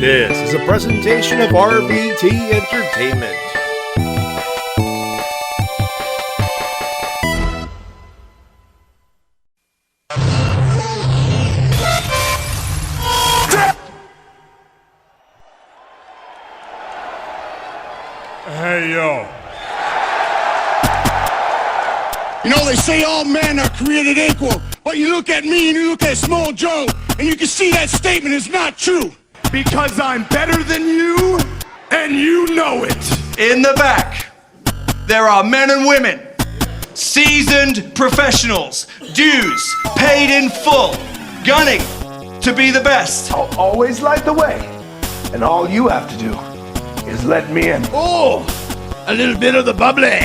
This is a presentation of RVT Entertainment. Hey, yo. You know, they say all men are created equal, but you look at me and you look at Small Joe, and you can see that statement is not true. Because I'm better than you, and you know it. In the back, there are men and women, seasoned professionals, dues paid in full, gunning to be the best. I'll always light the way, and all you have to do is let me in. Oh, a little bit of the bubbly.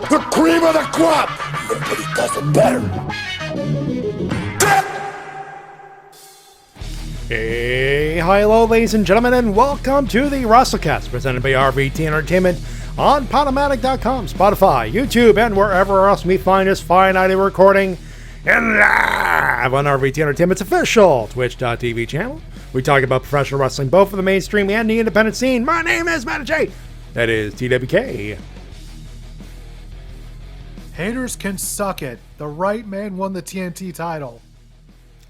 The cream of the crop. Nobody does it better. Hey, hello, ladies and gentlemen, and welcome to the Wrestle-Cast, presented by RVT Entertainment on Podomatic.com, Spotify, YouTube, and wherever else we find this fine audio recording and live on RVT Entertainment's official Twitch.tv channel. We talk about professional wrestling, both for the mainstream and the independent scene. My name is Matty. That is TWK. Haters can suck it. The right man won the TNT title.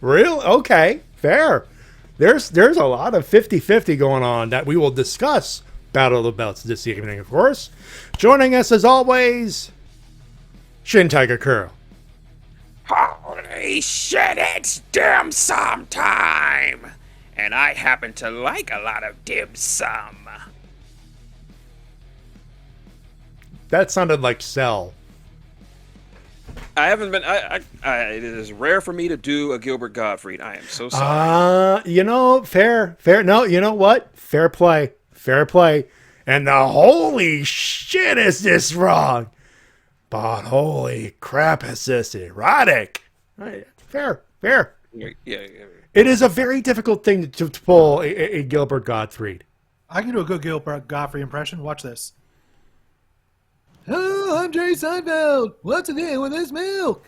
Real? Okay, fair. There's a lot of 50-50 going on that we will discuss Battle of the Belts this evening, of course. Joining us as always, Shintigercurl. Holy shit, it's dim sum time! And I happen to like a lot of dim sum. That sounded like Cell. I haven't been. it is rare for me to do a Gilbert Gottfried. I am so sorry. Fair. No, you know what? Fair play. And the holy shit is this wrong? But holy crap is this erotic? Fair. Yeah. It is a very difficult thing to pull a Gilbert Gottfried. I can do a good Gilbert Godfrey impression. Watch this. Oh, I'm Jerry Seinfeld. What's the deal with this milk?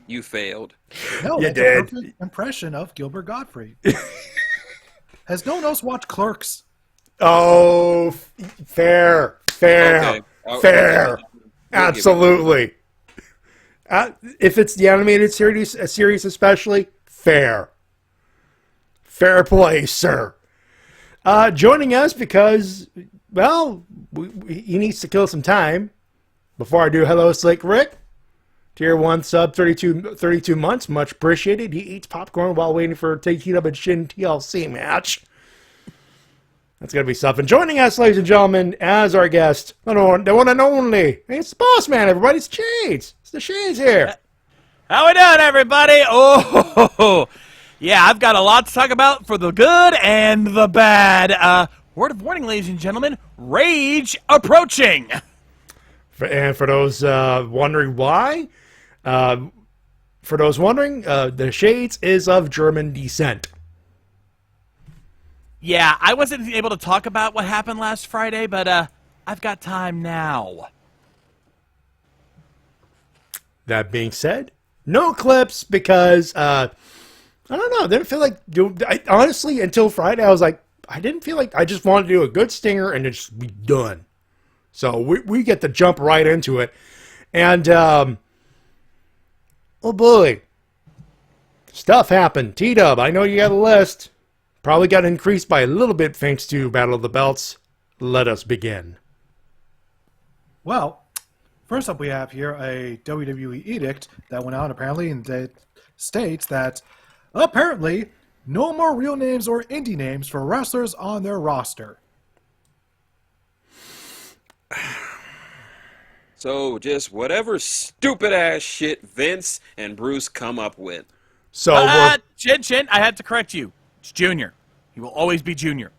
You failed. No, You that's did. a perfect impression of Gilbert Gottfried. Has no one else watched Clerks? Oh, fair. Okay. Absolutely. If it's the animated series especially, fair. Fair play, sir. Joining us because, well, he needs to kill some time. Before I do, hello, Slick Rick. Tier 1 sub, 32 months. Much appreciated. He eats popcorn while waiting for a Tate Twins Shin TLC match. That's going to be something. Joining us, ladies and gentlemen, as our guest, the one and only. It's the boss man, everybody. It's Shades. It's the Shades here. How we doing, everybody? Oh, yeah, I've got a lot to talk about for the good and the bad. Word of warning, ladies and gentlemen, rage approaching. And for those wondering why, the Shades is of German descent. Yeah, I wasn't able to talk about what happened last Friday, but I've got time now. That being said, no clips because, I don't know, I didn't feel like, honestly, until Friday, I was like, I didn't feel like, I just wanted to do a good stinger and just be done. So we get to jump right into it. And, oh boy, stuff happened. T-Dub, I know you got a list. Probably got increased by a little bit thanks to Battle of the Belts. Let us begin. Well, first up we have here a WWE edict that went out apparently and that states that apparently no more real names or indie names for wrestlers on their roster. So just whatever stupid ass shit Vince and Bruce come up with. So Chin, I had to correct you. It's Junior. He will always be Junior.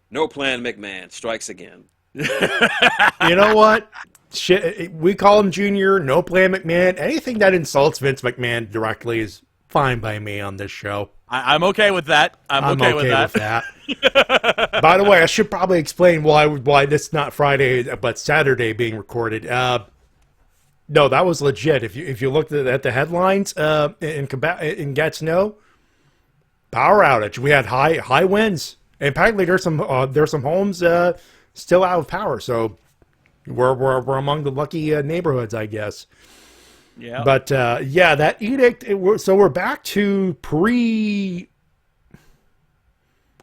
No Plan McMahon strikes again. you know what? Shit, we call him Junior, no Plan McMahon. Anything that insults Vince McMahon directly is fine by me on this show. I'm okay with that. I'm okay with that. By the way, I should probably explain why this is not Friday but Saturday being recorded. No, that was legit. If you looked at the headlines in Gatineau, power outage. We had high winds, and apparently there's some homes still out of power. So we're among the lucky neighborhoods, I guess. Yeah. But that edict. So we're back to pre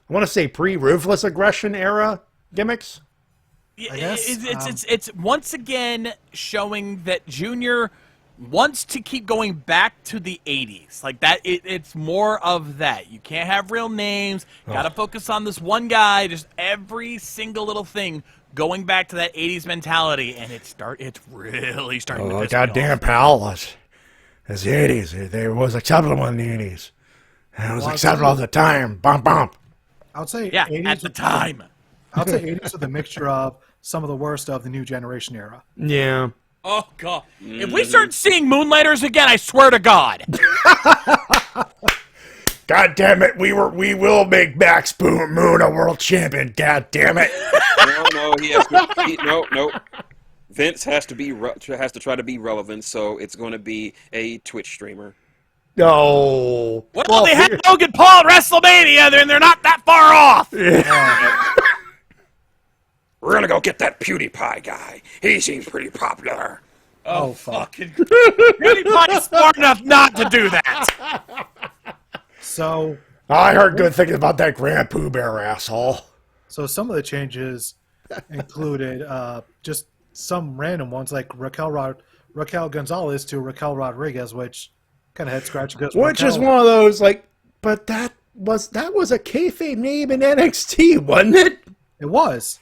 ruthless aggression era gimmicks. I guess, it's once again showing that Junior wants to keep going back to the 80s. Like that, it's more of that. You can't have real names. Got to focus on this one guy. Just every single little thing going back to that 80s mentality, and it's really starting to piss me goddamn off. pal, it's the 80s. It was acceptable in the 80s. And it was acceptable at the time. Bump, bump. I would say Yeah, 80s at the time. I would say 80s with a mixture of some of the worst of the new generation era. Yeah. Oh, God. If we start seeing Moonlighters again, I swear to God. God damn it, we will make Max Moon a world champion. God damn it. No, he has to. No. Vince has to try to be relevant, so it's going to be a Twitch streamer. No. Well, they had Logan Paul at WrestleMania, and they're not that far off. We're going to go get that PewDiePie guy. He seems pretty popular. Oh, fucking. PewDiePie's smart enough not to do that. So I heard good things about that Grand Pooh Bear asshole. So some of the changes included just some random ones, like Raquel Gonzalez to Raquel Rodriguez, which kind of head scratch because Which is one of those but that was a kayfabe name in NXT, wasn't it? It was.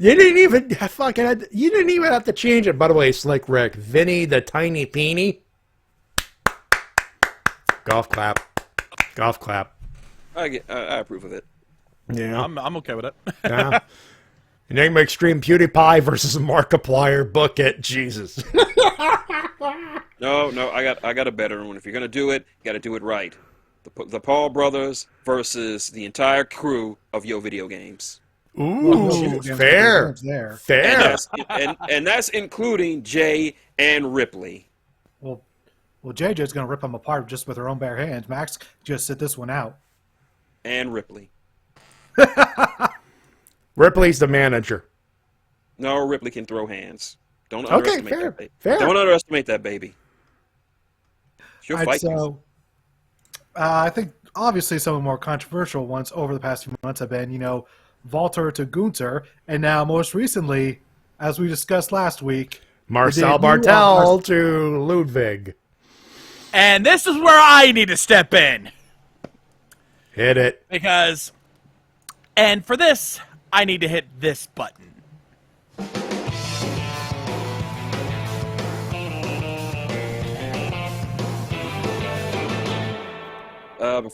You didn't even have to change it. By the way, Slick Rick, Vinny the Tiny Peony. Golf clap. I approve of it. Yeah, I'm okay with it. yeah. Enigma Extreme PewDiePie versus Markiplier. Book it, Jesus. No, I got a better one. If you're gonna do it, you got to do it right. The Paul brothers versus the entire crew of Yo Video Games. Ooh, fair. And that's including Jay and Ripley. Well, JJ's going to rip them apart just with her own bare hands. Max just sit this one out. And Ripley. Ripley's the manager. No, Ripley can throw hands. Don't underestimate that baby. Fair. Don't underestimate that baby. She'll fight you. I think obviously some of the more controversial ones over the past few months have been, Walter to Gunther, and now most recently, as we discussed last week, Marcel Bartel to Ludwig. And this is where I need to step in. Hit it. And for this, I need to hit this button.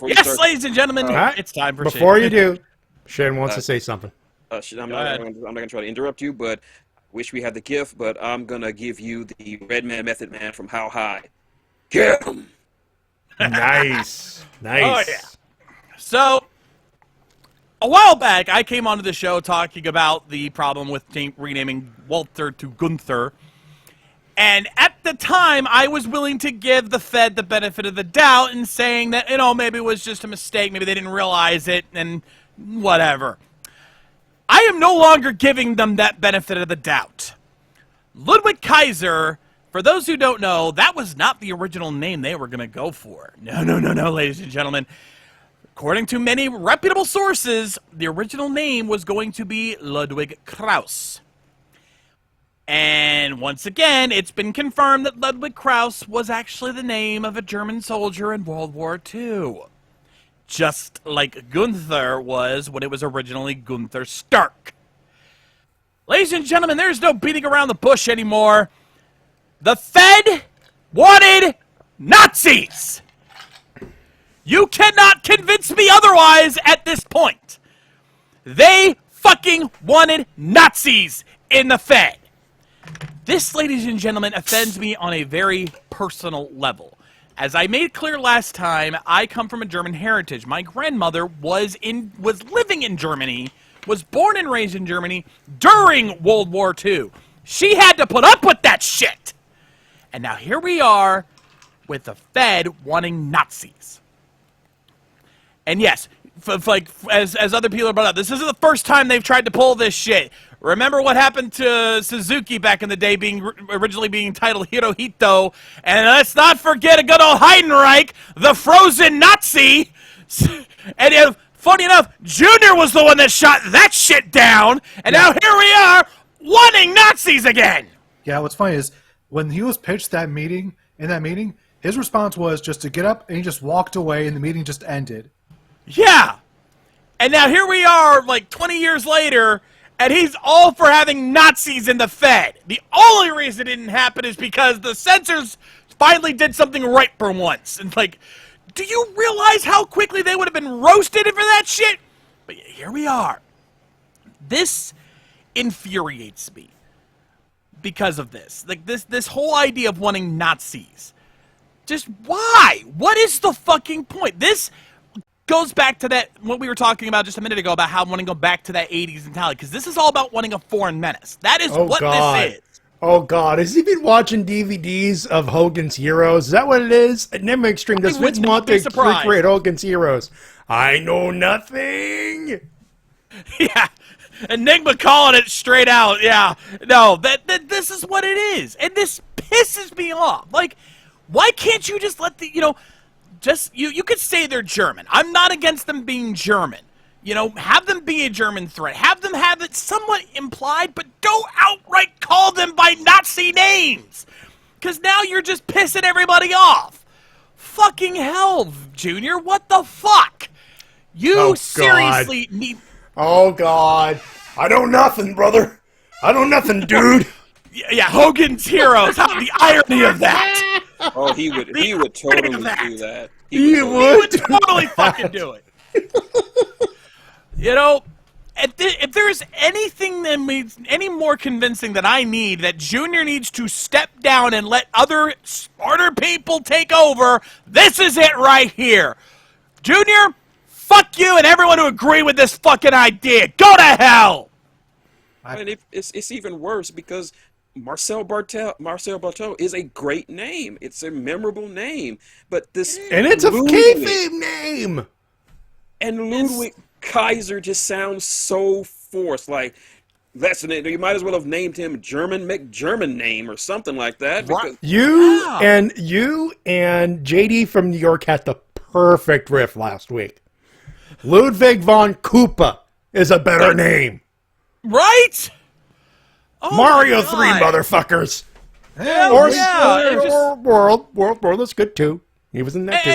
Yes, ladies and gentlemen, it's time for Before Shane. you do, Shane wants to say something. I'm not going to try to interrupt you, but I wish we had the gift, but I'm going to give you the Red Man Method Man from How High. Get him! Nice. Oh, yeah. So, a while back, I came onto the show talking about the problem with renaming Walter to Gunther. And at the time, I was willing to give the Fed the benefit of the doubt and saying that, maybe it was just a mistake. Maybe they didn't realize it and whatever. I am no longer giving them that benefit of the doubt. Ludwig Kaiser, for those who don't know, that was not the original name they were going to go for. No, ladies and gentlemen. According to many reputable sources, the original name was going to be Ludwig Krause. And once again, it's been confirmed that Ludwig Krause was actually the name of a German soldier in World War II. Just like Gunther was when it was originally Gunther Stark. Ladies and gentlemen, there's no beating around the bush anymore. The Fed wanted Nazis! You cannot convince me otherwise at this point. They fucking wanted Nazis in the Fed. This, ladies and gentlemen, offends me on a very personal level. As I made clear last time, I come from a German heritage. My grandmother was living in Germany, was born and raised in Germany during World War II. She had to put up with that shit. And now here we are with the Fed wanting Nazis. And yes, as other people have brought up, this isn't the first time they've tried to pull this shit. Remember what happened to Suzuki back in the day, originally being titled Hirohito, and let's not forget a good old Heidenreich, the frozen Nazi. And funny enough, Junior was the one that shot that shit down, and now here we are wanting Nazis again. Yeah, what's funny is when he was pitched in that meeting, his response was just to get up and he just walked away, and the meeting just ended. Yeah, and now here we are, like 20 years later. And he's all for having Nazis in the Fed. The only reason it didn't happen is because the censors finally did something right for once. And like, do you realize how quickly they would have been roasted for that shit? But here we are. This infuriates me because of this. Like this whole idea of wanting Nazis. Just why? What is the fucking point? This goes back to that, what we were talking about just a minute ago, about how wanting to go back to that 80s mentality, because this is all about wanting a foreign menace. That is this is. Oh, God. Has he been watching DVDs of Hogan's Heroes? Is that what it is? Enigma Extreme. Does Vince want to recreate Hogan's Heroes? I know nothing. Yeah. Enigma calling it straight out. Yeah. No, this is what it is. And this pisses me off. Like, why can't you just let you could say they're German. I'm not against them being German. Have them be a German threat. Have them have it somewhat implied, but don't outright call them by Nazi names. Because now you're just pissing everybody off. Fucking hell, Junior. What the fuck? You seriously need... Oh, God. I know nothing, brother. I know nothing, dude. Yeah, Hogan's Heroes. The irony of that. Oh, he would totally do that. He would totally fucking do it. If there's anything any more convincing that I need, that Junior needs to step down and let other smarter people take over, this is it right here. Junior, fuck you and everyone who agree with this fucking idea. Go to hell! And it's even worse because Marcel Bartel is a great name. It's a memorable name. But and it's a kayfabe name. And Ludwig Kaiser just sounds so forced. Like, you might as well have named him German McGerman name or something like that. Because, you and JD from New York had the perfect riff last week. Ludwig von Koopa is a better name. Right? Oh Mario 3, motherfuckers. Or World is good too. He was in that too.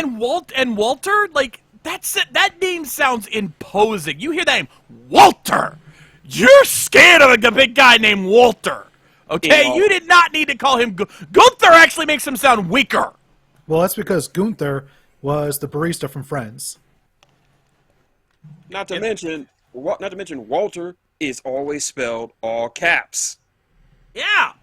And Walter, like, that's it. That name sounds imposing. You hear that name, Walter. You're scared of a big guy named Walter. Okay? You did not need to call him Gunther. Actually makes him sound weaker. Well, that's because Gunther was the barista from Friends. Not to mention Walter is always spelled all caps. Yeah.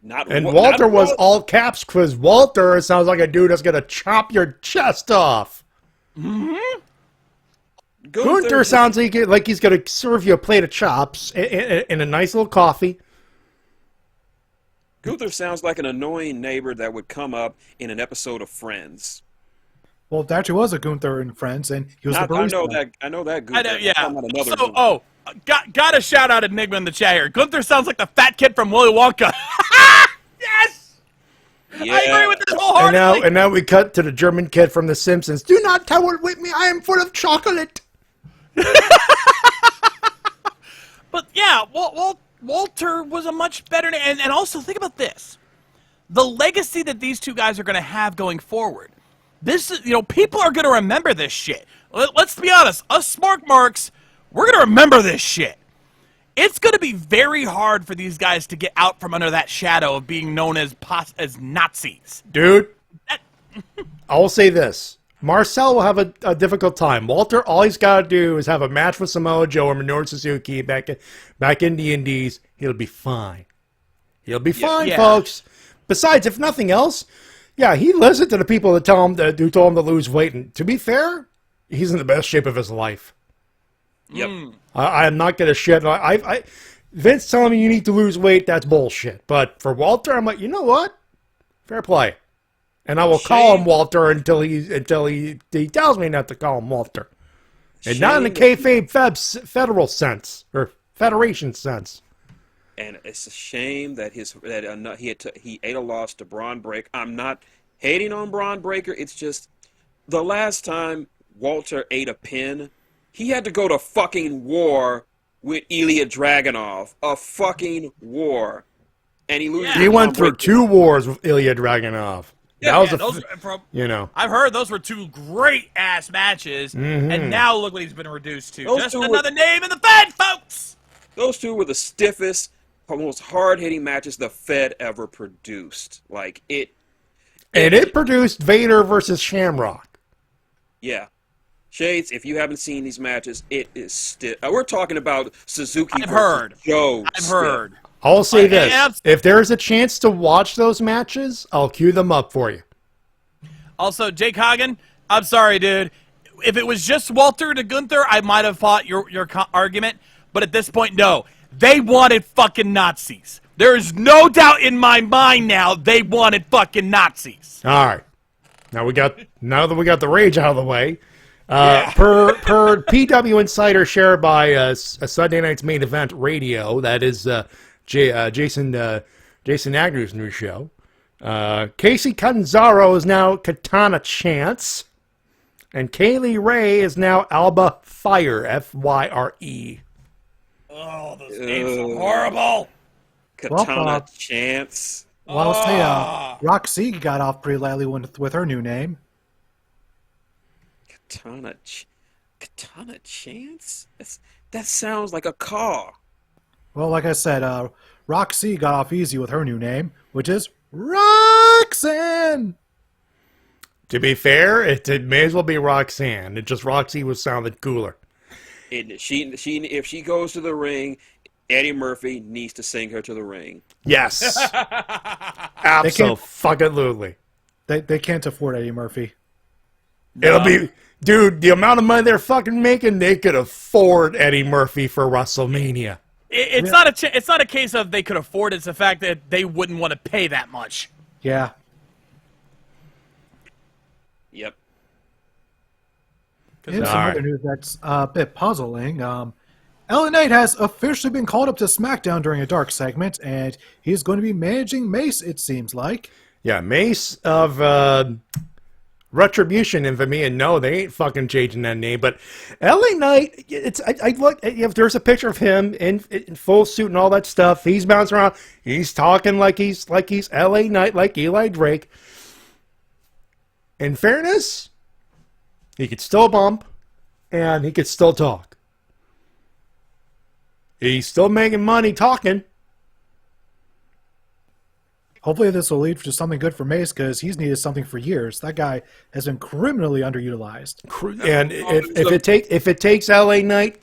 Walter was all caps because Walter sounds like a dude that's going to chop your chest off. Mm-hmm. Gunther sounds like he's going to serve you a plate of chops and a nice little coffee. Gunther sounds like an annoying neighbor that would come up in an episode of Friends. Well, there actually was a Gunther in Friends, and he was the barista. I know that Gunther. Got a shout out Enigma in the chat here. Gunther sounds like the fat kid from Willy Wonka. Yes! Yeah. I agree with this wholeheartedly. And now we cut to the German kid from The Simpsons. Do not tower with me, I am full of chocolate. But yeah, Walter was a much better name. And also, think about this. The legacy that these two guys are going to have going forward. This is, people are going to remember this shit. Let's be honest. Us smart marks, we're going to remember this shit. It's going to be very hard for these guys to get out from under that shadow of being known as Nazis. Dude, I will say this. Marcel will have a difficult time. Walter, all he's got to do is have a match with Samoa Joe or Minoru Suzuki back in the Indies. He'll be fine. He'll be fine, folks. Besides, if nothing else, Yeah, he listened to the people that who told him to lose weight. And to be fair, he's in the best shape of his life. Yep. I am not going to shit. Vince telling me you need to lose weight, that's bullshit. But for Walter, I'm like, you know what? Fair play. And I will call him Walter until he tells me not to call him Walter. And not in the kayfabe federal sense, or federation sense. And it's a shame that he ate a loss to Braun Breaker. I'm not hating on Braun Breaker. It's just the last time Walter ate a pin, he had to go to fucking war with Ilya Dragunov. A fucking war. And he loses. He went through 2 wars with Ilya Dragunov. Yeah, that was I've heard those were 2 great ass matches, and now look what he's been reduced to. Just another name in the Fed, folks. Those 2 were the stiffest, most hard-hitting matches the Fed ever produced. Like it. And it produced Vader versus Shamrock. Yeah. Shades, if you haven't seen these matches, it is stiff. We're talking about Suzuki. I've heard. Joe. I've heard. I'll say this. If there's a chance to watch those matches, I'll cue them up for you. Also, Jake Hagen, I'm sorry, dude. If it was just Walter to Gunther, I might have fought your argument. But at this point, no. They wanted fucking Nazis. There is no doubt in my mind now they wanted fucking Nazis. All right. Now that we got the rage out of the way, per PW Insider shared by a Sunday Night's Main Event Radio, that is Jason Agnew's new show. Casey Catanzaro is now Katana Chance, and Kaylee Ray is now Alba Fire, Fyre. Oh, those names are horrible. Katana Chance. Well, I'll say, Roxy got off pretty lightly with her new name. Katana Chance? That sounds like a car. Well, like I said, Roxy got off easy with her new name, which is Roxanne. To be fair, it may as well be Roxanne. It just Roxy was sounding cooler. If she goes to the ring, Eddie Murphy needs to sing her to the ring. Yes. Absolutely. They can't afford Eddie Murphy. It'll be, dude, the amount of money they're fucking making, they could afford Eddie Murphy for WrestleMania. It's not a case of they could afford it. It's the fact that they wouldn't want to pay that much. Yeah. Yep. In some other news that's a bit puzzling, LA Knight has officially been called up to SmackDown during a dark segment, and he's going to be managing Mace, it seems like. Yeah, Mace of Retribution infamy, and no, they ain't fucking changing that name. But LA Knight, I look, if there's a picture of him in full suit and all that stuff, he's bouncing around, he's talking like he's LA Knight, like Eli Drake. In fairness, he could still bump, and he could still talk. He's still making money talking. Hopefully this will lead to something good for Mace, because he's needed something for years. That guy has been criminally underutilized. And if it takes LA Knight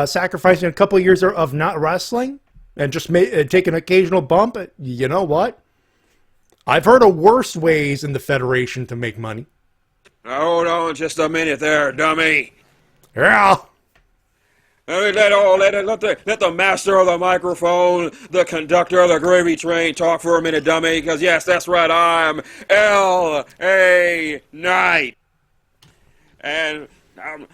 sacrificing a couple of years of not wrestling and just take an occasional bump, you know what? I've heard of worse ways in the Federation to make money. Hold on just a minute there, dummy. Yeah. Let the master of the microphone, the conductor of the gravy train talk for a minute, dummy, because yes, that's right, I'm L.A. Knight. And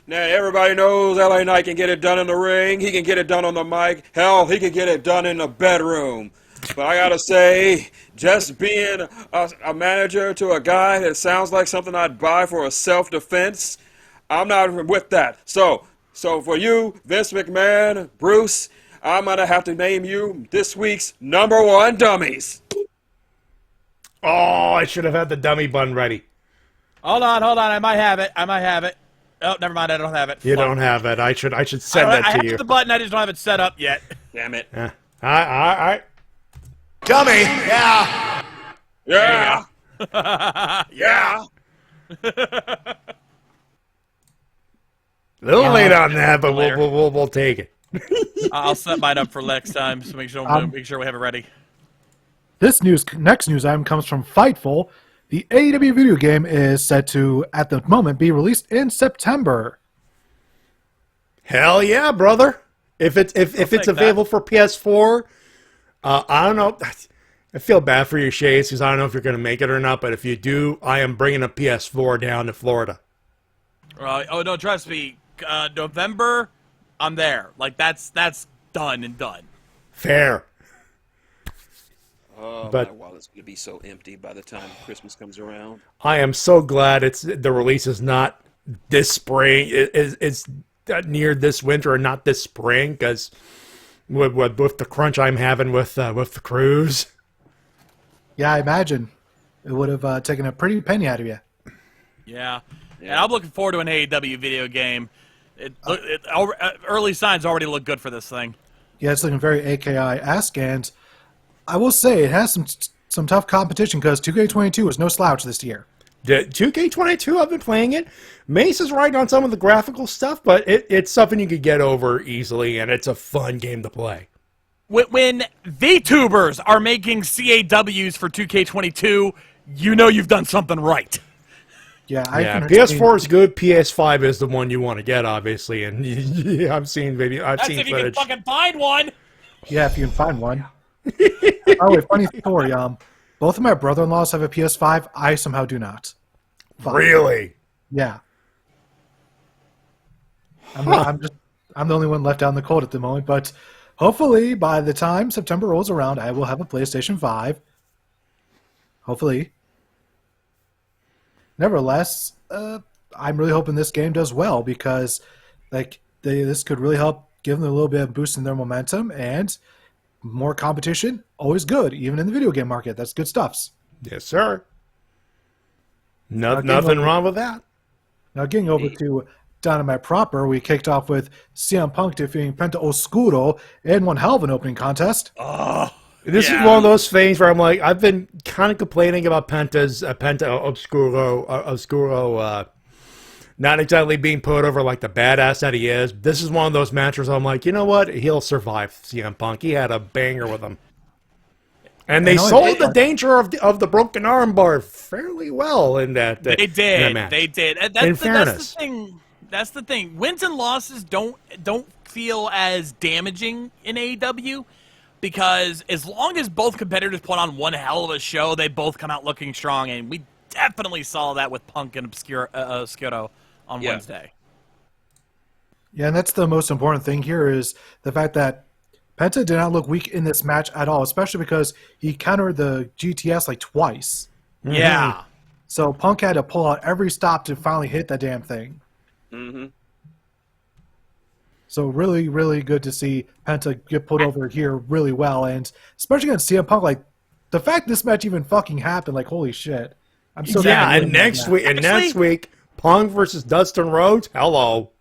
now everybody knows L.A. Knight can get it done in the ring, he can get it done on the mic, hell, he can get it done in the bedroom. But I gotta say, just being a manager to a guy that sounds like something I'd buy for a self-defense, I'm not with that. So for you, Vince McMahon, Bruce, I'm going to have to name you this week's #1 dummies. Oh, I should have had the dummy bun ready. Hold on. I might have it. Oh, never mind. I don't have it. You don't have it. I should send that to you. I have the button. I just don't have it set up yet. Damn it. All right. Dummy, yeah. Yeah. Yeah. A little late on that, but we'll take it. I'll set mine up for next time, so make sure we have it ready. This next news item comes from Fightful. The AEW video game is set to, at the moment, be released in September. Hell yeah, brother! If it's available for PS4, I don't know. I feel bad for you, Shades, because I don't know if you're going to make it or not. But if you do, I am bringing a PS4 down to Florida. Oh no, trust me. November, I'm there. Like that's done and done. Fair. Oh, But- my wallet's going to be so empty by the time Christmas comes around. I am so glad the release is not this spring. It's near this winter and not this spring, because with the crunch I'm having with the cruise. Yeah, I imagine it would have taken a pretty penny out of you. Yeah. And I'm looking forward to an AEW video game. Early signs already look good for this thing. Yeah, it's looking very AKI-esque, and I will say it has some tough competition because 2K22 was no slouch this year. The 2K22, I've been playing it. Mace is right on some of the graphical stuff, but it's something you could get over easily, and it's a fun game to play. When VTubers are making CAWs for 2K22, you know you've done something right. Yeah, PS4 is good. PS5 is the one you want to get, obviously, and yeah, I've seen That's footage. if you can fucking find one. Yeah, if you can find one. Oh, wait, funny story. Both of my brother-in-laws have a PS5. I somehow do not. Really? Yeah. I'm the only one left out in the cold at the moment, but hopefully by the time September rolls around, I will have a PlayStation 5. Hopefully. Nevertheless, I'm really hoping this game does well because, this could really help give them a little bit of boost in their momentum, and more competition, always good, even in the video game market. That's good stuffs. Yes, sir. Nothing wrong with that. Now, getting over to Dynamite proper, we kicked off with CM Punk defeating Penta Oscuro in one hell of an opening contest. This is one of those things where I'm like, I've been kind of complaining about Penta Oscuro not exactly being put over like the badass that he is. This is one of those matches where I'm like, you know what? He'll survive CM Punk. He had a banger with him. And they sold the danger of the broken armbar fairly well in that. They did. In that match. They did. Fairness. That's the thing. Wins and losses don't feel as damaging in AEW because as long as both competitors put on one hell of a show, they both come out looking strong, and we definitely saw that with Punk and Oscuro on Wednesday. Yeah, and that's the most important thing here is the fact that Penta did not look weak in this match at all, especially because he countered the GTS like twice. Yeah. So Punk had to pull out every stop to finally hit that damn thing. Mm-hmm. So really, really good to see Penta get put over here really well, and especially against CM Punk. Like the fact this match even fucking happened, like holy shit! I'm so and next week, Punk versus Dustin Rhodes. Hello.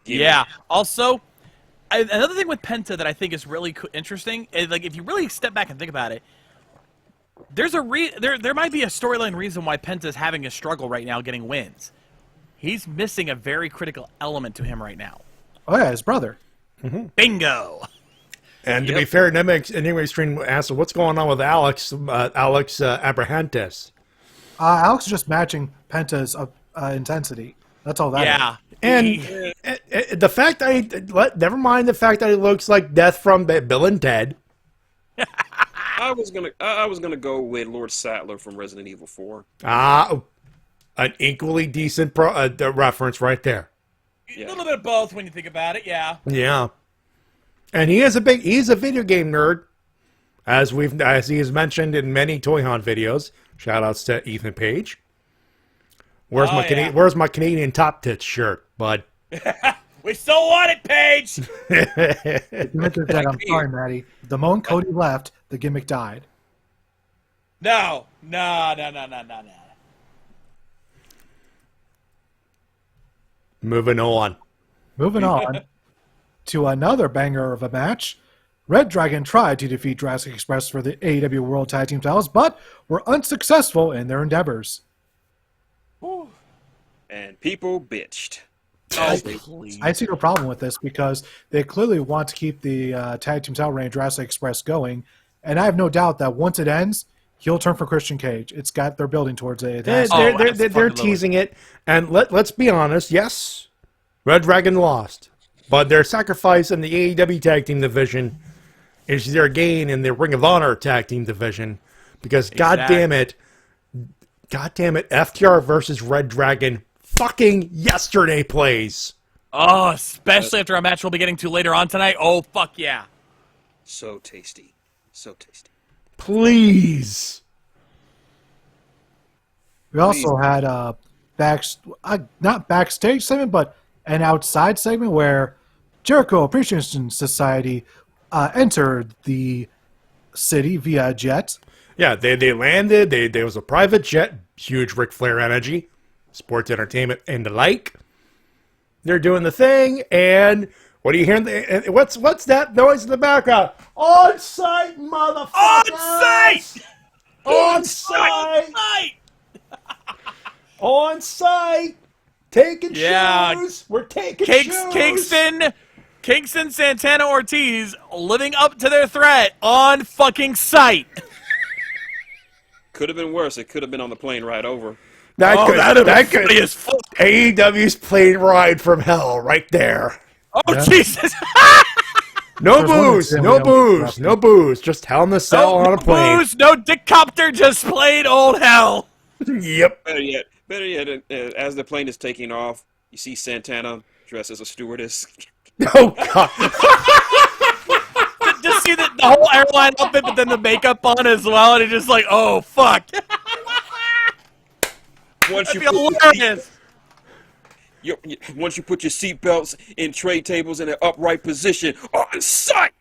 Yeah. Also, another thing with Penta that I think is really interesting is like if you really step back and think about it, there's there might be a storyline reason why Penta's having a struggle right now getting wins. He's missing a very critical element to him right now. Oh yeah, his brother. Mm-hmm. Bingo. And to be fair, anyway, stream asked, what's going on with Alex Abrahantes? Alex is just matching Penta's intensity. That's all that yeah. is. And the fact that never mind the fact that he looks like Death from Bill and Ted. I was gonna go with Lord Sattler from Resident Evil 4. An equally decent reference right there. A little bit of both when you think about it, yeah. Yeah. And he's a video game nerd, as he has mentioned in many Toy Hunt videos. Shout outs to Ethan Page. Where's my Canadian Top Tits shirt, bud? We still want it, Paige. I'm sorry, Matty. The moment Cody left, the gimmick died. No. Moving on to another banger of a match. Red Dragon tried to defeat Jurassic Express for the AEW World Tag Team titles, but were unsuccessful in their endeavors. Ooh. And people bitched. I see no problem with this because they clearly want to keep the tag team title reign Jurassic Express going, and I have no doubt that once it ends, heel turn for Christian Cage. They're building towards it. They're teasing it, and let's be honest. Yes, Red Dragon lost, but their sacrifice in the AEW tag team division is their gain in the Ring of Honor tag team division. Because God damn it, FTR versus Red Dragon fucking yesterday plays. Oh, especially after a match we'll be getting to later on tonight. Oh, fuck yeah. So tasty. So tasty. Please. We also had a not backstage segment, but an outside segment where Jericho Appreciation Society entered the city via jet. Yeah, they landed. There was a private jet, huge Ric Flair energy, sports entertainment and the like. They're doing the thing, and what are you hearing? What's that noise in the background? On site, motherfucker! On site! On site! On site! Taking shoes! We're taking shoes! Kingston, Santana, Ortiz living up to their threat on fucking site. Could have been worse. It could have been on the plane ride over. That could be as fuck. AEW's plane ride from hell right there. Oh, Jesus. No booze. Just hell in the cell on a plane. No booze, no dickcopter, just plain old hell. Yep. Better yet, as the plane is taking off, you see Santana dressed as a stewardess. Oh, God. Just see the whole airline outfit, but then the makeup on as well, and it's just like, oh, fuck. Once you put your seatbelts in tray tables in an upright position on site.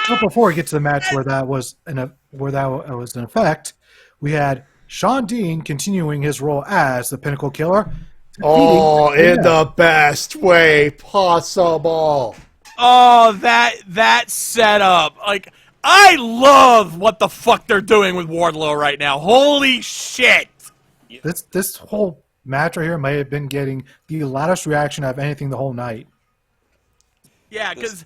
But before we get to the match where that was in effect, we had Shawn Dean continuing his role as the Pinnacle Killer. Oh, in the best way possible. Oh, that setup. Like, I love what the fuck they're doing with Wardlow right now. Holy shit. This whole match right here may have been getting the loudest reaction of anything the whole night. Yeah, because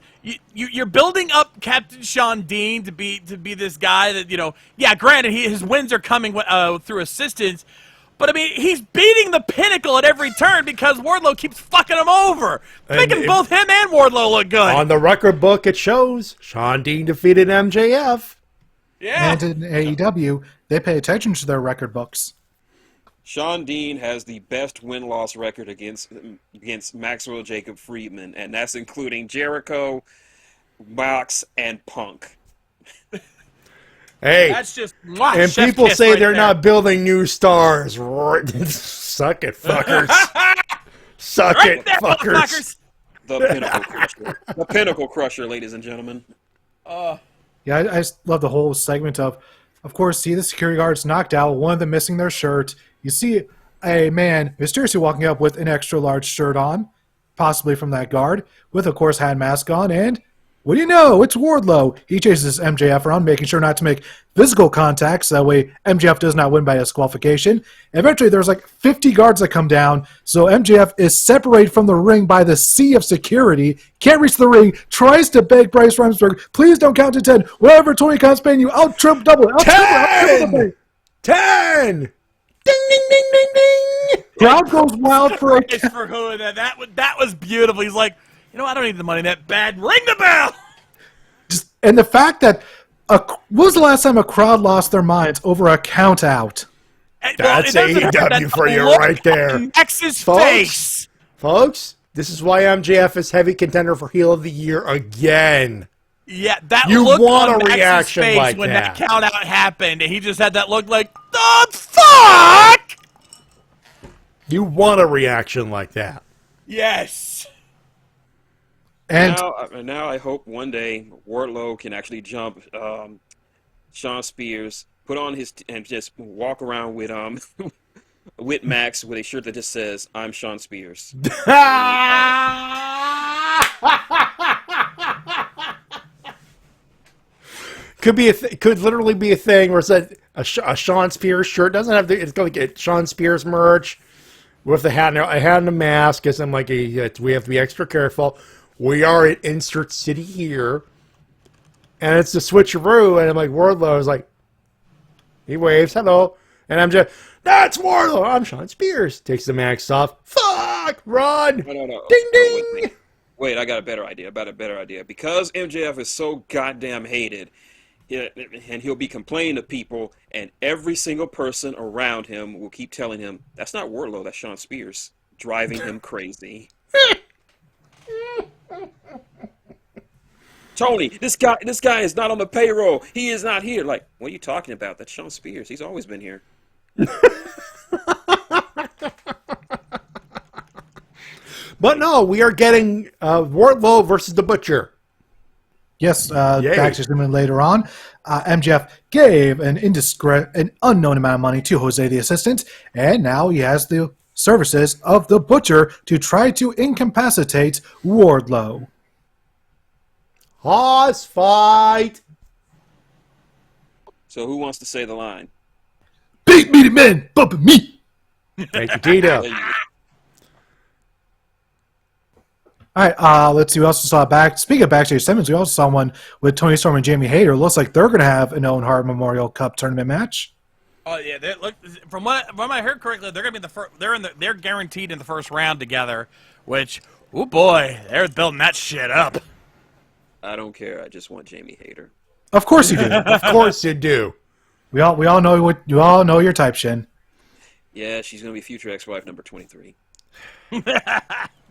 you're building up Captain Shawn Dean to be this guy that, yeah, granted, his wins are coming through assistance, but I mean, he's beating the Pinnacle at every turn because Wardlow keeps fucking him over, making both him and Wardlow look good. On the record book, it shows Shawn Dean defeated MJF. Yeah. And in AEW, they pay attention to their record books. Shawn Dean has the best win-loss record against Maxwell Jacob Friedman, and that's including Jericho, Mox, and Punk. Hey, that's just and people say they're not building new stars. Suck it, fuckers. Suck it, fuckers. The Pinnacle Crusher. The Pinnacle Crusher, ladies and gentlemen. Yeah, I just love the whole segment of course, see the security guards knocked out, one of them missing their shirt. You see a man mysteriously walking up with an extra large shirt on, possibly from that guard, with, of course, hat and mask on, and what do you know? It's Wardlow. He chases MJF around, making sure not to make physical contact, so that way MJF does not win by disqualification. Eventually, there's like 50 guards that come down, so MJF is separated from the ring by the sea of security, can't reach the ring, tries to beg Bryce Remsburg, please don't count to 10. Whatever Tony Khan's paying you, I'll triple double it. 10! 10! Ding, ding, ding, ding, ding! Crowd goes wild for a for who that was beautiful. He's like, I don't need the money that bad. Ring the bell! And the fact that when was the last time a crowd lost their minds over a count out? That's AEW for you right there. X's face. Folks, this is why MJF is heavy contender for heel of the year again. Yeah, that you look want on a Max's reaction face like when that. count out happened, and he just had that look like, the fuck! You want a reaction like that. Yes. And now I hope one day Wardlow can actually jump Sean Spears, put on and just walk around with with Max with a shirt that just says "I'm Sean Spears." Could literally be a thing where it's a Sean Spears shirt doesn't have it's going to get Sean Spears merch with a hat and a mask. Because I'm like, we have to be extra careful. We are at Insert City here, and it's the switcheroo, and I'm like, Wardlow is like, he waves, hello, and I'm just, that's Wardlow. I'm Sean Spears. Takes the mask off. Fuck, run. No. Ding Oh, ding. wait, I got a better idea. Because MJF is so goddamn hated, and he'll be complaining to people, and every single person around him will keep telling him, that's not Wardlow, that's Sean Spears, driving him crazy. Tony, this guy is not on the payroll. He is not here. Like, what are you talking about? That's Sean Spears. He's always been here. But no, we are getting Wardlow versus the Butcher. Yes, Yay. back to something later on. MJF gave an unknown amount of money to Jose the Assistant, and now he has the services of the Butcher to try to incapacitate Wardlow. Hoss fight. So who wants to say the line? Big meaty men bumping me. Thank you, Tito. All right, let's see. We also saw speaking of backstage segments, we also saw one with Tony Storm and Jamie Hayter. Looks like they're going to have an Owen Hart Memorial Cup tournament match. Oh yeah, look, from what I heard correctly, they're gonna be they're guaranteed in the first round together. Which, oh boy, they're building that shit up. I don't care. I just want Jamie Hayter. Of course you do. Of course you do. We all know what you all know your type, Shin. Yeah, she's gonna be future ex-wife number 23.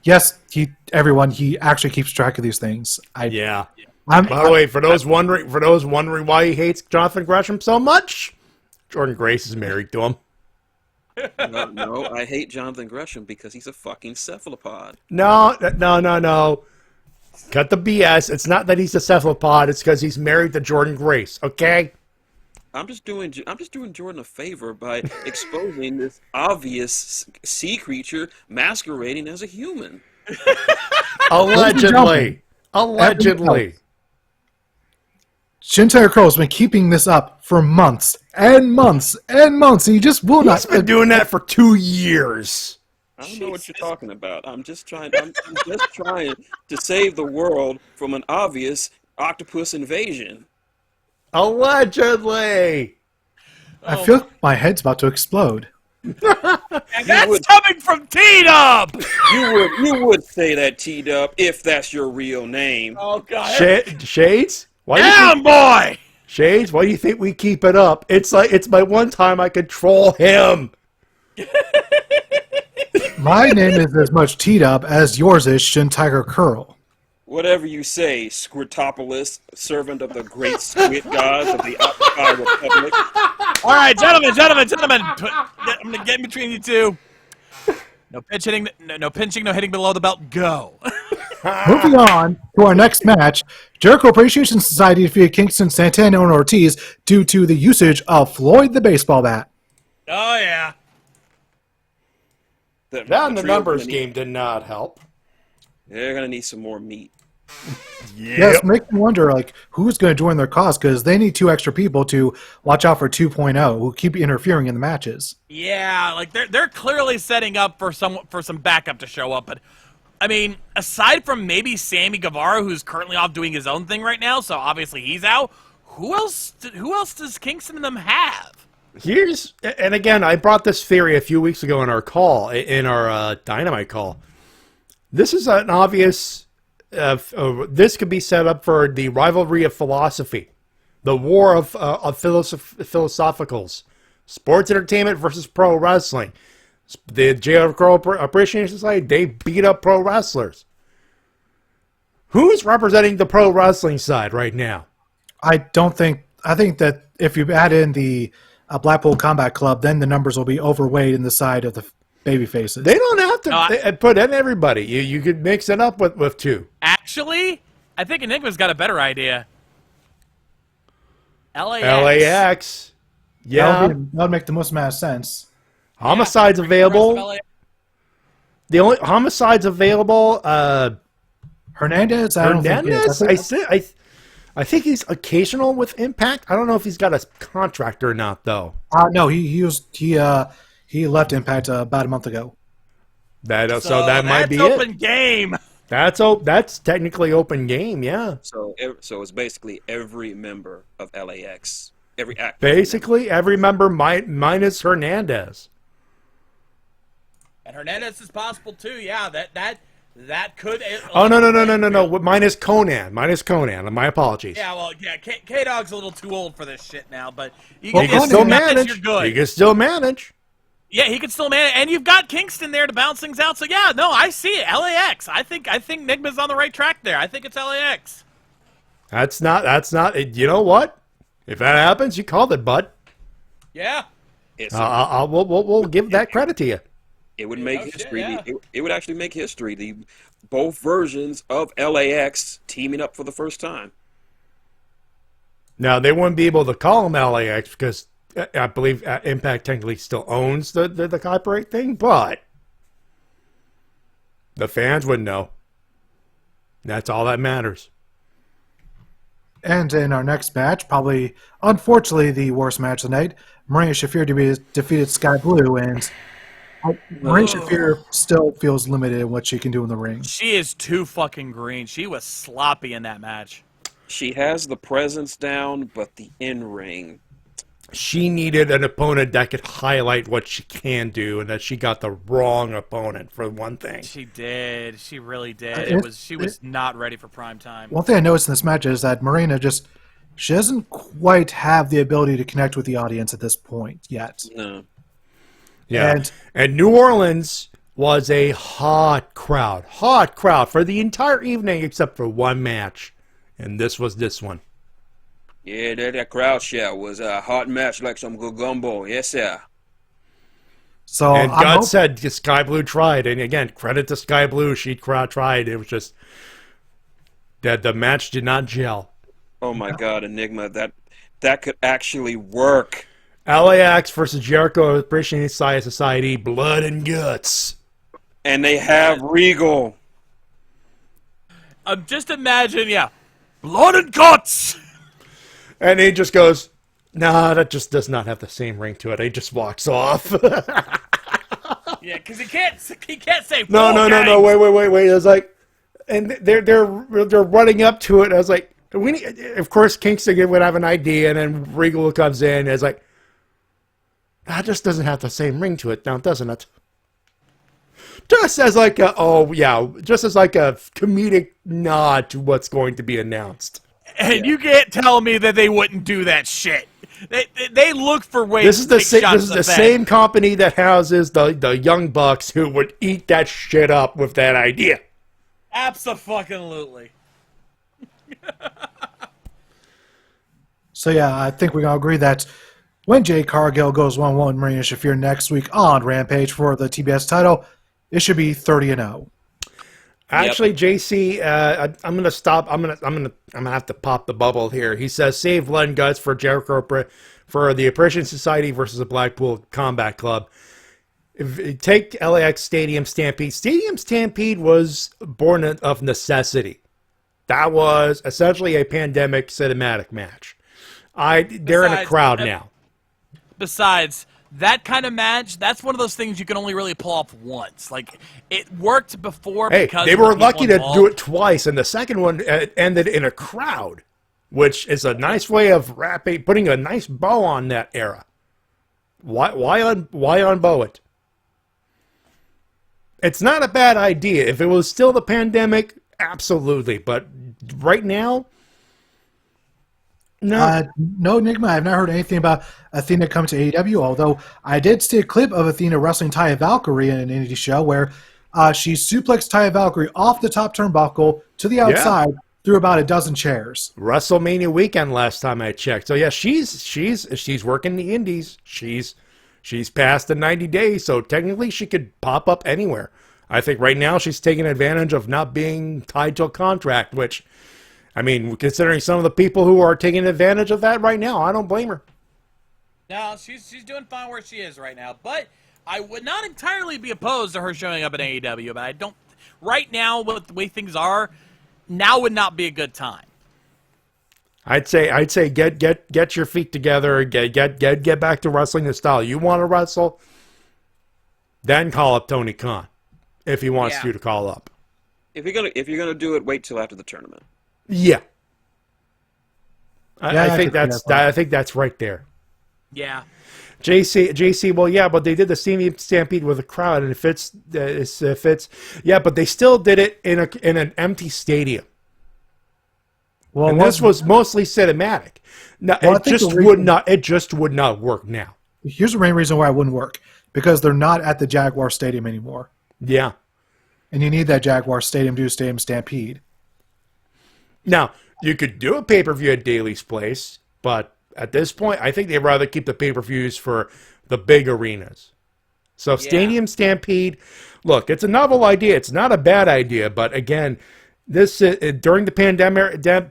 Yes, he actually keeps track of these things. Yeah. By the way, for those wondering why he hates Jonathan Gresham so much, Jordan Grace is married to him. No, I hate Jonathan Gresham because he's a fucking cephalopod. No. Cut the BS. It's not that he's a cephalopod. It's because he's married to Jordan Grace. Okay. I'm just doing Jordan a favor by exposing this obvious sea creature masquerading as a human. Allegedly. Shintigercurl has been keeping this up for months and months and months. And he just will not. He's been doing that for 2 years. I don't know what you're talking about. I'm just trying to save the world from an obvious octopus invasion. Allegedly. I feel like my head's about to explode. And that's coming from T-Dub! You would say that, T-Dub, if that's your real name. Oh, God. Shades? Boy! Shades, why do you think we keep it up? It's my one time I control him. My name is as much T-Dub as yours is Shintigercurl. Whatever you say, Squirtopolis, servant of the great squid gods of the Octopi Republic. All right, gentlemen. I'm going to get in between you two. No pinching, no hitting below the belt. Go. Moving on to our next match, Jericho Appreciation Society defeated Kingston Santana and Ortiz due to the usage of Floyd the baseball bat. Oh, yeah. The numbers game did not help. They're going to need some more meat. Yes, make me wonder, who's going to join their cause, because they need 2 extra people to watch out for 2.0, who keep interfering in the matches. Yeah, they're clearly setting up for some backup to show up, but I mean, aside from maybe Sammy Guevara, who's currently off doing his own thing right now, so obviously he's out. Who else does Kingston and them have? And again, I brought this theory a few weeks ago in our Dynamite call. This is an obvious. This could be set up for the rivalry of philosophy, the war of philosophicals, sports entertainment versus pro wrestling. The Jericho Appreciation Society, they beat up pro wrestlers. Who's representing the pro wrestling side right now? I think that if you add in the Blackpool Combat Club, then the numbers will be overweight in the side of the baby faces. They don't have to put in everybody. You could mix it up with 2. Actually, I think Enigma's got a better idea. LAX. Yeah. That would make the most amount of sense. Homicide's available. The only Homicide's available. Hernandez. I think he's occasional with Impact. I don't know if he's got a contract or not, though. No, he left Impact about a month ago. So that might be open it. Game. That's technically open game, yeah. So it's basically every member of LAX, every actor. Basically, every member minus Hernandez. And Hernandez is possible too. Yeah, that could. Oh no! Minus Conan. My apologies. Yeah, well, yeah. K-Dog's a little too old for this shit now, but He can still manage. You're good. He can still manage. Yeah, he can still manage, and you've got Kingston there to bounce things out. So yeah, no, I see it. LAX. I think Nigma's on the right track there. I think it's LAX. That's not. You know what? If that happens, you called it, bud. Yeah. We'll give that credit to you. It would make history. Yeah. It would actually make history. Both versions of LAX teaming up for the first time. Now, they wouldn't be able to call them LAX because I believe Impact technically still owns the copyright thing, but the fans would know. That's all that matters. And in our next match, probably, unfortunately, the worst match of the night, Maria Shafir defeated Sky Blue, and Maria Shafir still feels limited in what she can do in the ring. She is too fucking green. She was sloppy in that match. She has the presence down, but the in-ring. She needed an opponent that could highlight what she can do, and that she got the wrong opponent for one thing. She did. She really did. She was not ready for prime time. One thing I noticed in this match is that Marina she doesn't quite have the ability to connect with the audience at this point yet. No. Yeah, and New Orleans was a hot crowd for the entire evening except for one match, and this was this one. Yeah, that crowd share was a hot match like some good gumbo. Yes, sir. So and God said Sky Blue tried, and again, credit to Sky Blue, she tried. It was just that the match did not gel. Oh my God, Enigma, that could actually work. LAX versus Jericho Appreciation Society, blood and guts. And they have Regal. Just imagine, blood and guts. And he just goes, nah, that just does not have the same ring to it. He just walks off. Yeah, because he can't say. No. Wait. I was like, and they're running up to it. I was like, of course, Kingston would have an idea, and then Regal comes in. And it's like, that just doesn't have the same ring to it now, doesn't it? Just as like a comedic nod to what's going to be announced. And you can't tell me that they wouldn't do that shit. They look for ways to take shots. This is the same company that houses the Young Bucks who would eat that shit up with that idea. Abso-fucking-lutely. So yeah, I think we can all agree that when Jade Cargill goes 1-1 with Marina Shafir next week on Rampage for the TBS title, it should be 30-0. Actually, JC, I'm gonna stop. I'm gonna have to pop the bubble here. He says, "Save blood and guts for Jericho for the Appreciation Society versus the Blackpool Combat Club." Take LAX Stadium Stampede. Stadium Stampede was born of necessity. That was essentially a pandemic cinematic match. They're in a crowd now. Besides that kind of match, that's one of those things you can only really pull off once. Like, it worked before because they were lucky to do it twice, and the second one ended in a crowd, which is a nice way of putting a nice bow on that era. Why unbow it? It's not a bad idea. If it was still the pandemic, absolutely. But right now, no. No, Enigma, I've not heard anything about Athena coming to AEW, although I did see a clip of Athena wrestling Taya Valkyrie in an indie show where she suplexed Taya Valkyrie off the top turnbuckle to the outside through about a dozen chairs. WrestleMania weekend last time I checked. So yeah, she's working the indies. She's past the 90 days, so technically she could pop up anywhere. I think right now she's taking advantage of not being tied to a contract, which, I mean, considering some of the people who are taking advantage of that right now, I don't blame her. No, she's doing fine where she is right now. But I would not entirely be opposed to her showing up in AEW. But I don't. Right now, with the way things are, now would not be a good time. I'd say get your feet together, get back to wrestling the style you want to wrestle. Then call up Tony Khan if he wants you to call up. If you're gonna do it, wait till after the tournament. Yeah. Yeah, I think that's right there. Yeah. JC, well, yeah, but they did the Stadium Stampede with a crowd, and if it's, yeah, but they still did it in an empty stadium. Well, And this was mostly cinematic. No, Well, I it think just the would reason- not. It just would not work now. Here's the main reason why it wouldn't work. Because they're not at the Jaguar Stadium anymore. Yeah. And you need that Jaguar Stadium to do Stadium Stampede. Now you could do a pay-per-view at Daly's Place, but at this point, I think they'd rather keep the pay-per-views for the big arenas. So Stadium Stampede, look, it's a novel idea. It's not a bad idea, but again, this during the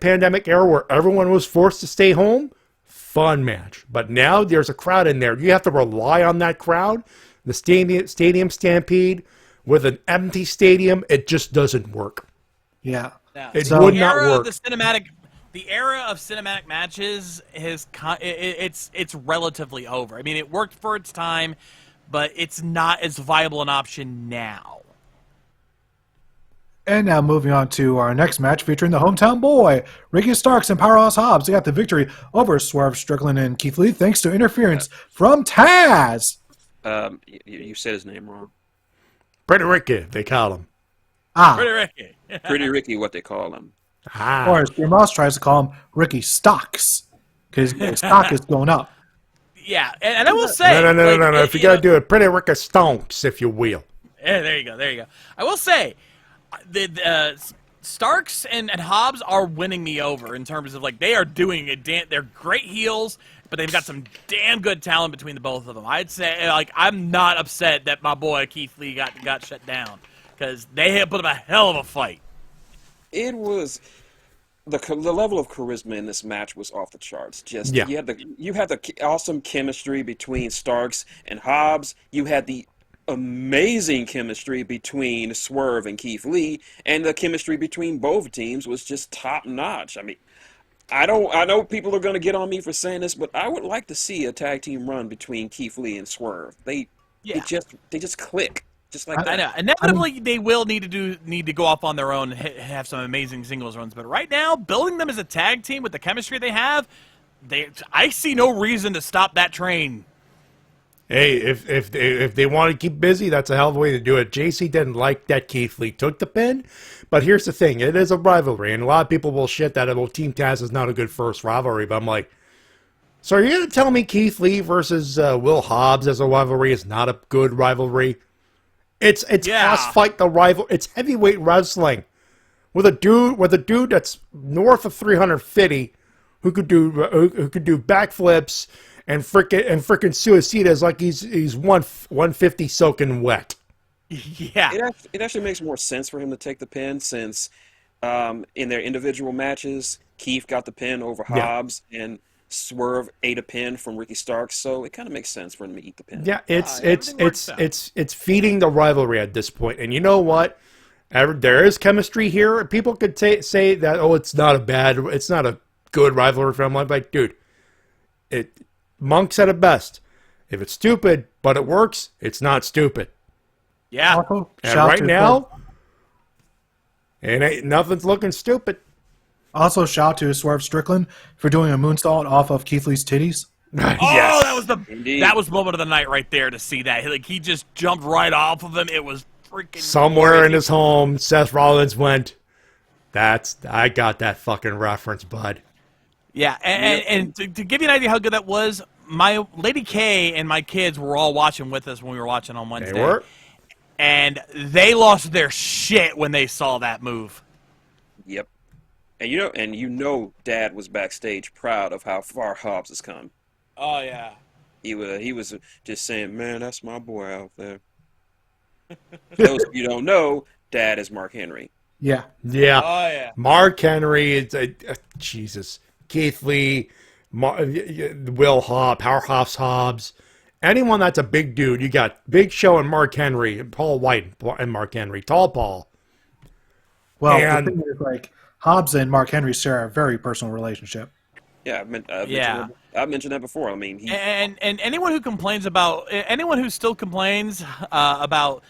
pandemic era where everyone was forced to stay home, fun match. But now there's a crowd in there. You have to rely on that crowd. The Stadium Stampede with an empty stadium, it just doesn't work. Yeah. It So- would The not era work. of the era of cinematic matches it's relatively over. I mean, it worked for its time, but it's not as viable an option now. And now moving on to our next match featuring the hometown boy, Ricky Starks and Powerhouse Hobbs. They got the victory over Swerve Strickland and Keith Lee thanks to interference from Taz. You said his name wrong. Pretty Ricky, they call him. Pretty Ricky. Pretty Ricky, what they call him. Or as Dear Mouse tries to call him, Ricky Stocks. Because his stock is going up. Yeah, and I will say... No. If you got to do it, Pretty Ricky Stonks, if you will. Yeah, there you go. I will say, the Starks and Hobbs are winning me over in terms of, like, they are doing they're great heels, but they've got some damn good talent between the both of them. I'd say, like, I'm not upset that my boy Keith Lee got shut down, because they had put up a hell of a fight. It was the level of charisma in this match was off the charts. Just Yeah. you had the awesome chemistry between Starks and Hobbs. You had the amazing chemistry between Swerve and Keith Lee, and the chemistry between both teams was just top notch. I mean, I know people are going to get on me for saying this, but I would like to see a tag team run between Keith Lee and Swerve. They just click. Just like that. I know. Inevitably, they will need to go off on their own and have some amazing singles runs. But right now, building them as a tag team with the chemistry they have, I see no reason to stop that train. Hey, if they want to keep busy, that's a hell of a way to do it. JC didn't like that Keith Lee took the pin, but here's the thing: it is a rivalry, and a lot of people will shit that Team Taz is not a good first rivalry. But I'm like, so are you going to tell me Keith Lee versus Will Hobbs as a rivalry is not a good rivalry? It's us fight the rival. It's heavyweight wrestling with a dude that's north of 350 who could do backflips and frickin' suicidas like he's 150 soaking wet. Yeah. It actually makes more sense for him to take the pin since in their individual matches, Keith got the pin over Hobbs and Swerve ate a pin from Ricky Starks, so it kind of makes sense for him to eat the pin. Yeah, it's feeding the rivalry at this point. And you know what? There is chemistry here. People could say that it's not a good rivalry for him. I'm like, dude, Monk said it best. If it's stupid but it works, it's not stupid. Yeah. Also, And shout right to now, nothing's looking stupid. Also, shout to Swerve Strickland for doing a moonsault off of Keith Lee's titties. Oh, that was Indeed. that was moment of the night right there to see that. Like, he just jumped right off of him. It was freaking Somewhere in his home, Seth Rollins went, I got that fucking reference, bud. Yeah, and to give you an idea how good that was, my Lady K and my kids were all watching with us when we were watching on Wednesday. They were? And they lost their shit when they saw that move. Yep. And you know Dad was backstage proud of how far Hobbs has come. Oh, yeah. He was just saying, man, that's my boy out there. For those of you who don't know, Dad is Mark Henry. Yeah. Yeah. Oh, yeah. Mark Henry, Jesus. Keith Lee, Will Hobbs, Powerhouse Hobbs. Anyone that's a big dude, you got Big Show and Mark Henry, Paul White and Mark Henry, Tall Paul. Well, And- the thing is, like, Hobbs and Mark Henry share a very personal relationship. Yeah, I've mentioned that before. I mean, And anyone who complains anyone who still complains about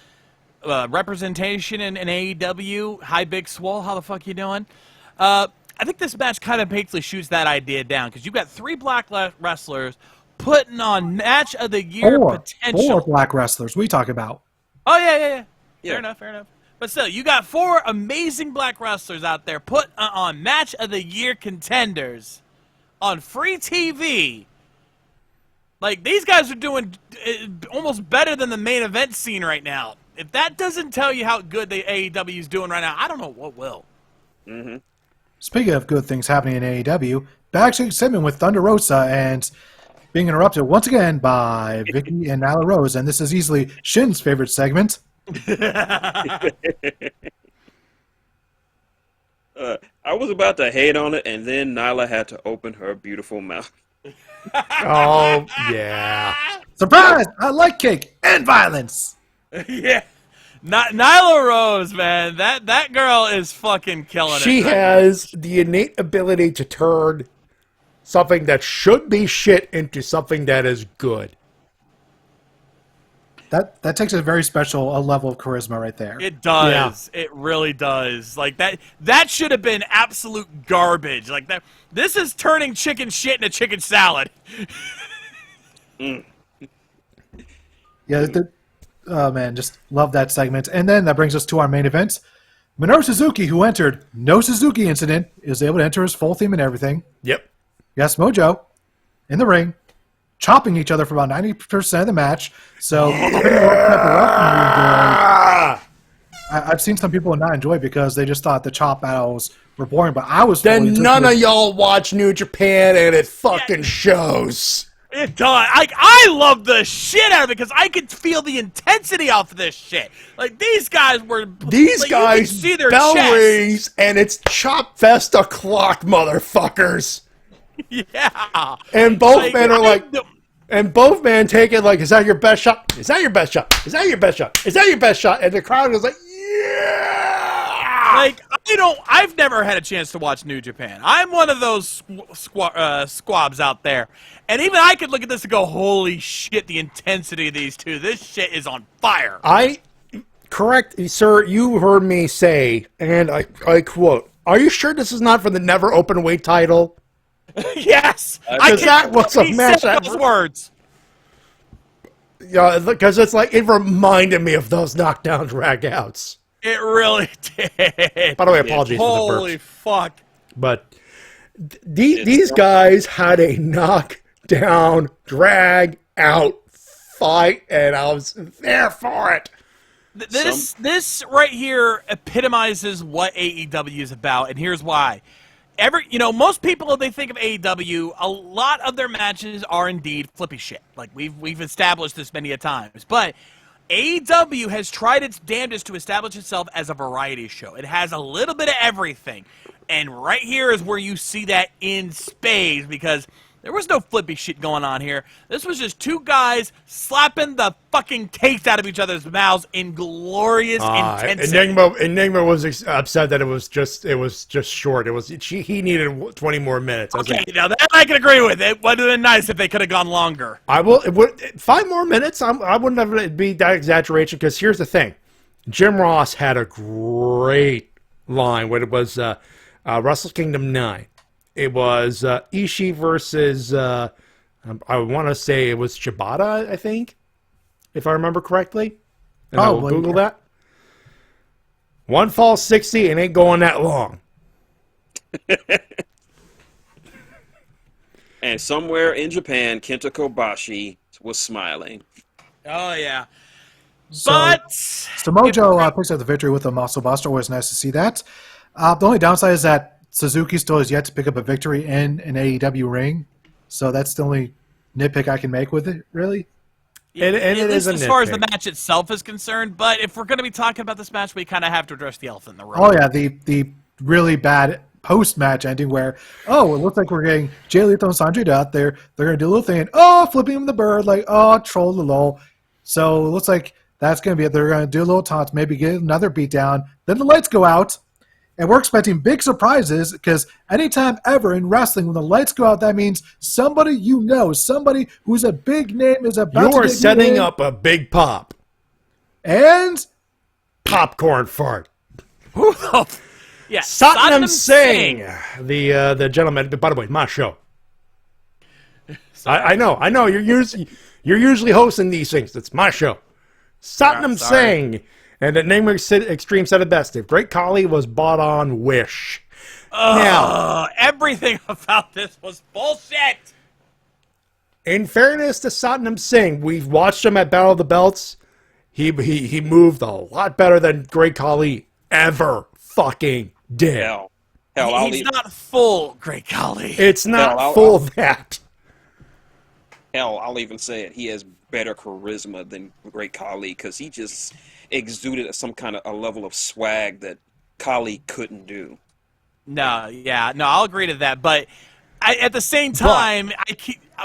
representation in AEW. Hi, Big Swole. How the fuck you doing? I think this match kind of basically shoots that idea down because you've got 3 black wrestlers putting on match of the year potential. 4 black wrestlers we talk about. Oh, yeah. Fair enough. But still, you got 4 amazing black wrestlers out there put on match of the year contenders on free TV. Like, these guys are doing almost better than the main event scene right now. If that doesn't tell you how good the AEW is doing right now, I don't know what will. Mm-hmm. Speaking of good things happening in AEW, backstage segment with Thunder Rosa and being interrupted once again by Vicky and Nyla Rose, and this is easily Shin's favorite segment. I was about to hate on it, and then Nyla had to open her beautiful mouth. Oh, yeah. Surprise! I like cake and violence. Yeah. Nyla Rose, man, that girl is fucking killing it. She has the innate ability to turn something that should be shit into something that is good. That takes a very special level of charisma right there. It does. Yeah. It really does. Like that should have been absolute garbage. Like that. This is turning chicken shit into chicken salad. Yeah. Oh man, just love that segment. And then that brings us to our main event. Minoru Suzuki, who entered no Suzuki incident, is able to enter his full theme and everything. Yep. Yes, Mojo in the ring, chopping each other for about 90% of the match. So I've seen some people not enjoy it because they just thought the chop battles were boring, but I was. Then none of y'all watch New Japan, and it fucking shows. It does. I love the shit out of it because I could feel the intensity off of this shit. Like these guys were. These guys see their bell chest. rings, and it's chop fest o'clock, motherfuckers. Yeah. And both men are like. And both men take it like, is that your best shot? Is that your best shot? Is that your best shot? Is that your best shot? And the crowd goes like, yeah! Like, I've never had a chance to watch New Japan. I'm one of those squabs out there. And even I could look at this and go, holy shit, the intensity of these two. This shit is on fire. Correct, sir, you heard me say, and I quote, are you sure this is not for the never open weight title? Yes, that was a match. Those words. Yeah, because it's like it reminded me of those knockdown drag-outs. It really did. By the way, apologies for the burps. Holy fuck! But these guys had a knockdown, drag-out fight, and I was there for it. This right here epitomizes what AEW is about, and here's why. Most people, they think of AEW, a lot of their matches are indeed flippy shit. Like, we've established this many a times. But AEW has tried its damnedest to establish itself as a variety show. It has a little bit of everything. And right here is where you see that in spades, because there was no flippy shit going on here. This was just two guys slapping the fucking taste out of each other's mouths in glorious intensity. Enigma was upset that it was just short. He needed 20 more minutes. Now that I can agree with. It would have been nice if they could have gone longer. 5 more minutes. I wouldn't have be that exaggeration, because here's the thing. Jim Ross had a great line when it was Wrestle Kingdom 9. It was Ishii versus, I want to say it was Shibata, I think, if I remember correctly. And I will Google that. One fall 60 and ain't going that long. And somewhere in Japan, Kenta Kobashi was smiling. Oh, yeah. So Mojo picks up the victory with a muscle buster. Always nice to see that. The only downside is that Suzuki still has yet to pick up a victory in an AEW ring, so that's the only nitpick I can make with it, really. And it is as far as the match itself is concerned, but if we're going to be talking about this match, we kind of have to address the elephant in the room. Oh, yeah, the really bad post-match ending where, it looks like we're getting Jay Lethal and Sanjay Dutt. They're going to do a little thing, and, flipping him the bird, like, troll the lol. So it looks like that's going to be it. They're going to do a little taunt, maybe get another beatdown. Then the lights go out. And we're expecting big surprises because anytime ever in wrestling, when the lights go out, that means somebody somebody who's a big name is about to You're setting up a big pop. And popcorn fart. Who the yeah, Satnam Singh, the gentleman. By the way, my show. I know. You're usually hosting these things. It's my show. Satnam Singh, and the name of Extreme said it best. If Great Khali was bought on Wish. Now, everything about this was bullshit. In fairness to Satnam Singh, we've watched him at Battle of the Belts. He moved a lot better than Great Khali ever fucking did. Hell, He's not full Great Khali. It's not full of that. Hell, I'll even say it. He has better charisma than Great Khali because he just exuded some kind of a level of swag that Khali couldn't do. No, I'll agree to that. But at the same time,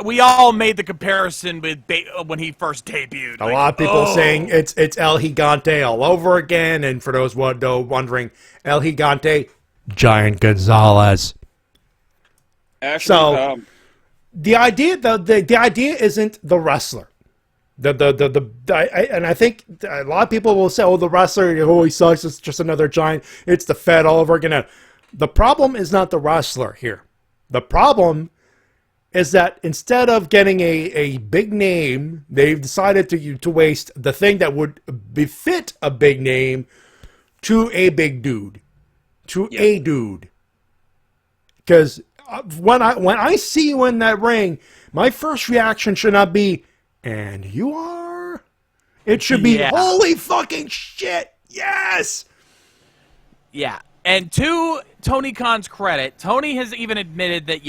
we all made the comparison with when he first debuted. A lot of people saying it's El Gigante all over again. And for those wondering, El Gigante, Giant Gonzalez. Actually, the idea, the idea isn't the wrestler. And I think a lot of people will say, "Oh, the wrestler, he sucks. It's just another giant. It's the Fed all over again." The problem is not the wrestler here. The problem is that instead of getting a big name, they've decided to waste the thing that would befit a big name to a big dude, a dude. Because when I see you in that ring, my first reaction should not be, "And you are?" It should be, "Holy fucking shit, yes!" Yeah. And to Tony Khan's credit, Tony has even admitted that,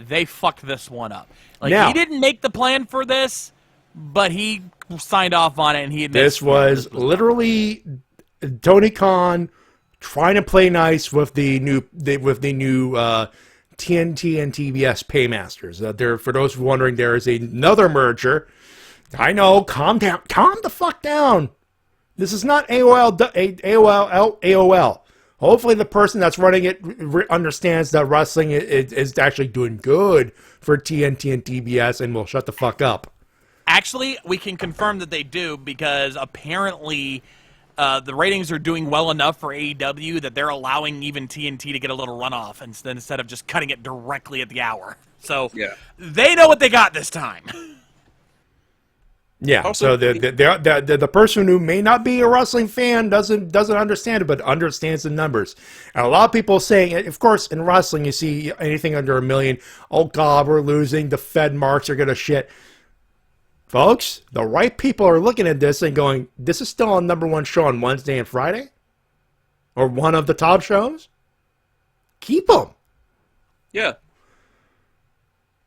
they fucked this one up. Like, he didn't make the plan for this, but he signed off on it, and he admits this was literally Tony Khan trying to play nice with the new TNT and TBS paymasters. For those wondering, there is another merger. I know, calm down. Calm the fuck down. This is not AOL. Hopefully the person that's running it understands that wrestling is actually doing good for TNT and TBS and will shut the fuck up. Actually, we can confirm that they do because apparently the ratings are doing well enough for AEW that they're allowing even TNT to get a little runoff instead of just cutting it directly at the hour. So they know what they got this time. Yeah, also, so the person who may not be a wrestling fan doesn't understand it, but understands the numbers. And a lot of people saying, of course, in wrestling, you see anything under 1 million. Oh God, we're losing. The Fed marks are gonna shit. Folks, the right people are looking at this and going, "This is still on #1 show on Wednesday and Friday, or one of the top shows. Keep them." Yeah.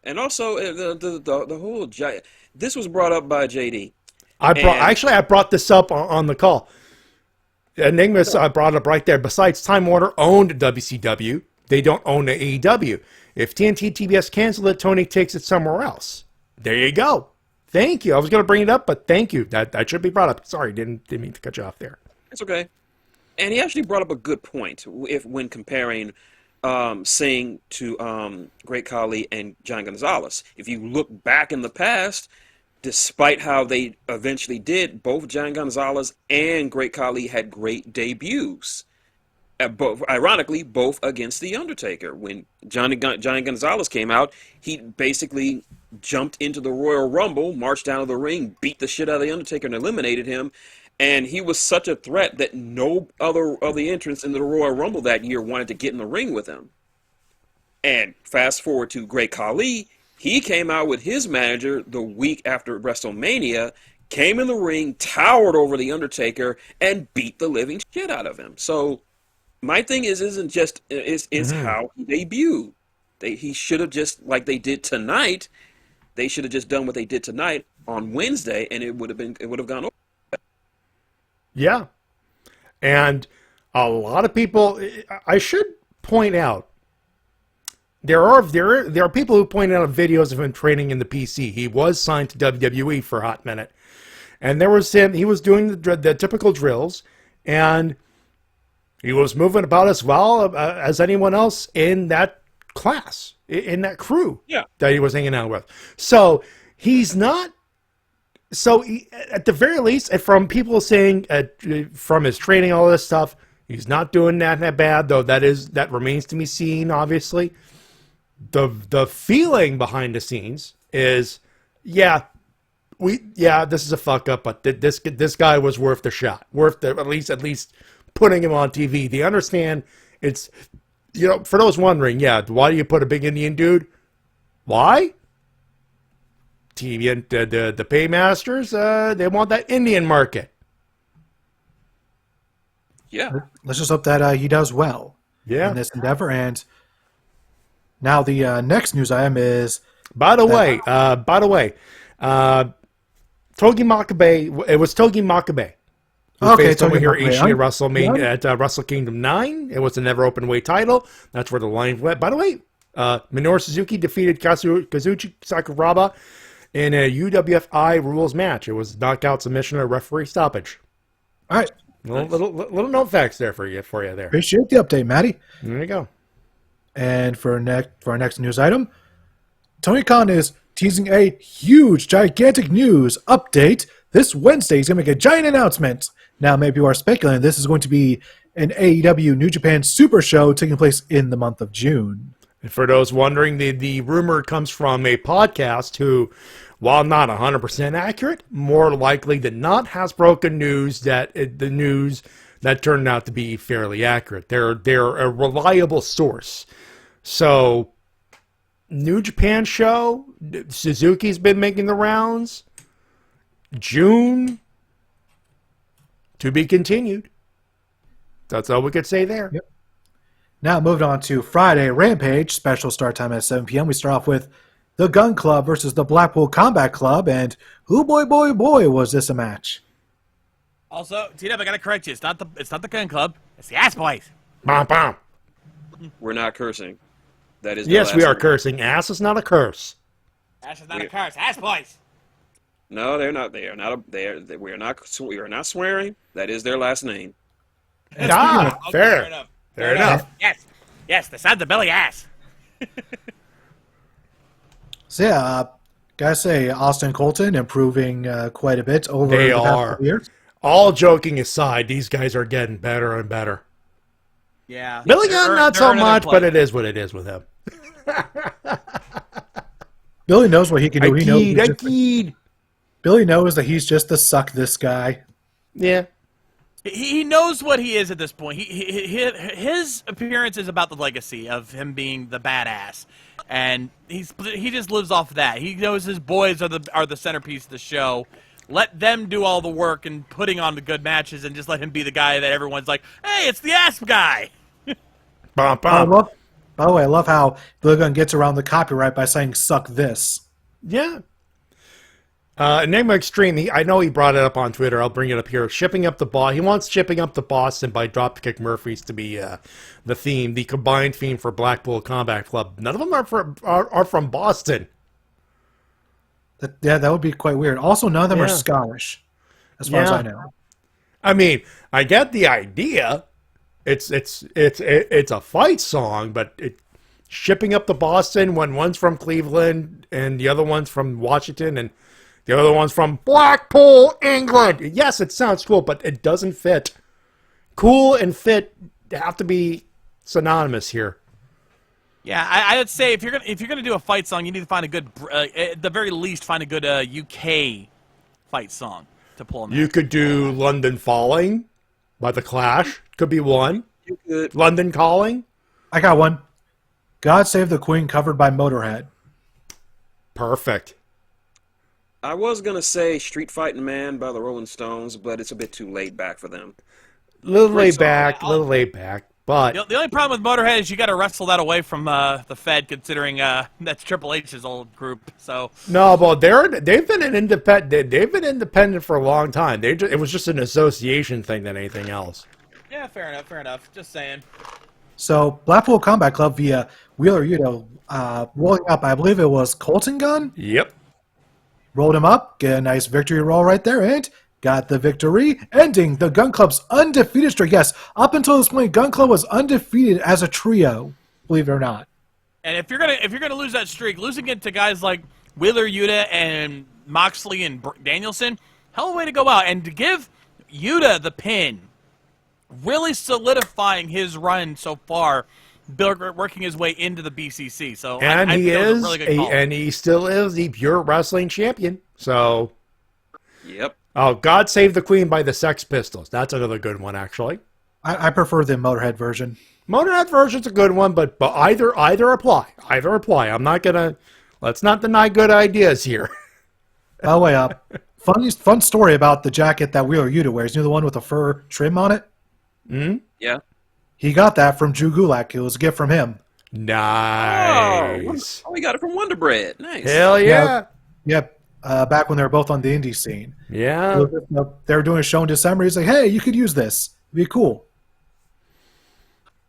And also the whole giant. This was brought up by JD. I brought this up on the call. Enigmas, I brought it up right there. Besides, Time Warner owned WCW. They don't own the AEW. If TNT TBS cancel it, Tony takes it somewhere else. There you go. Thank you. I was going to bring it up, but thank you. That should be brought up. Sorry, didn't mean to cut you off there. It's okay. And he actually brought up a good point when comparing Singh to Great Khali and John Gonzalez. If you look back in the past, despite how they eventually did, both John Gonzalez and Great Khali had great debuts. Ironically, both against The Undertaker. When Johnny Gonzalez came out, he basically jumped into the Royal Rumble, marched down to the ring, beat the shit out of The Undertaker, and eliminated him. And he was such a threat that no other of the entrants in the Royal Rumble that year wanted to get in the ring with him. And fast forward to Great Khali, he came out with his manager the week after WrestleMania, came in the ring, towered over The Undertaker, and beat the living shit out of him. So my thing is how he debuted. He should have just, like they did tonight, they should have just done what they did tonight on Wednesday, and it would have gone over. Yeah. And a lot of people, I should point out, there are people who point out videos of him training in the PC. He was signed to WWE for a hot minute. And there was him, he was doing the typical drills, and he was moving about as well as anyone else in that class, in that crew that he was hanging out with. So he's not So at the very least, from people saying from his training, all this stuff, he's not doing that bad. Though that remains to be seen. Obviously, the feeling behind the scenes is, this is a fuck up, but this guy was worth the shot, worth at least putting him on TV. They understand it's, for those wondering, why do you put a big Indian dude? Why? TV and the paymasters, they want that Indian market. Yeah. Let's just hope that he does well in this endeavor. And now the next news item is... By the way, Togi Makabe, it was Togi Makabe. Who faced Tomohiro Ishii at WrestleMania at Wrestle Kingdom 9. It was a never open weight title. That's where the line went. By the way, Minoru Suzuki defeated Kazuchi Sakuraba in a UWFI rules match. It was knockout submission or referee stoppage. All right. Little note facts there for you there. Appreciate the update, Matty. There you go. And for our next news item, Tony Khan is teasing a huge, gigantic news update. This Wednesday, he's going to make a giant announcement. Now, maybe people are speculating this is going to be an AEW New Japan Super Show taking place in the month of June. And for those wondering, the rumor comes from a podcast who, while not 100% accurate, more likely than not has broken news the news that turned out to be fairly accurate. They're a reliable source. So, New Japan show, Suzuki's been making the rounds. June, to be continued. That's all we could say there. Yep. Now moving on to Friday Rampage, special start time at 7 p.m. We start off with the Gun Club versus the Blackpool Combat Club, and boy, was this a match. Also, T-Dub, I gotta correct you. It's not the Gun Club. It's the Ass Boys. Bam, bam. We're not cursing. That is yes, we are cursing. Ass is not a curse. Ass is not a curse. Ass Boys. No, they're not. They are not. We are not. We are not swearing. That is their last name. Fair. Fair enough. Fair enough. Yes. The side of the belly ass. So yeah, gotta say Austin Colton improving quite a bit over the past couple years. All joking aside, these guys are getting better and better. Yeah. Billy Gunn, not so much, but it is what it is with him. Billy knows what he can do. Billy knows that he's just the suck this guy. Yeah. He knows what he is at this point. His appearance is about the legacy of him being the badass, and he just lives off that. He knows his boys are the centerpiece of the show. Let them do all the work and putting on the good matches, and just let him be the guy that everyone's like, hey, it's the ass guy. Bum, By bum. the way, I love how Billy Gunn gets around the copyright by saying "suck this." Yeah. Enigma Extreme, I know he brought it up on Twitter. I'll bring it up here. Shipping up the boss. He wants shipping up to Boston by Dropkick Murphys to be the theme, the combined theme for Blackpool Combat Club. None of them are from Boston. That would be quite weird. Also, none of them are Scottish, as far as I know. I mean, I get the idea. It's a fight song, but shipping up to Boston when one's from Cleveland and the other one's from Washington and the other one's from Blackpool, England. Yes, it sounds cool, but it doesn't fit. Cool and fit have to be synonymous here. Yeah, I would say if you're gonna do a fight song, you need to find a good, at the very least, find a good UK fight song to pull in there. You could do London Falling by The Clash. Could be one. You could. London Calling. I got one. God Save the Queen, covered by Motorhead. Perfect. I was gonna say "Street Fighting Man" by the Rolling Stones, but it's a bit too laid back for them. Little laid back, but The only problem with Motorhead is you got to wrestle that away from the Fed, considering that's Triple H's old group. So no, but they've been independent for a long time. It was just an association thing than anything else. yeah, fair enough. Just saying. So, Blackpool Combat Club via Wheeler Yuta rolling up, I believe it was Colton Gunn. Yep. Rolled him up, get a nice victory roll right there, and got the victory, ending the Gun Club's undefeated streak. Yes, up until this point, Gun Club was undefeated as a trio, believe it or not. And if you're gonna lose that streak, losing it to guys like Wheeler Yuta and Moxley and Danielson, hell of a way to go out. And to give Yuta the pin, really solidifying his run so far, working his way into the BCC. So And I he think that was is, a really good call. and he still is the pure wrestling champion. So, Yep. oh, God Save the Queen by the Sex Pistols. That's another good one, actually. I prefer the Motorhead version. Motorhead version's a good one, but either apply. Either apply. I'm not gonna. Let's not deny good ideas here. By the way, fun story about the jacket that Wheeler Yuta wears. You know the one with the fur trim on it? Yeah. He got that from Drew Gulak. It was a gift from him. Nice. Oh, we got it from Wonder Bread. Nice. Hell yeah. Yep. Back when they were both on the indie scene. Yeah. They were doing a show in December. He's like, hey, you could use this. It'd be cool.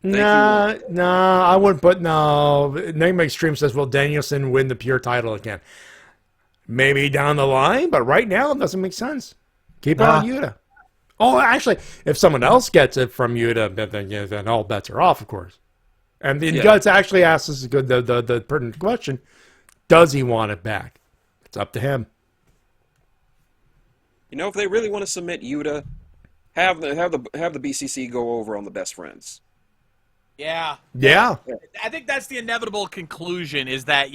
Nah, I wouldn't put no. Name Extreme says, will Danielson win the pure title again? Maybe down the line, but right now it doesn't make sense. Keep it on Yuta. Oh, actually, if someone else gets it from Yuta, then all bets are off, of course. And then Guts actually asks us the pertinent question: does he want it back? It's up to him. You know, if they really want to submit Yuta, have the BCC go over on the Best Friends. Yeah. Yeah. I think that's the inevitable conclusion is that,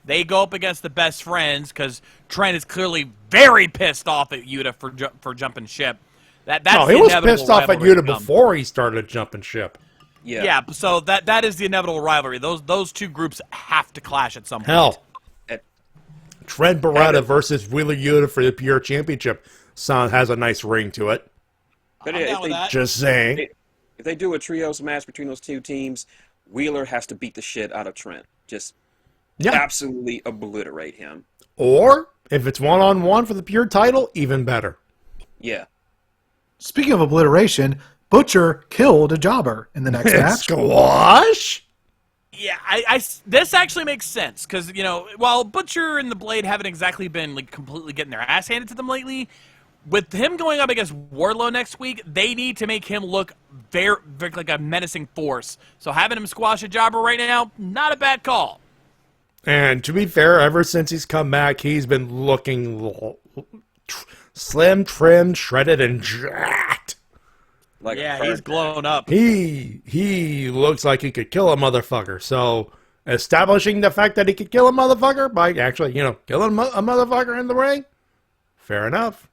they go up against the Best Friends because Trent is clearly very pissed off at Yuta for jumping ship. That's he was pissed off at Yuta before he started jumping ship. Yeah, so that is the inevitable rivalry. Those two groups have to clash at some point. Hell, Trent Beretta versus Wheeler Yuta for the pure championship has a nice ring to it. But I'm down with that. Just saying. If they do a trios match between those two teams, Wheeler has to beat the shit out of Trent. Just absolutely obliterate him. Or, if it's one-on-one for the pure title, even better. Yeah. Speaking of obliteration, Butcher killed a jobber in the next match. Squash? Yeah, this actually makes sense because, while Butcher and the Blade haven't exactly been completely getting their ass handed to them lately, with him going up against Wardlow next week, they need to make him look very, very like a menacing force. So having him squash a jobber right now, not a bad call. And to be fair, ever since he's come back, he's been looking slim, trimmed, shredded, and jacked. He's blown up. He looks like he could kill a motherfucker. So establishing the fact that he could kill a motherfucker by actually, killing a motherfucker in the ring, fair enough.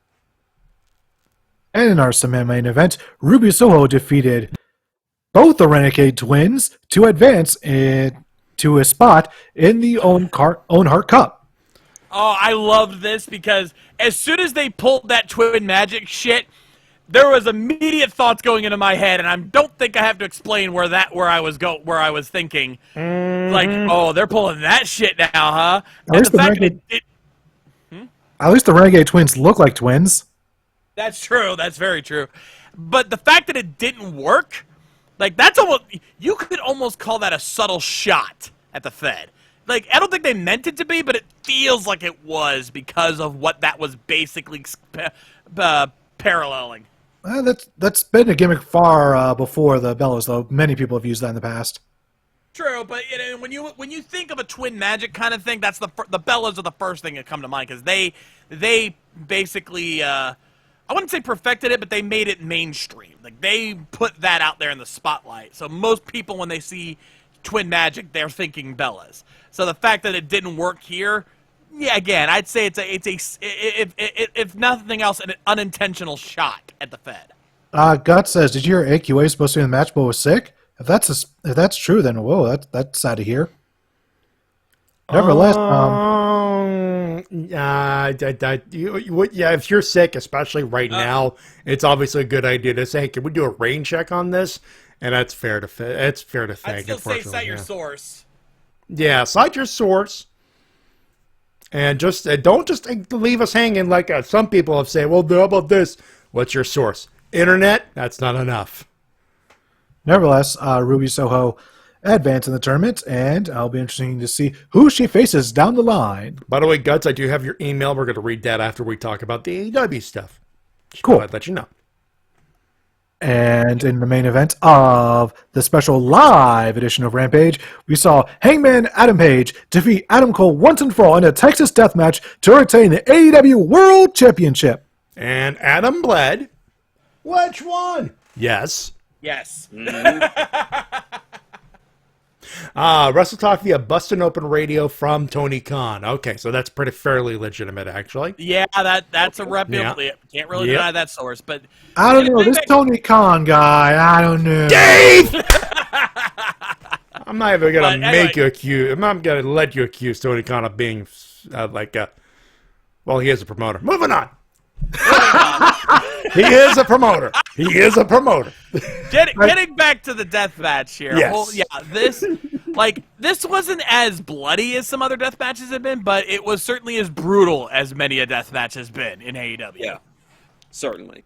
And in our main event, Ruby Soho defeated both the Renegade Twins to advance to a spot in the Own Heart Cup. Oh, I loved this because as soon as they pulled that Twin Magic shit, there was immediate thoughts going into my head, and I don't think I have to explain where I was thinking. Like, oh, they're pulling that shit now, huh? At least the Renegade Twins look like twins. That's true. That's very true. But the fact that it didn't work, that's almost, you could almost call that a subtle shot at the Fed. I don't think they meant it to be, but it feels like it was because of what that was basically paralleling. That's been a gimmick far before the Bellas, though. Many people have used that in the past. True, but when you think of a Twin Magic kind of thing, that's the Bellas are the first thing that come to mind because they basically I wouldn't say perfected it, but they made it mainstream. They put that out there in the spotlight. So most people, when they see Twin Magic, they're thinking Bellas. So the fact that it didn't work here, again, I'd say it's if nothing else, an unintentional shot at the Fed. Gut says, "Did you hear AQA was supposed to be in the match but was sick? If that's true, then whoa, that's sad to hear." Nevertheless, if you're sick, especially right now, it's obviously a good idea to say, hey, can we do a rain check on this? And that's fair to it's fair to think. I'd still say cite your source. Yeah, cite your source. And just don't just leave us hanging like some people have said, well, how about this? What's your source? Internet? That's not enough. Nevertheless, Ruby Soho advanced in the tournament, and I'll be interesting to see who she faces down the line. By the way, Guts, I do have your email. We're going to read that after we talk about the AEW stuff. Cool. I'd let you know. And in the main event of the special live edition of Rampage, we saw Hangman Adam Page defeat Adam Cole once and for all in a Texas death match to retain the AEW World Championship. And Adam bled. Which one? Yes. Yes. Wrestle Talk via Bustin' Open Radio from Tony Khan. Okay, so that's pretty fairly legitimate, actually. Yeah, that's a reputable. Yeah. Can't really deny that source, but I don't know, this Tony Khan guy, I don't know. Dave! I'm not even going to make you accuse. I'm not going to let you accuse Tony Khan of being well, he is a promoter. Moving on. He is a promoter. He is a promoter. Getting back to the death match here. Yes. This wasn't as bloody as some other death matches have been, but it was certainly as brutal as many a death match has been in AEW. Yeah, certainly.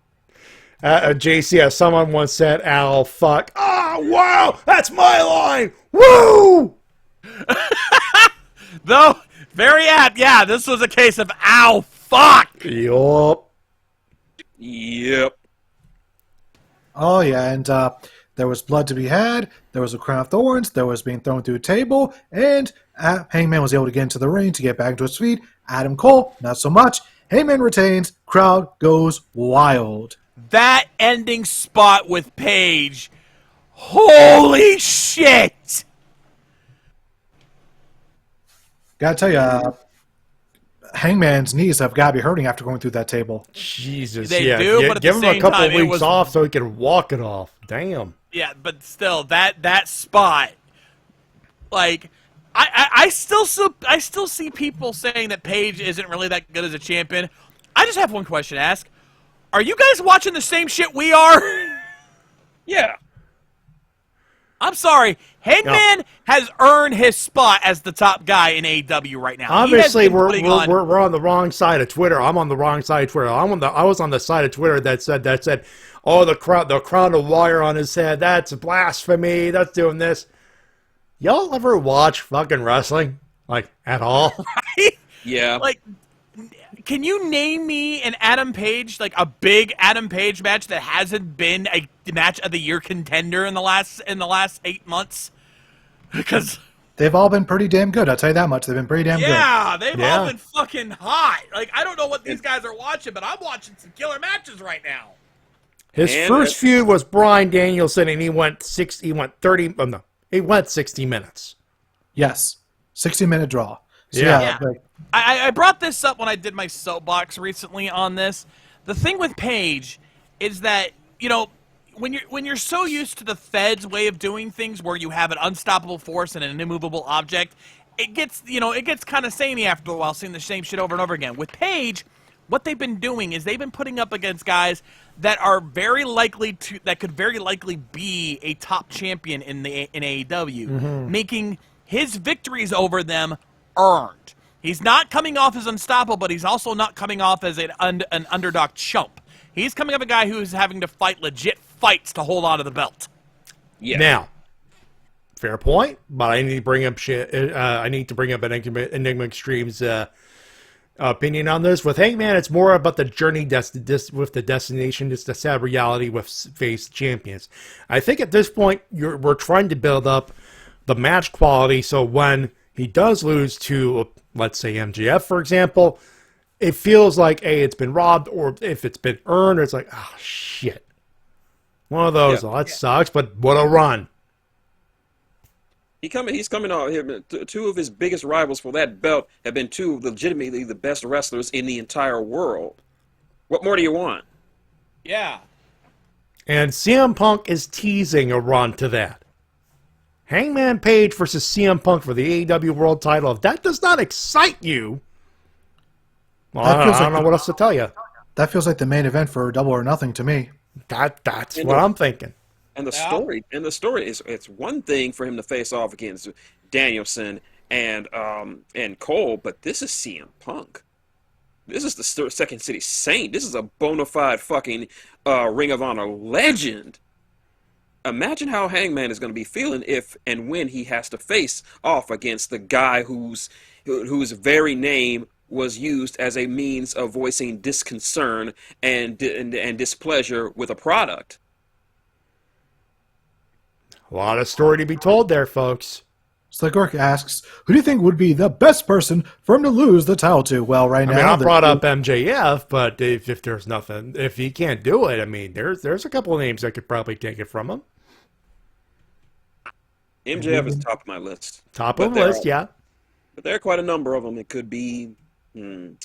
JC, as someone once said, "Ow, fuck." Oh, wow, that's my line. Woo! Though, very apt. Yeah, this was a case of ow, fuck. Yup. Yep. Oh, yeah, and there was blood to be had, there was a crown of thorns, there was being thrown through a table, and Hangman was able to get into the ring to get back into his feet. Adam Cole, not so much. Hangman retains, crowd goes wild. That ending spot with Paige, holy shit! Gotta tell you, Hangman's knees have got to be hurting after going through that table. Jesus, They yeah. do, but at give the him a same couple time, it weeks was- off so he can walk it off. Damn. Yeah, but still, that spot, like, I still see people saying that Paige isn't really that good as a champion. I just have one question to ask: are you guys watching the same shit we are? Yeah. I'm sorry, Hangman has earned his spot as the top guy in AEW right now. Obviously, He has been we're putting on- on the wrong side of Twitter. I'm on the wrong side of Twitter. I was on the side of Twitter that said, "Oh, the crown of wire on his head. That's blasphemy. That's doing this." Y'all ever watch fucking wrestling? Like, at all? Yeah. Like, can you name me an Adam Page, like a big Adam Page match that hasn't been a match of the year contender in the last 8 months? Because They've all been pretty damn good, I'll tell you that much. They've been pretty damn good. yeah, they've Yeah. all been fucking hot. Like, I don't know what these guys are watching, but I'm watching some killer matches right now. His And first feud was Bryan Danielson, and he went 60 minutes. Yes. 60-minute draw. So, Yeah. yeah. like, I brought this up when I did my soapbox recently on this. The thing with Paige is that, you know, when you're so used to the Fed's way of doing things, where you have an unstoppable force and an immovable object, it gets kind of samey after a while, seeing the same shit over and over again. With Paige, what they've been doing is they've been putting up against guys that are could very likely be a top champion in AEW, making his victories over them earned. He's not coming off as unstoppable, but he's also not coming off as an underdog chump. He's coming up a guy who's having to fight legit fights to hold on to the belt. Yeah. Now, fair point, but I need to bring up Enigma Extreme's opinion on this. With Hangman, it's more about the journey with the destination. It's the sad reality with face champions. I think at this point, we're trying to build up the match quality, so when he does lose to, let's say, MJF, for example, it feels like, A, it's been robbed, or if it's been earned, it's like, oh, shit. One of those. Yeah. Oh, that sucks, but what a run. He's coming off. Two of his biggest rivals for that belt have been two of legitimately the best wrestlers in the entire world. What more do you want? Yeah. And CM Punk is teasing a run to that. Hangman Page versus CM Punk for the AEW World title. If that does not excite you, well, I don't know what else to tell you. that feels like the main event for Double or Nothing to me. That's what I'm thinking. And the story is, it's one thing for him to face off against Danielson and Cole, but this is CM Punk. This is the Second City Saint. This is a bona fide fucking Ring of Honor legend. Imagine how Hangman is going to be feeling if and when he has to face off against the guy whose very name was used as a means of voicing disconcern and displeasure with a product. A lot of story to be told there, folks. Slickwork asks, who do you think would be the best person for him to lose the title to? Well, right now... I brought up MJF, but if there's nothing... If he can't do it, I mean, there's a couple of names that could probably take it from him. MJF is top of my list. Top of the list, yeah. But there are quite a number of them. It could be... could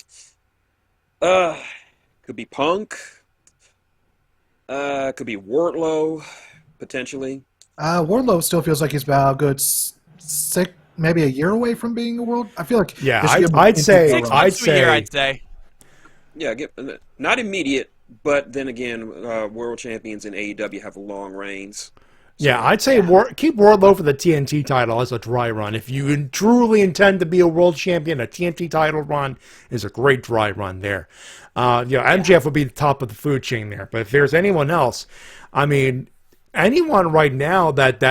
be Punk. Could be Wardlow, potentially. Wardlow still feels like he's about a good maybe a year away from being a world. I feel like I'd say 6 months to a year, I'd say. Yeah, not immediate, but then again, world champions in AEW have long reigns. So, I'd say keep Wardlow for the TNT title as a dry run. If you truly intend to be a world champion, a TNT title run is a great dry run there. MJF would be the top of the food chain there. But if there's anyone else, I mean, anyone right now that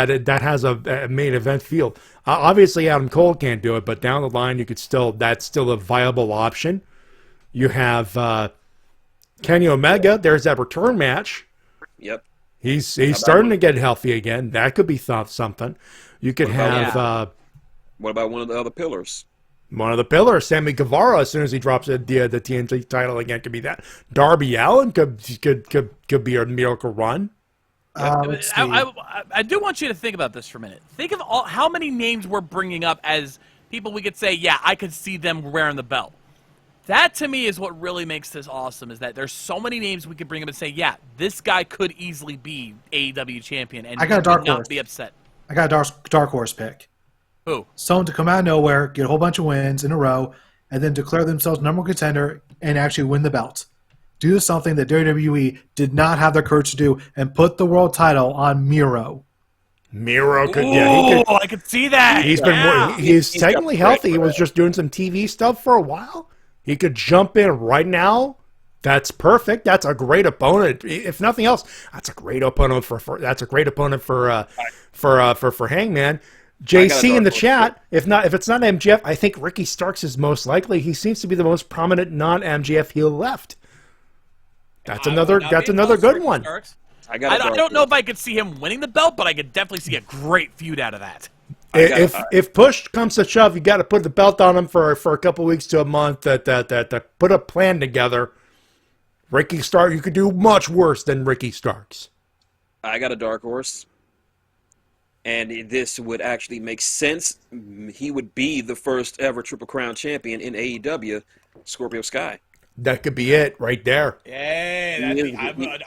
has a main event field. Obviously, Adam Cole can't do it, but down the line, that's still a viable option. You have Kenny Omega. There's that return match. Yep. He's starting to get healthy again. That could be something. You could have... what about one of the other pillars? One of the pillars, Sammy Guevara, as soon as he drops the TNT title again, could be that. Darby Allin could be a miracle run. I do want you to think about this for a minute. Think of how many names we're bringing up as people we could say, yeah, I could see them wearing the belt. That, to me, is what really makes this awesome, is that there's so many names we could bring up and say, yeah, this guy could easily be AEW champion, and not be upset. I got a dark horse pick. Who? Someone to come out of nowhere, get a whole bunch of wins in a row, and then declare themselves number one contender and actually win the belt. Do something that WWE did not have the courage to do and put the world title on Miro. Miro could, I could see that. He's technically healthy. He was just doing some TV stuff for a while. He could jump in right now. That's perfect. That's a great opponent. If nothing else, that's a great opponent for Hangman. JC in the chat. If it's not MJF, I think Ricky Starks is most likely. He seems to be the most prominent non-MJF heel left. That's another good one. I don't know if I could see him winning the belt, but I could definitely see a great feud out of that. If push comes to shove, you got to put the belt on him for a couple weeks to a month. That put a plan together. Ricky Starks, you could do much worse than Ricky Starks. I got a dark horse, and this would actually make sense. He would be the first ever Triple Crown champion in AEW, Scorpio Sky. That could be it right there. Yeah,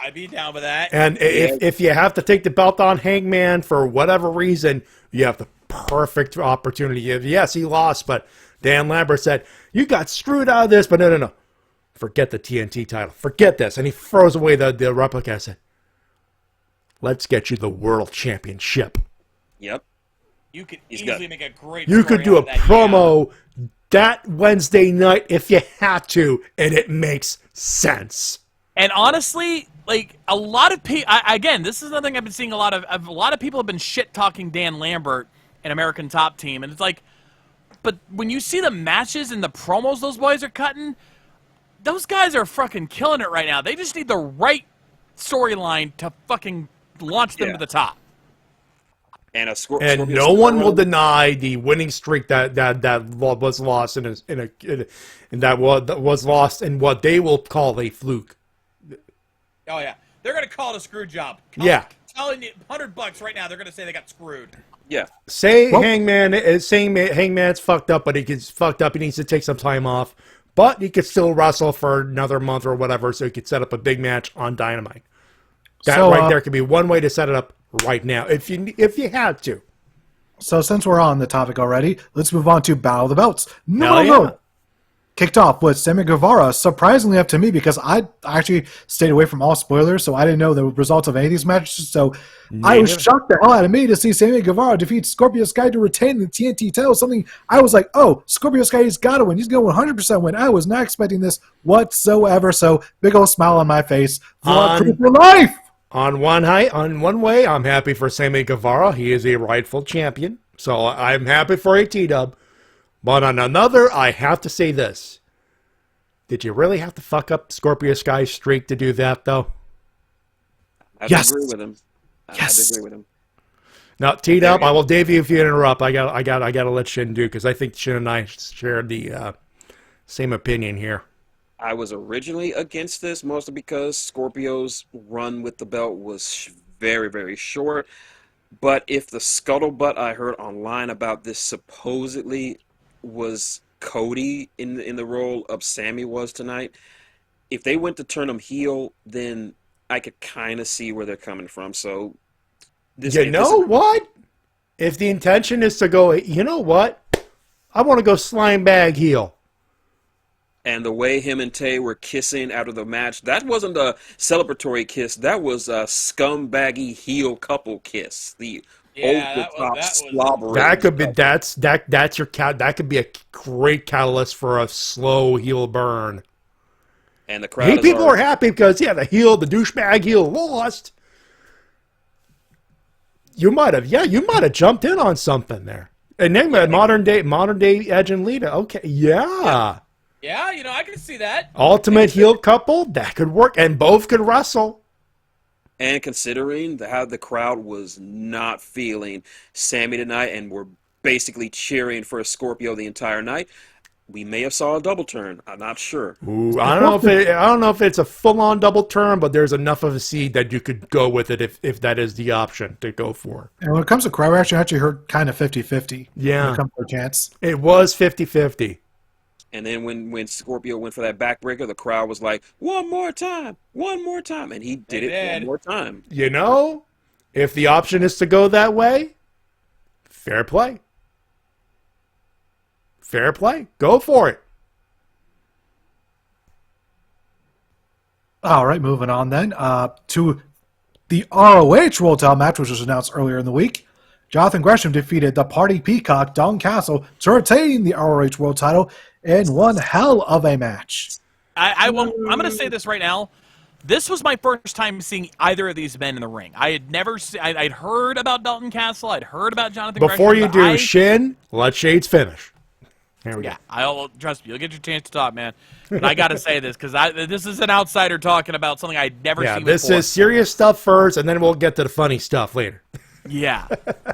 I'd be down with that. And if you have to take the belt on Hangman for whatever reason, you have the perfect opportunity. Yes, he lost, but Dan Lambert said, you got screwed out of this, but no. Forget the TNT title. Forget this. And he throws away the replica and said, let's get you the world championship. Yep. You could easily make a great You could do a promo that Wednesday night if you had to, and it makes sense. And honestly, like, a lot of people, again, this is another thing I've been seeing a lot of people have been shit-talking Dan Lambert and American Top Team, and it's like, but when you see the matches and the promos those boys are cutting, those guys are fucking killing it right now. They just need the right storyline to fucking launch them to the top. And no one will deny the winning streak that was lost was lost in what they will call a fluke. Oh yeah, they're gonna call it a screw job. Telling you $100 right now, they're gonna say they got screwed. Yeah. Hangman's fucked up, but he gets fucked up. He needs to take some time off, but he could still wrestle for another month or whatever, so he could set up a big match on Dynamite. That right there could be one way to set it up right now, if you had to. So since we're on the topic already, let's move on to Battle of the Belts. No. Kicked off with Sammy Guevara, surprisingly up to me, because I actually stayed away from all spoilers, so I didn't know the results of any of these matches. So I was shocked the hell out of me to see Sammy Guevara defeat Scorpio Sky to retain the TNT title. Something I was like, oh, Scorpio Sky's got to win. He's going to 100% win. I was not expecting this whatsoever. So big old smile on my face. For life. On one way, I'm happy for Sammy Guevara. He is a rightful champion, so I'm happy for a T-dub. But on another, I have to say this. Did you really have to fuck up Scorpio Sky's streak to do that, though? I agree with him. I agree with him. Now, teed up. I will Dave you if you interrupt. I got to let Shin do because I think Shin and I share the same opinion here. I was originally against this, mostly because Scorpio's run with the belt was very, very short. But if the scuttlebutt I heard online about this supposedly was Cody in the role of Sammy was tonight, if they went to turn him heel, then I could kind of see where they're coming from. So, what? If the intention is to go, you know what? I want to go slime bag heel. And the way him and Tay were kissing after the match, that wasn't a celebratory kiss. That was a scumbaggy heel couple kiss. The over-the-top slobbery. That could be that could be a great catalyst for a slow heel burn. And the crowd. People are happy because the douchebag heel lost. You might have jumped in on something there. And then modern day Edge and Lita. Okay, yeah. Yeah, I can see that. Ultimate heel couple, that could work, and both could wrestle. And considering how the crowd was not feeling Sammy tonight and were basically cheering for Scorpio the entire night, we may have saw a double turn. I'm not sure. Ooh, I don't know if it's a full-on double turn, but there's enough of a seed that you could go with it if that is the option to go for. And when it comes to crowd reaction, I actually heard kind of 50-50. Yeah. When it comes to a chance. It was 50-50. And then when Scorpio went for that backbreaker, the crowd was like, one more time. And he did it one more time. If the option is to go that way, fair play. Fair play. Go for it. All right, moving on then to the ROH World Title match, which was announced earlier in the week. Jonathan Gresham defeated the Party Peacock, Don Castle, to retain the ROH World Title in one hell of a match. I'm going to say this right now. This was my first time seeing either of these men in the ring. I had never I'd heard about Dalton Castle. I'd heard about Jonathan Gresham. Before you do, Shin, let Shades finish. There we go. I'll trust me. You'll get your chance to talk, man. But I got to say this because this is an outsider talking about something I'd never seen before. This is serious stuff first, and then we'll get to the funny stuff later. Yeah.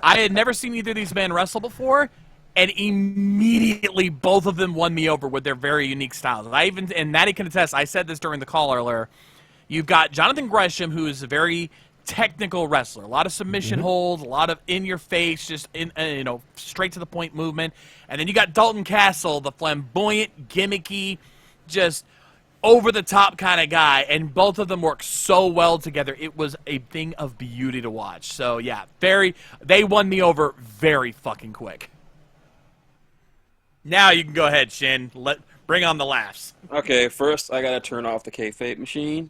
I had never seen either of these men wrestle before, and immediately both of them won me over with their very unique styles. And Matty can attest, I said this during the call earlier, you've got Jonathan Gresham, who is a very technical wrestler. A lot of submission holds, a lot of in-your-face, just straight-to-the-point movement. And then you got Dalton Castle, the flamboyant, gimmicky, just over-the-top kind of guy. And both of them work so well together. It was a thing of beauty to watch. So, yeah, they won me over very fucking quick. Now you can go ahead, Shin. Bring on the laughs. Okay, first I got to turn off the kayfabe machine.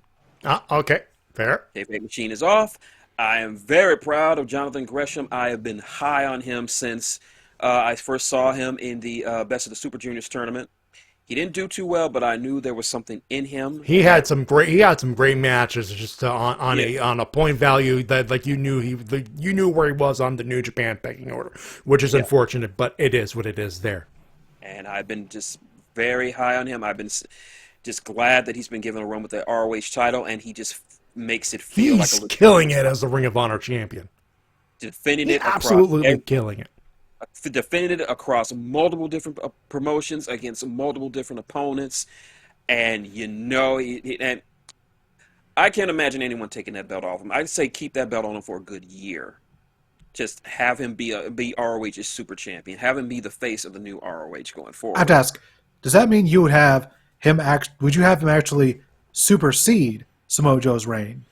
Okay. Fair. Kayfabe machine is off. I am very proud of Jonathan Gresham. I have been high on him since I first saw him in the Best of the Super Juniors tournament. He didn't do too well, but I knew there was something in him. He had some great matches, just on a point value that you knew where he was on the New Japan pecking order, which is unfortunate, but it is what it is there. And I've been just very high on him. I've been just glad that he's been given a run with the ROH title, and he just makes it feel like he's killing it as the Ring of Honor champion. Defending it absolutely killing it. Defended it across multiple different promotions against multiple different opponents, and and I can't imagine anyone taking that belt off him. I'd say keep that belt on him for a good year. Just have him be ROH's super champion. Have him be the face of the new ROH going forward. I have to ask, does that mean you would have him would you have him actually supersede Samoa Joe's reign?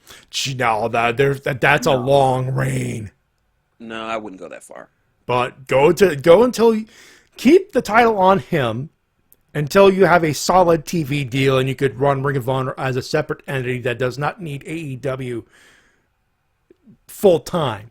No, that's a long reign. No, I wouldn't go that far. But keep the title on him until you have a solid TV deal and you could run Ring of Honor as a separate entity that does not need AEW full time.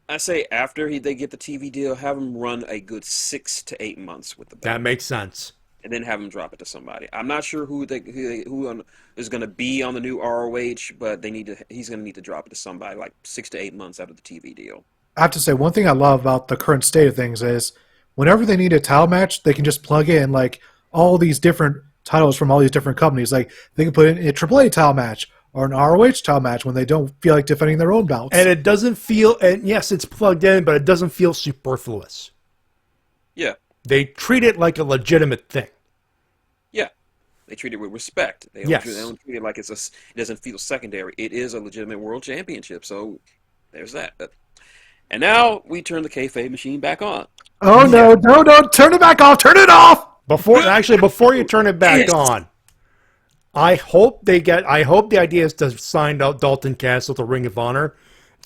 I say after they get the TV deal, have him run a good 6 to 8 months with the belt. That makes sense. And then have him drop it to somebody. I'm not sure who is going to be on the new ROH, but he's going to need to drop it to somebody like 6 to 8 months after the TV deal. I have to say, one thing I love about the current state of things is whenever they need a title match, they can just plug in like all these different titles from all these different companies. Like they can put in a AAA title match or an ROH title match when they don't feel like defending their own belts. And it doesn't feel, and yes, it's plugged in, but it doesn't feel superfluous. Yeah. They treat it like a legitimate thing. Yeah. They treat it with respect. They Yes. don't treat it like it doesn't feel secondary. It is a legitimate world championship. So there's that. And now we turn the kayfabe machine back on. Oh no, no, turn it back off, turn it off! Before you turn it back on, I hope the idea is to sign out Dalton Castle to Ring of Honor,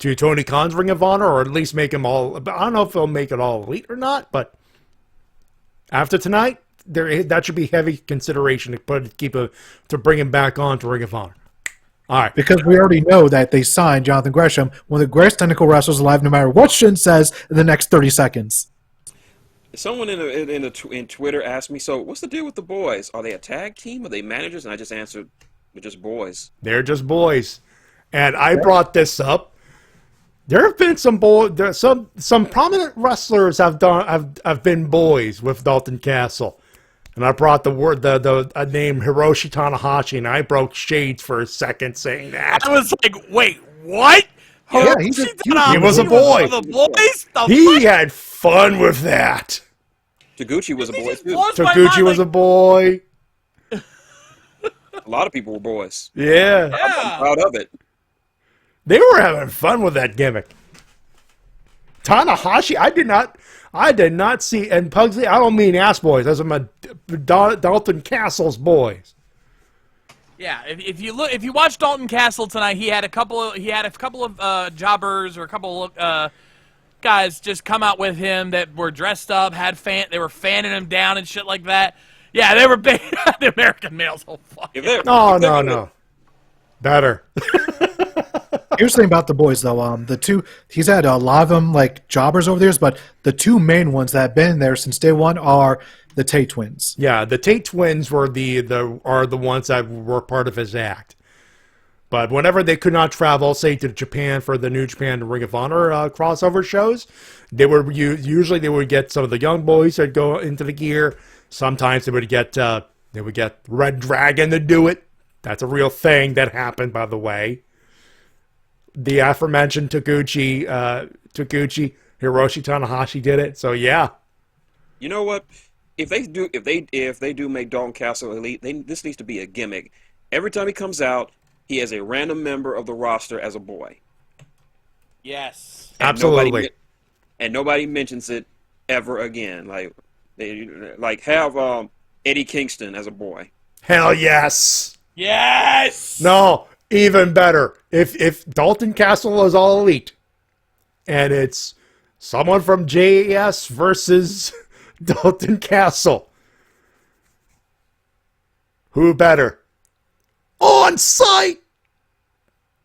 to Tony Khan's Ring of Honor, or at least make him all, I don't know if they'll make it all elite or not, but after tonight, that should be heavy consideration to bring him back on to Ring of Honor. All right. Because we already know that they signed Jonathan Gresham, one of the greatest technical wrestlers alive, no matter what Shin says in the next 30 seconds. Someone in Twitter asked me, so what's the deal with the boys? Are they a tag team? Are they managers? And I just answered, they're just boys. They're just boys. And I brought this up. There have been some prominent wrestlers have been boys with Dalton Castle. And I brought the name Hiroshi Tanahashi, and I broke shades for a second saying that. I was like, wait, what? Yeah, he was a boy. The boys? He had fun with that. Taguchi was a boy, too. Taguchi was a boy. A lot of people were boys. Yeah. I'm proud of it. They were having fun with that gimmick. Tanahashi, I did not see, and Pugsley, I don't mean ass boys. Those are my Dalton Castle's boys. Yeah, if you watch Dalton Castle tonight, he had a couple of jobbers or a couple of guys just come out with him that were dressed up, they were fanning him down and shit like that. Yeah, they were big. The American males. Oh fuck. No. Better. Here's the thing about the boys, though. He's had a lot of them, like, jobbers over the years, but the two main ones that have been there since day one are the Tate Twins. Yeah, the Tate Twins were the ones that were part of his act. But whenever they could not travel, say, to Japan for the New Japan Ring of Honor crossover shows, they would get some of the young boys that go into the gear. Sometimes they would get Red Dragon to do it. That's a real thing that happened, by the way. The aforementioned Taguchi, Hiroshi Tanahashi did it. So yeah. You know what? If they do make Dalton Castle elite, this needs to be a gimmick. Every time he comes out, he has a random member of the roster as a boy. Yes. Absolutely. And nobody mentions it ever again. Have Eddie Kingston as a boy. Hell yes. Yes. No. Even better, if Dalton Castle is all elite, and it's someone from JAS versus Dalton Castle, who better? On site!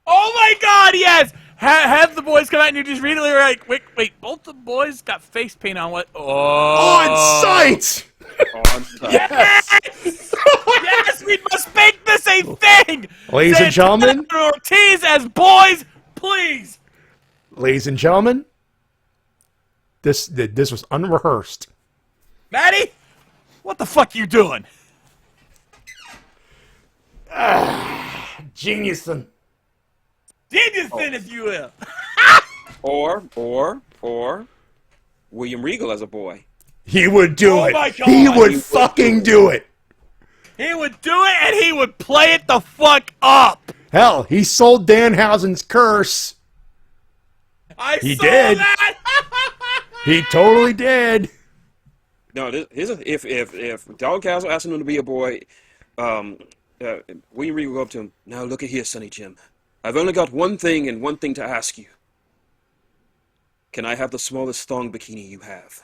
Oh my God, yes! Have the boys come out and you just immediately like, wait, both the boys got face paint on what? Oh. On site! Yes! Yes, we must make this a thing! Ladies and gentlemen. Ortiz as boys, please! Ladies and gentlemen, this was unrehearsed. Matty, what the fuck you doing? Geniusin'. Geniusin', if you will. Or William Regal as a boy. He would do it. My God, he would fucking do it. He would do it, and he would play it the fuck up. Hell, he sold Danhausen's curse. He saw did. That. He totally did. No, if Dalton Castle asked him to be a boy, William Regal will go up to him. Now look at here, Sonny Jim. I've only got one thing and one thing to ask you. Can I have the smallest thong bikini you have?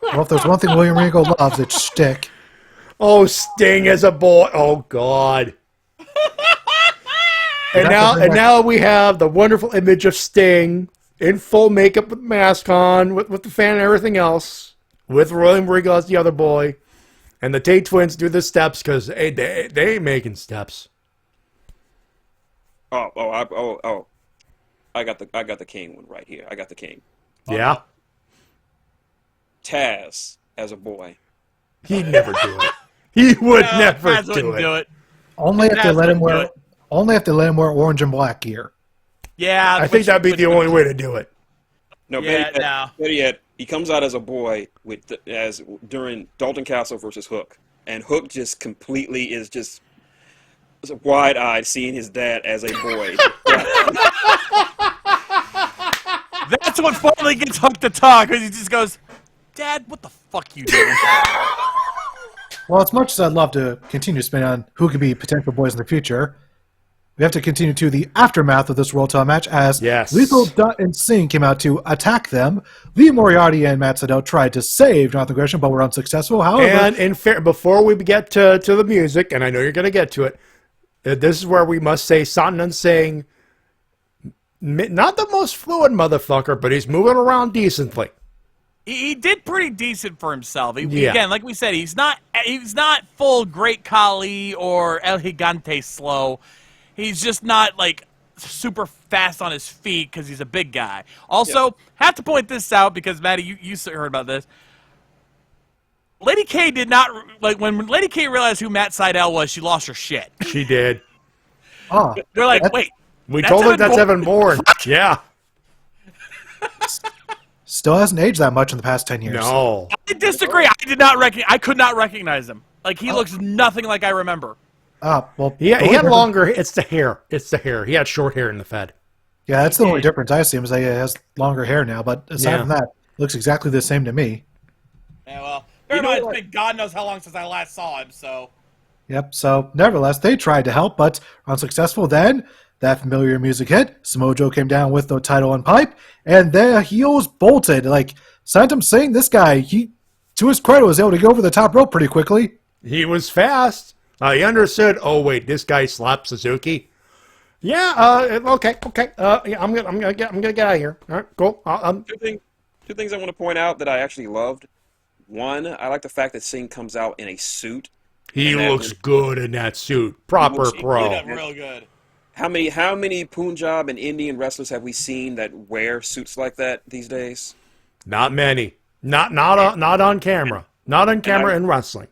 Well, if there's one thing William Regal loves, it's shtick. Oh, Sting as a boy. Oh, God. And now we have the wonderful image of Sting in full makeup with mask on, with the fan and everything else, with William Regal as the other boy. And the Tate Twins do the steps because they ain't making steps. I got the king one right here. I got the king. Yeah. Taz as a boy. He'd never do it. He would No, never Kaz do wouldn't it. do it. Only if they Kaz let him wouldn't do wear. it. Only if they let him wear orange and black gear. Yeah, I think that'd be the only way to do it. No, Yeah, better yet, he comes out as a boy during Dalton Castle versus Hook, and Hook just completely is just wide-eyed seeing his dad as a boy. That's what finally gets Hook to talk, because he just goes, Dad, what the fuck you doing? Well, as much as I'd love to continue to spin on who could be potential boys in the future, we have to continue to the aftermath of this World Title match as Yes. Lethal, Dutt, and Singh came out to attack them. Lee Moriarty and Matt Sydal tried to save Jonathan Gresham, but were unsuccessful. However, And before we get to the music, and I know you're going to get to it, this is where we must say Sannan saying, not the most fluid motherfucker, but he's moving around decently. He did pretty decent for himself. Yeah. Again, like we said, he's not full Great Khali or El Gigante slow. He's just not like super fast on his feet because he's a big guy. Also, have to point this out because Matty, you heard about this. Lady K did not like when Lady K realized who Matt Sydal was. She lost her shit. She did. oh, They're like, wait, We told her that's Evan Bourne. Yeah. still hasn't aged that much in the past 10 years. No. I disagree. I could not recognize him. Like he looks nothing like I remember. Well, He had longer. It's the hair. It's the hair. He had short hair in the Fed. Yeah, that's the only difference I see him is that he has longer hair now. But aside from that, looks exactly the same to me. Yeah, well, very much. It's been God knows how long since I last saw him. So. Yep. So, nevertheless, they tried to help, but unsuccessful. Then that familiar music hit. Samoa Joe came down with the title and pipe, and their heels bolted. Like Santam Singh, this guy, he, to his credit, was able to go over the top rope pretty quickly. He was fast. He understood. Oh wait, this guy slapped Suzuki. Yeah. Okay. Yeah, I'm gonna get out of here. All right. Cool. Two things I want to point out that I actually loved. One, I like the fact that Singh comes out in a suit. He looks good in that suit. Proper pro. He did real good. How many Punjab and Indian wrestlers have we seen that wear suits like that these days? Not many. Not on camera. Not on camera in wrestling.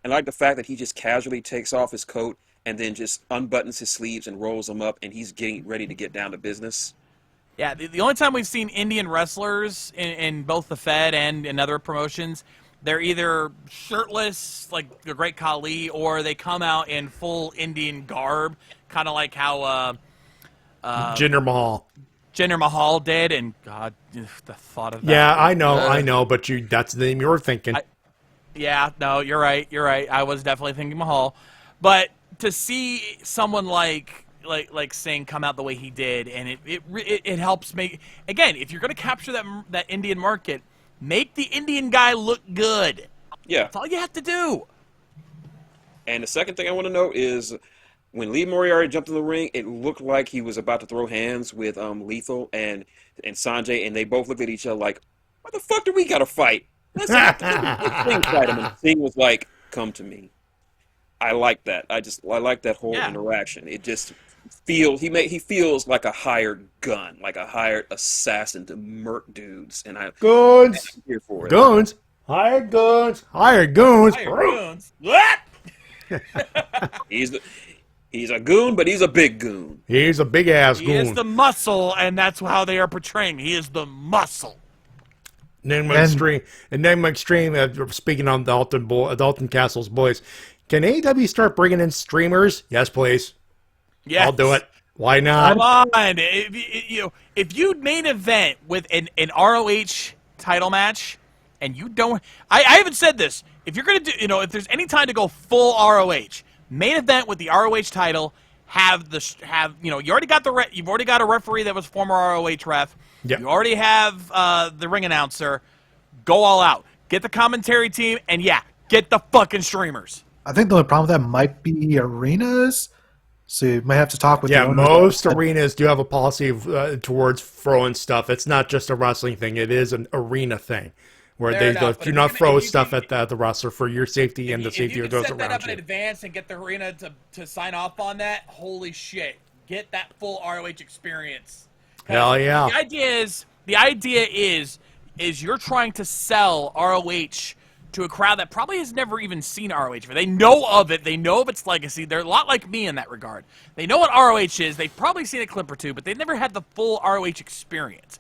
And I like the fact that he just casually takes off his coat and then just unbuttons his sleeves and rolls them up, and he's getting ready to get down to business. Yeah, the only time we've seen Indian wrestlers in both the Fed and in other promotions, they're either shirtless, like the Great Khali, or they come out in full Indian garb, kind of like how Jinder Mahal. Jinder Mahal did. And God, the thought of that. Yeah, I know, but that's the name you were thinking. Yeah, no, you're right. I was definitely thinking Mahal. But to see someone like Singh come out the way he did, and it helps make, again, if you're going to capture that Indian market, make the Indian guy look good. Yeah. That's all you have to do. And the second thing I want to note is when Lee Moriarty jumped in the ring, it looked like he was about to throw hands with Lethal and Sanjay, and they both looked at each other like, "What the fuck do we got to fight? Let's fight him." And Singh was like, "Come to me." I like that. I like that whole interaction. It just feels he feels like a hired gun, like a hired assassin to murk dudes, and I'm here for it. Goons. Hired goons. Hired goons. What? He's a goon, but he's a big goon. He's a big ass goon. He is the muscle, and that's how they are portraying. He is the muscle. Name Extreme. Speaking on Dalton Castle's boys, can AEW start bringing in streamers? Yes, please. Yes. I'll do it. Why not? Come on. If you main event with an ROH title match, and you don't, I haven't said this. If you're gonna do, if there's any time to go full ROH, main event with the ROH title, you already got you've already got a referee that was former ROH ref. Yep. You already have the ring announcer. Go all out. Get the commentary team, and get the fucking streamers. I think the only problem with that might be arenas. So you might have to talk with the owners. Most arenas do have a policy towards throwing stuff. It's not just a wrestling thing. It is an arena thing where they do not throw stuff at the wrestler for your safety and the safety of those around you. If you can set that up in advance and get the arena to sign off on that, holy shit. Get that full ROH experience. Hell yeah. The idea is you're trying to sell ROH to a crowd that probably has never even seen ROH. They know of it. They know of its legacy. They're a lot like me in that regard. They know what ROH is. They've probably seen a clip or two, but they've never had the full ROH experience.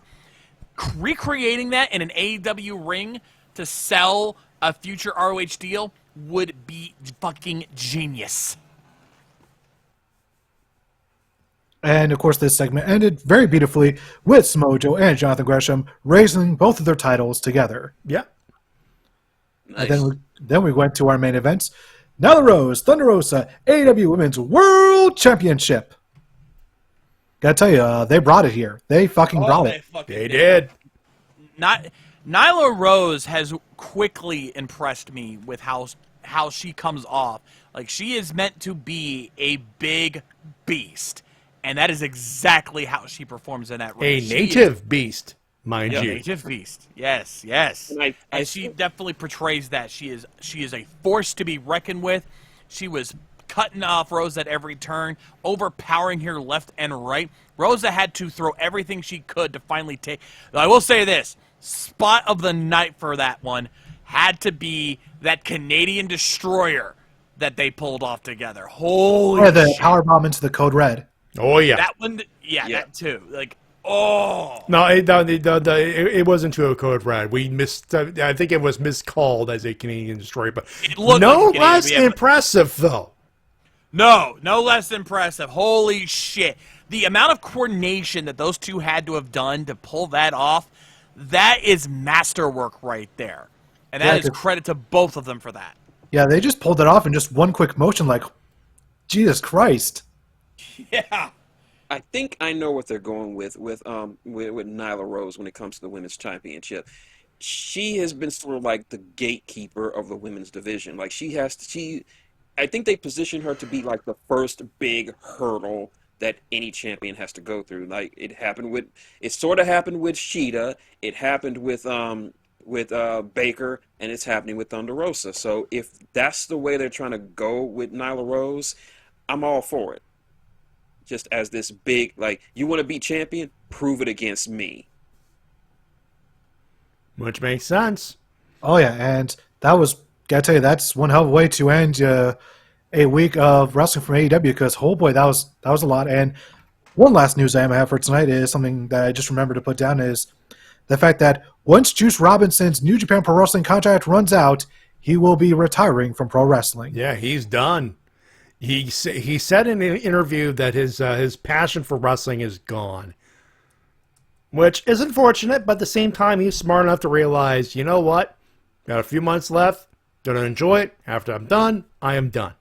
Recreating that in an AEW ring to sell a future ROH deal would be fucking genius. And, of course, this segment ended very beautifully with Samoa Joe and Jonathan Gresham raising both of their titles together. Yeah. Nice. And then we went to our main events. Nyla Rose, Thunder Rosa, AEW Women's World Championship. Gotta tell you, they brought it here. They fucking brought it. They did. Nyla Rose has quickly impressed me with how she comes off. Like, she is meant to be a big beast. And that is exactly how she performs in that ring. A native beast, mind you. Native beast. Yes. And she definitely portrays that. She is a force to be reckoned with. She was cutting off Rosa at every turn, overpowering her left and right. Rosa had to throw everything she could to finally take. I will say this, spot of the night for that one had to be that Canadian destroyer that they pulled off together. Holy shit. The powerbomb into the Code Red. Oh, yeah. That one, that too. Like, oh. No, it wasn't to a Code Red. We missed. I think it was miscalled as a Canadian destroyer, but no less impressive, though. No less impressive. Holy shit. The amount of coordination that those two had to have done to pull that off, that is masterwork right there. And that is credit to both of them for that. Yeah, they just pulled it off in just one quick motion, like, Jesus Christ. Yeah. I think I know what they're going with Nyla Rose when it comes to the women's championship. She has been sort of like the gatekeeper of the women's division. Like I think they position her to be like the first big hurdle that any champion has to go through. Like it sort of happened with Sheeta. It happened with Baker, and it's happening with Thunder Rosa. So if that's the way they're trying to go with Nyla Rose, I'm all for it. Just as this big, like, you want to be champion? Prove it against me. Which makes sense. Oh, yeah, and that was, gotta tell you, that's one hell of a way to end a week of wrestling from AEW, because, oh boy, that was a lot. And one last news item I have for tonight is something that I just remembered to put down, is the fact that once Juice Robinson's New Japan Pro Wrestling contract runs out, he will be retiring from pro wrestling. Yeah, he's done. He said in an interview that his passion for wrestling is gone, which is unfortunate, but at the same time, he's smart enough to realize, you know what? Got a few months left. Gonna enjoy it. After I'm done, I am done.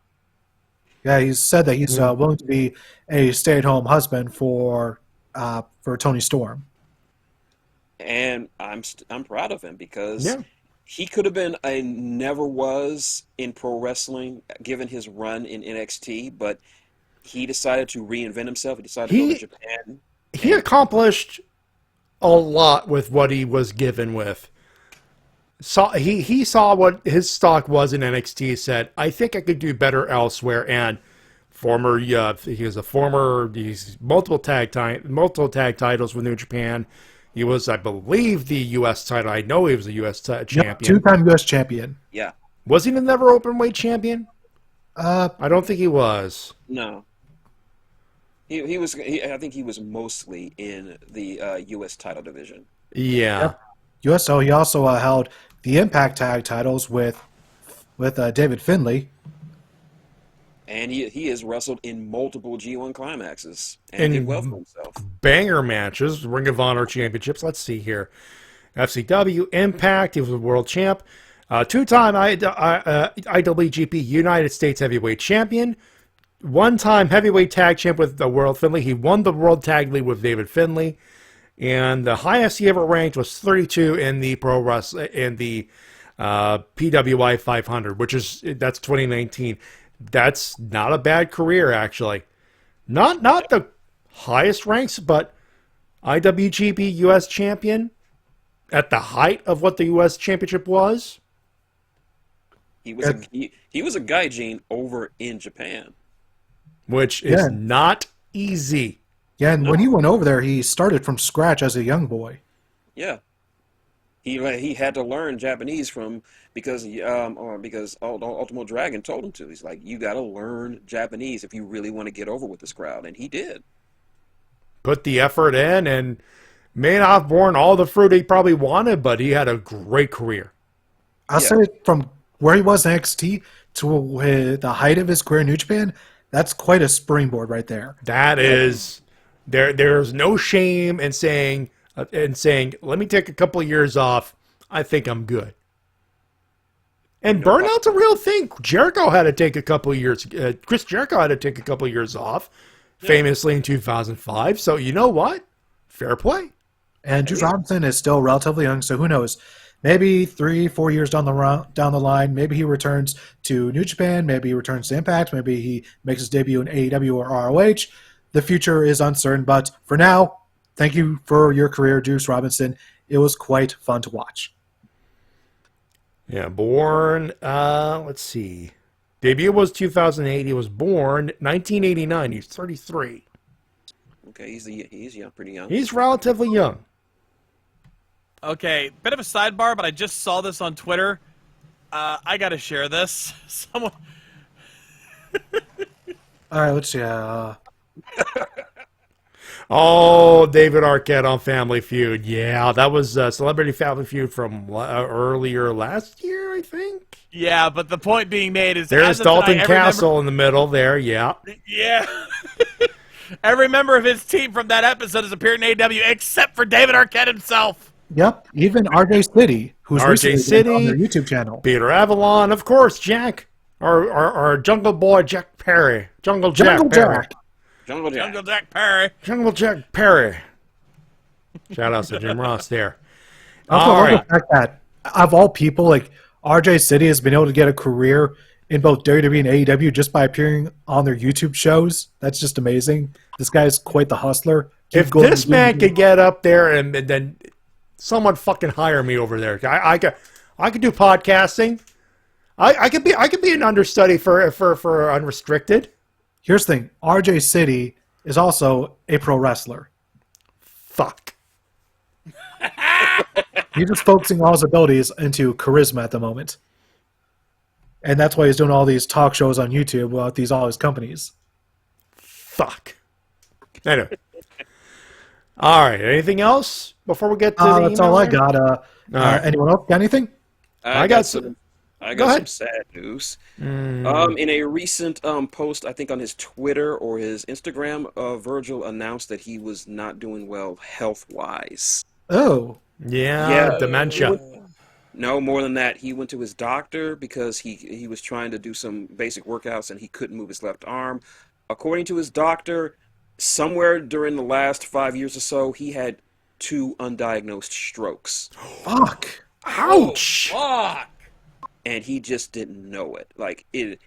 Yeah, he's said that he's willing to be a stay-at-home husband for Tony Storm. And I'm proud of him, because he could have been a never was in pro wrestling given his run in NXT, but he decided to reinvent himself. He decided to go to Japan. He accomplished a lot with what he was given with. He saw what his stock was in NXT, said, I think I could do better elsewhere, and he's multiple tag titles with New Japan. He was, I believe, the U.S. title. I know he was a U.S. champion. Yep, two-time U.S. champion. Yeah. Was he the never openweight champion? I don't think he was. No. He was. I think he was mostly in the U.S. title division. Yeah. Yep. So he also held the Impact tag titles with David Finlay. And he has wrestled in multiple G1 climaxes and did well for himself. Banger matches, Ring of Honor championships. Let's see here. FCW, Impact, he was a world champ. Two-time IWGP United States Heavyweight Champion. One-time Heavyweight Tag Champ with the World Finlay. He won the World Tag League with David Finlay. And the highest he ever ranked was 32 in the PWI 500, that's 2019. That's not a bad career, actually. Not the highest ranks, but IWGP U.S. champion at the height of what the U.S. championship was. He was a gaijin over in Japan, which is not easy. Yeah, and when he went over there, he started from scratch as a young boy. Yeah. He had to learn Japanese because Ultimo Dragon told him to. He's like, you got to learn Japanese if you really want to get over with this crowd, and he did. Put the effort in, and may not have borne all the fruit he probably wanted, but he had a great career. I'll say from where he was in NXT to the height of his career in New Japan, that's quite a springboard right there. That is, there's no shame in saying, let me take a couple of years off. I think I'm good. And burnout's a real thing. Jericho had to take a couple of years. Chris Jericho had to take a couple of years off, famously in 2005. So you know what? Fair play. And Juice Robinson is still relatively young, so who knows? Maybe 3-4 years down the line, maybe he returns to New Japan, maybe he returns to Impact, maybe he makes his debut in AEW or ROH. The future is uncertain, but for now, thank you for your career, Juice Robinson. It was quite fun to watch. Yeah, born, let's see. Debut was 2008. He was born 1989. He's 33. Okay, he's young, pretty young. He's relatively young. Okay, bit of a sidebar, but I just saw this on Twitter. I gotta share this. Someone. All right, let's see. Oh, David Arquette on Family Feud. Yeah, that was Celebrity Family Feud from earlier last year, I think. Yeah, but the point being made is there's Dalton Castle in the middle there. Yeah. Yeah. Every member of his team from that episode has appeared in AEW except for David Arquette himself. Yep, even RJ City, who's RJ recently been on their YouTube channel. Peter Avalon, of course, Jack, our Jungle Boy Jack Perry, Jungle Jack Perry. Jungle Jack Perry. Jungle Jack Perry. Shout out to Jim Ross there. Also, I love the fact that, of all people, like RJ City has been able to get a career in both WWE and AEW just by appearing on their YouTube shows. That's just amazing. This guy is quite the hustler. If this man could get up there and then someone fucking hire me over there, I could do podcasting. I could be an understudy for Unrestricted. Here's the thing: RJ City is also a pro wrestler. Fuck. He's just focusing all his abilities into charisma at the moment. And that's why he's doing all these talk shows on YouTube about all his companies. Fuck. Anyway. All right. Anything else before we get to the that's all I got. right. Anyone else got anything? I got some sad news. In a recent post, I think on his Twitter or his Instagram, Virgil announced that he was not doing well health-wise. Oh. Yeah, dementia. No, more than that. He went to his doctor because he was trying to do some basic workouts and he couldn't move his left arm. According to his doctor, somewhere during the last 5 years or so, he had 2 undiagnosed strokes. Fuck. Ouch. Fuck. And he just didn't know it. Like the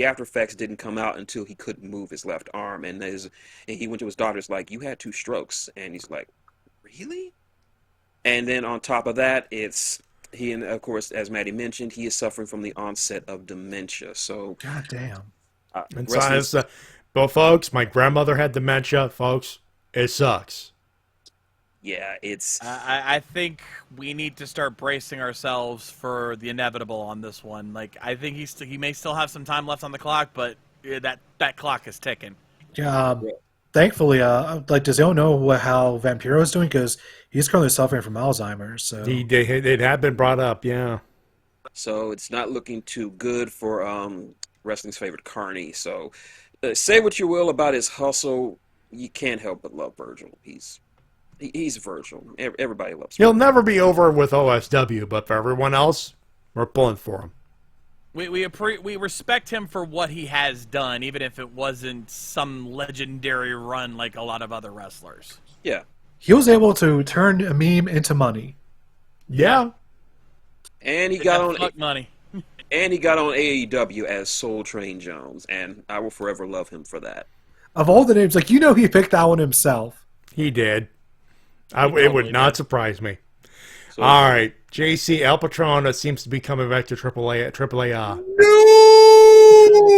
after effects didn't come out until he couldn't move his left arm. And he went to his doctor's like, "You had 2 strokes," and he's like, "Really?" And then on top of that, and of course, as Matty mentioned, he is suffering from the onset of dementia. So, God damn. Well, folks, my grandmother had dementia, folks. It sucks. Yeah, it's. I think we need to start bracing ourselves for the inevitable on this one. Like, I think he may still have some time left on the clock, but that clock is ticking. Yeah. Thankfully, does anyone know how Vampiro is doing? Because he's currently suffering from Alzheimer's. So it had been brought up, yeah. So it's not looking too good for wrestling's favorite Carney. So say what you will about his hustle, you can't help but love Virgil. He's Virgil. Everybody loves him. He'll never be over with OSW, but for everyone else, we're pulling for him. We respect him for what he has done, even if it wasn't some legendary run like a lot of other wrestlers. Yeah. He was able to turn a meme into money. Yeah. And he got on money. And he got on AEW as Soul Train Jones, and I will forever love him for that. Of all the names, he picked that one himself. He did. It would not surprise me. So, all right, JC El Patron seems to be coming back to AAA.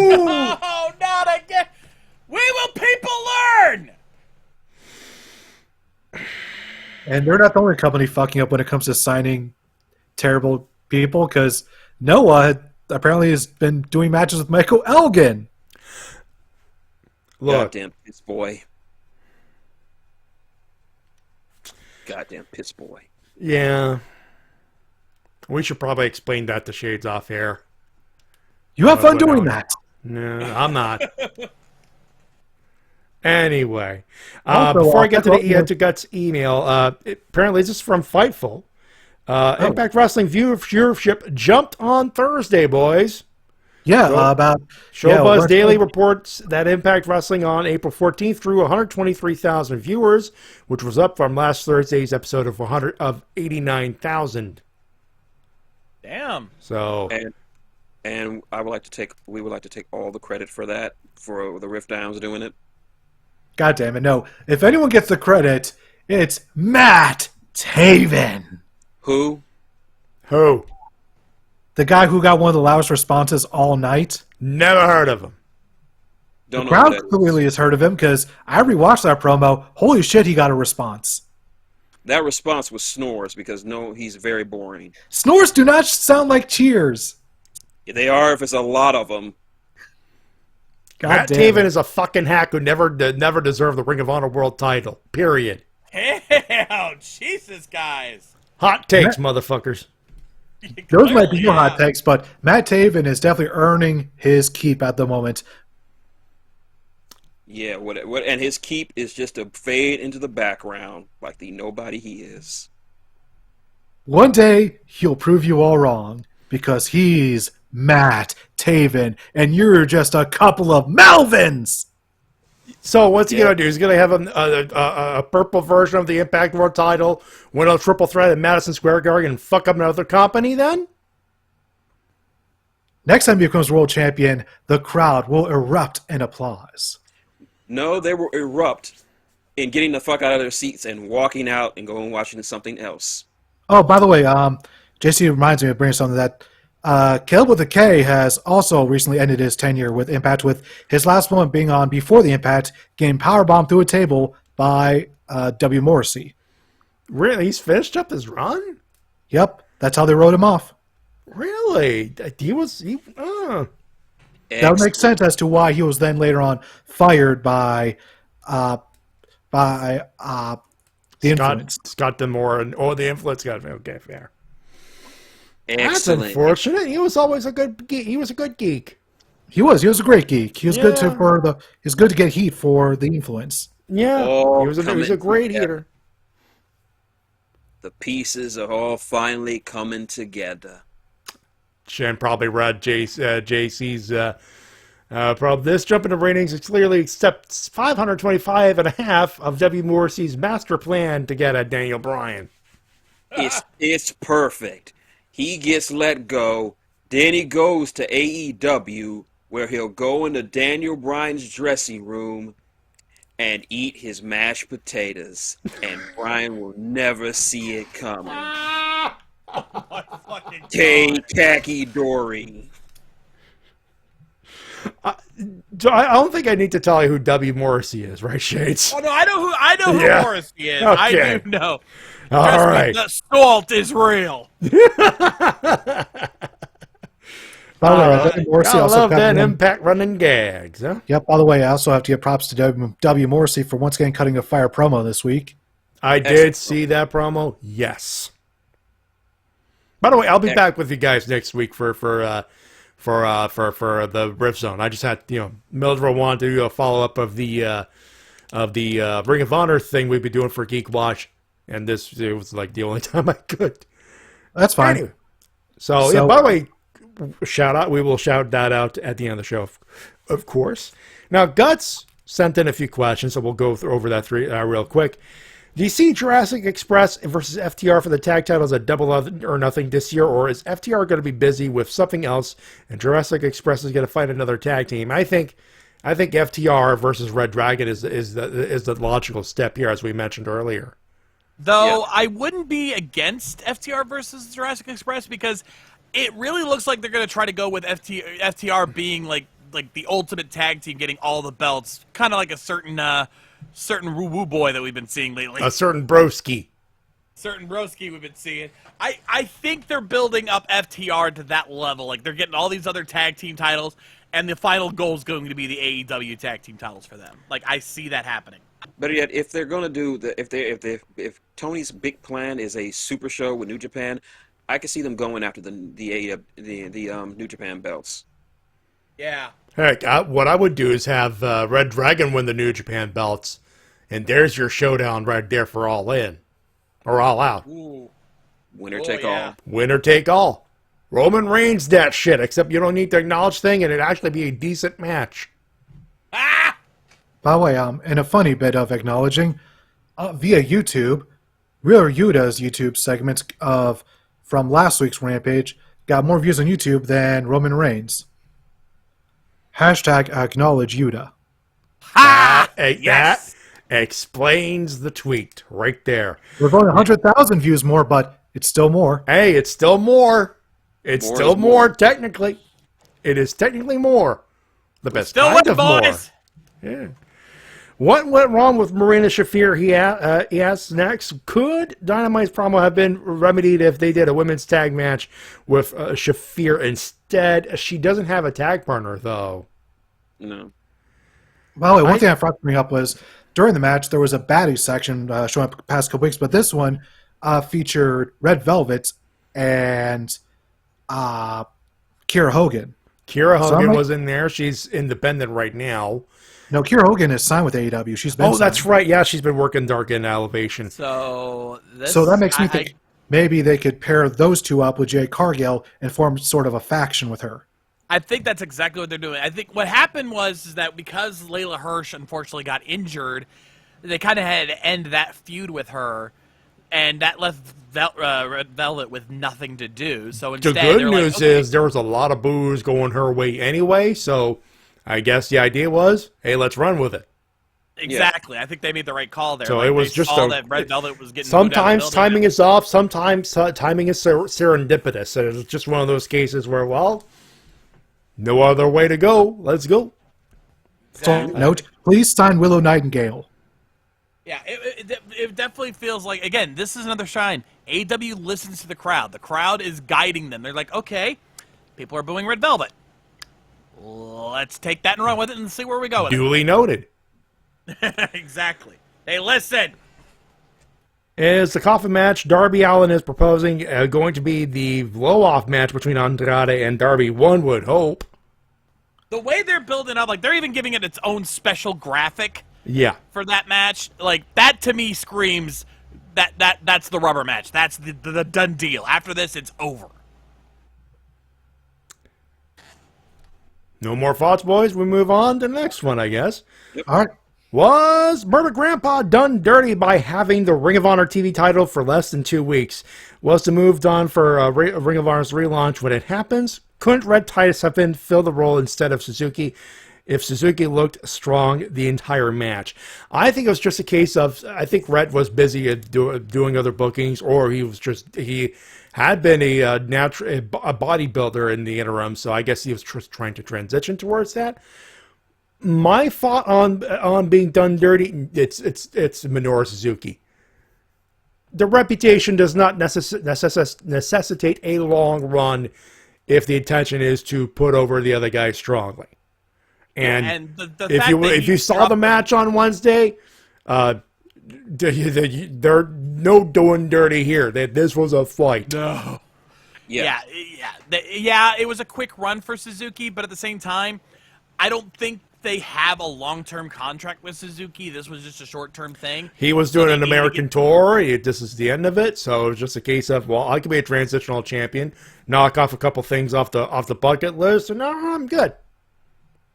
No, not again. We will people learn. And they're not the only company fucking up when it comes to signing terrible people, because Noah apparently has been doing matches with Michael Elgin. Look, Goddamn piss boy. Goddamn piss boy. yeah. We should probably explain that to Shades off air. You have fun doing that. No, I'm not. Anyway, Also, before I get to that's the all- to Guts email, apparently this is from Fightful. Impact Wrestling viewership jumped on Thursday, boys. Yeah, about Showbuzz yeah, Daily reports that Impact Wrestling on April 14th drew 123,000 viewers, which was up from last Thursday's episode of 89,000. Damn. So, And we would like to take all the credit for that, for the Rift Downs doing it. God damn it, no. If anyone gets the credit, it's Matt Taven. Who? The guy who got one of the loudest responses all night. never heard of him. Don't The know crowd who that, clearly has heard of him, because I rewatched that promo. Holy shit, he got a response. that response was snores, because no, he's very boring. Snores do not sound like cheers. They are if it's a lot of them. God Matt damn Taven it. is a fucking hack who never deserved the Ring of Honor World title. Period. Damn, Jesus, guys. Hot takes, motherfuckers. Those might be your Yeah. hot takes, but Matt Taven is definitely earning his keep at the moment. Yeah, what and his keep is just to fade into the background like the nobody he is. One day, he'll prove you all wrong, because he's Matt Taven, and you're just a couple of Melvins! So what's he gonna do? He's gonna have a purple version of the Impact World title, win a triple threat at Madison Square Garden, and fuck up another company then? Next time he becomes world champion, the crowd will erupt in applause. No, they will erupt in getting the fuck out of their seats and walking out and going watching something else. Oh, by the way, JC reminds me of bringing something that Caleb with a K has also recently ended his tenure with Impact, with his last moment being on Before the Impact, getting powerbombed through a table by W. Morrissey. Really? He's finished up his run? Yep, that's how they wrote him off. Really? That would make sense as to why he was then later on fired by the Influence. Scott Demore and the Influence got okay, fair. That's Excellent. unfortunate. He was always a good geek. He was a good geek. He was a great geek. He was good Yeah. He's good to get heat for the Influence. Yeah, All he was a coming great together. heater. The pieces are all finally coming together. Shen probably read JC's problem. This jump in the ratings is clearly accepts 525.5 of W. Morrissey's master plan to get at Daniel Bryan. It's perfect. He gets let go. Then he goes to AEW, where he'll go into Daniel Bryan's dressing room and eat his mashed potatoes, and Bryan will never see it coming. Tay Khaki Dory. So I don't think I need to tell you who W. Morrissey is, right, Shades? Oh no, I know who Yeah. Morrissey is. Okay. I do know. All Trust me, right. the salt is real. By the way, W. Morrissey I also love got that one- Impact running gags, huh? Yep. By the way, I also have to give props to W. Morrissey for once again cutting a fire promo this week. I did see that promo. Yes. By the way, I'll be back with you guys next week for the Rift Zone. I just had Mildred wanted to do a follow up of the Ring of Honor thing we've been doing for Geek Watch, and it was like the only time I could. That's fine. Anyway, so yeah. By the way, shout out. We will shout that out at the end of the show, of course. Now, Guts sent in a few questions, so we'll go over that real quick. Do you see Jurassic Express versus FTR for the tag titles at Double or Nothing this year, or is FTR going to be busy with something else and Jurassic Express is going to find another tag team? I think FTR versus Red Dragon is the logical step here, as we mentioned earlier. Though I wouldn't be against FTR versus Jurassic Express, because it really looks like they're going to try to go with FTR being like the ultimate tag team, getting all the belts, kind of like a certain woo-woo boy that we've been seeing lately. A certain broski. certain broski we've been seeing. I think they're building up FTR to that level. Like, they're getting all these other tag team titles, and the final goal is going to be the AEW tag team titles for them. Like, I see that happening. But yet, if they're gonna do if Tony's big plan is a super show with New Japan, I can see them going after the New Japan belts. Yeah. Heck, what I would do is have Red Dragon win the New Japan belts, and there's your showdown right there for All In. Or All Out. Ooh. Winner take all. Winner take all. Roman Reigns that shit, except you don't need to acknowledge thing, and it'd actually be a decent match. Ah! By the way, in a funny bit of acknowledging, via YouTube, Real Yuta's YouTube segments from last week's Rampage got more views on YouTube than Roman Reigns. Hashtag acknowledge Yuta. Ha! That explains the tweet right there. We're going 100,000 views more, but it's still more. Hey, it's still more. It's More still is more, more. technically. It is technically more. The best Still kind win, of more. boys! Yeah. What went wrong with Marina Shafir, he asks next. Could Dynamite's promo have been remedied if they did a women's tag match with Shafir instead? She doesn't have a tag partner, though. No. By the way, one thing I forgot to bring up was during the match, there was a baddie section showing up the past couple weeks, but this one featured Red Velvet and Kiera Hogan. Kiera Hogan was in there. She's independent right now. No, Kiera Hogan is signed with AEW. She's been Oh, that's signed. right. Yeah, she's been working Dark End Elevation. So that makes me think maybe they could pair those two up with Jade Cargill and form sort of a faction with her. I think that's exactly what they're doing. I think what happened was that because Layla Hirsch unfortunately got injured, they kind of had to end that feud with her, and that left Red Velvet with nothing to do. So The instead, good they're news like, okay, is there was a lot of boos going her way anyway, so I guess the idea was, hey, let's run with it. exactly. I think they made the right call there. So Like, it was they just saw that Red Velvet was getting sometimes timing is off, sometimes timing is serendipitous. And it's just one of those cases where, well, no other way to go. Let's go. So, note, please sign Willow Nightingale. Yeah, it definitely feels like, again, this is another shine. AEW listens to the crowd. The crowd is guiding them. They're like, okay, people are booing Red Velvet. Let's take that and run with it and see where we go with Duly noted. it. Exactly. They listen. Is the coffin match Darby Allin is proposing going to be the blow-off match between Andrade and Darby? One would hope. The way they're building up, like, they're even giving it its own special graphic Yeah. for that match. Like, that to me screams that's the rubber match. That's the done deal. After this, it's over. No more thoughts, boys. We move on to the next one, I guess. All right. Was Murder Grandpa done dirty by having the Ring of Honor TV title for less than 2 weeks? Was the move done for Ring of Honor's relaunch when it happens? Couldn't Red Titus have been fill the role instead of Suzuki if Suzuki looked strong the entire match? I think it was just a case of, I think Red was busy at doing other bookings, or he had been a bodybuilder in the interim, so I guess he was just trying to transition towards that. My thought on being done dirty, it's Minoru Suzuki. The reputation does not necessitate a long run if the intention is to put over the other guy strongly. And the if you saw the match on Wednesday, there no doing dirty here. This was a fight. No. Yeah. Yeah, it was a quick run for Suzuki, but at the same time, I don't think they have a long-term contract with Suzuki. This was just a short-term thing. He was doing an American tour. This is the end of it, so it was just a case of, well, I could be a transitional champion, knock off a couple things off the bucket list, and I'm good.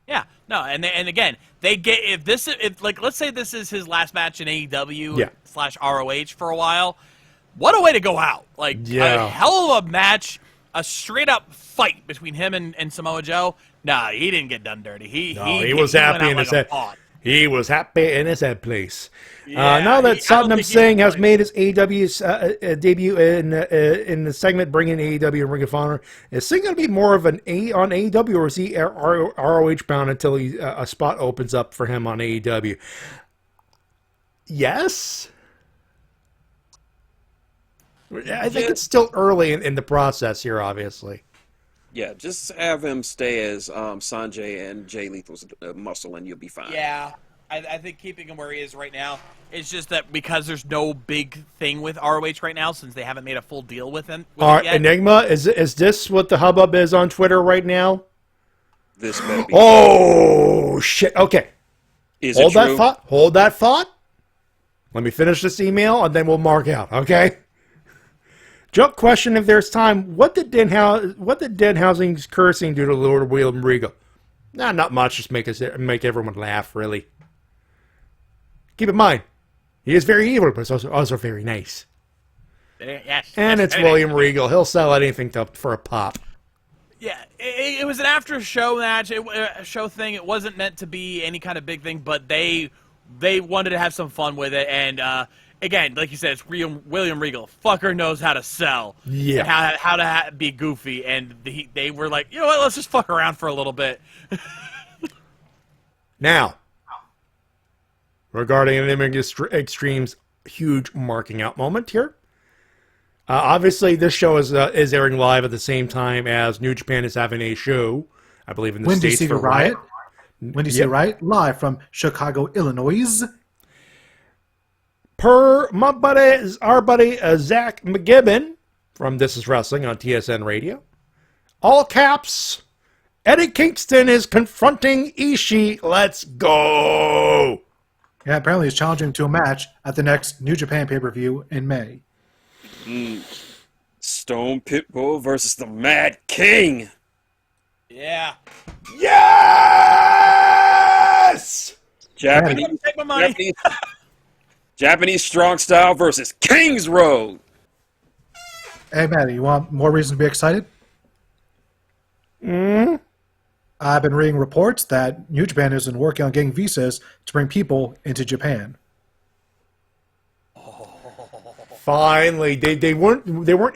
Yeah, no, and again, they get if let's say this is his last match in AEW / ROH for a while. What a way to go out! Like a hell of a match, a straight up fight between him and Samoa Joe. Nah, he didn't get done dirty. He was happy in his head. He was happy in his head place. Yeah, now that Satnam Singh has like, made his AEW debut in the segment bringing AEW and Ring of Honor, is Singh going to be more of an on AEW, or is he ROH bound until a spot opens up for him on AEW? Yes. I think it's still early in the process here, obviously. Yeah, just have him stay as Sanjay and Jay Lethal's muscle, and you'll be fine. Yeah, I think keeping him where he is right now. It's just that because there's no big thing with ROH right now, since they haven't made a full deal with him. All right, Enigma, is this what the hubbub is on Twitter right now? This better be. Oh shit! Okay, Hold that thought. Hold that thought. Let me finish this email, and then we'll mark out. Okay. Joke question: if there's time, what did Denhausen's cursing do to Lord William Regal? Nah, not much. Just make everyone laugh. Really. Keep in mind, he is very evil, but he's also very nice. Yes. And it's William Regal. He'll sell anything for a pop. Yeah, it was an after-show match, a show thing. It wasn't meant to be any kind of big thing, but they wanted to have some fun with it. And again, like you said, it's William Regal. Fucker knows how to sell. Yeah. And how to be goofy. And they were like, you know what? Let's just fuck around for a little bit. Now, regarding Enigma Extreme's huge marking out moment here. Obviously, this show is airing live at the same time as New Japan is having a show, I believe, in the States for Riot. When do you see Riot? Live from Chicago, Illinois. Per our buddy Zach McGibbon from This Is Wrestling on TSN Radio. All caps, Eddie Kingston is confronting Ishii. Let's go! Yeah, apparently he's challenging to a match at the next New Japan pay-per-view in May. Stone Pitbull versus the Mad King. Yeah. Yes! Japanese, Take my money. Japanese strong style versus King's Road. Hey, Matty, you want more reason to be excited? I've been reading reports that New Japan isn't working on getting visas to bring people into Japan. Finally, they weren't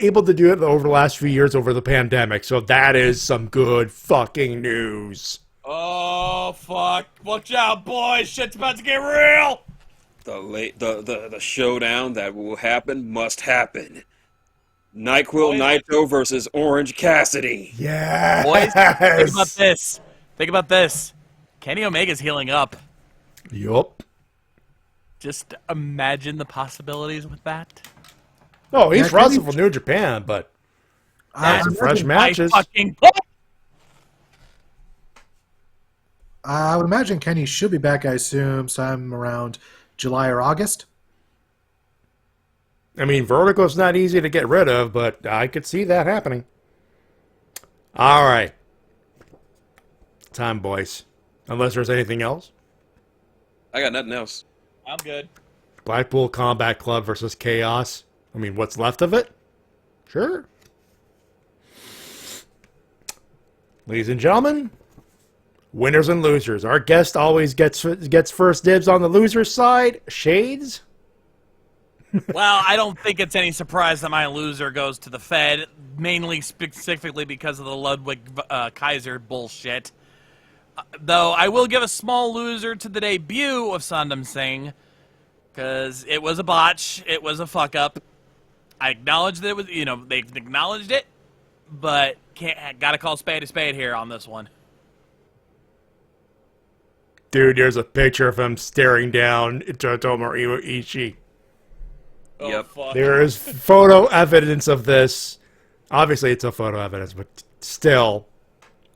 able to do it over the last few years over the pandemic, so that is some good fucking news. Oh, fuck. Watch out, boys. Shit's about to get real. The showdown that will happen must happen. NyQuil Naito versus Orange Cassidy. Yes! Boys, think about this. Kenny Omega's healing up. Yup. Just imagine the possibilities with that. Oh, he's wrestling for New Japan, but some fresh matches. I would imagine Kenny should be back, I assume, sometime around July or August. I mean, Vertigo's not easy to get rid of, but I could see that happening. All right. Time, boys. Unless there's anything else. I got nothing else. I'm good. Blackpool Combat Club versus Chaos. I mean, what's left of it? Sure. Ladies and gentlemen, winners and losers. Our guest always gets first dibs on the loser's side. Shades? Well, I don't think it's any surprise that my loser goes to the Fed, mainly specifically because of the Ludwig Kaiser bullshit. Though I will give a small loser to the debut of Sandam Singh, because it was a botch, it was a fuck up. I acknowledge that it was, they acknowledged it, but gotta call spade a spade here on this one. Dude, there's a picture of him staring down Tomohiro Ishii. Oh, Yep. fuck. There is photo evidence of this. Obviously, it's a photo evidence, but still.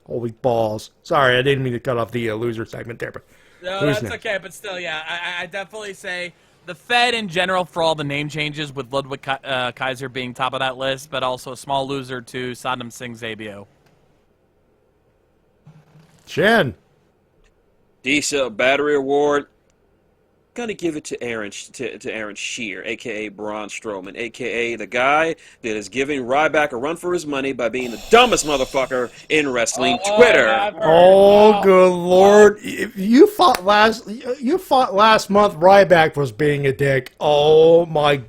Holy balls. Sorry, I didn't mean to cut off the loser segment there. But No, who's that's next? okay, but still, yeah, I definitely say the Fed in general for all the name changes, with Ludwig Kaiser being top of that list, but also a small loser to Sandam Singh's debut. Shin. D-Cell Battery Award. Gonna give it to Aaron Shear, a.k.a. Braun Strowman, a.k.a. the guy that is giving Ryback a run for his money by being the dumbest motherfucker in wrestling Twitter. Oh, good lord! You fought last month. Ryback was being a dick. Oh my!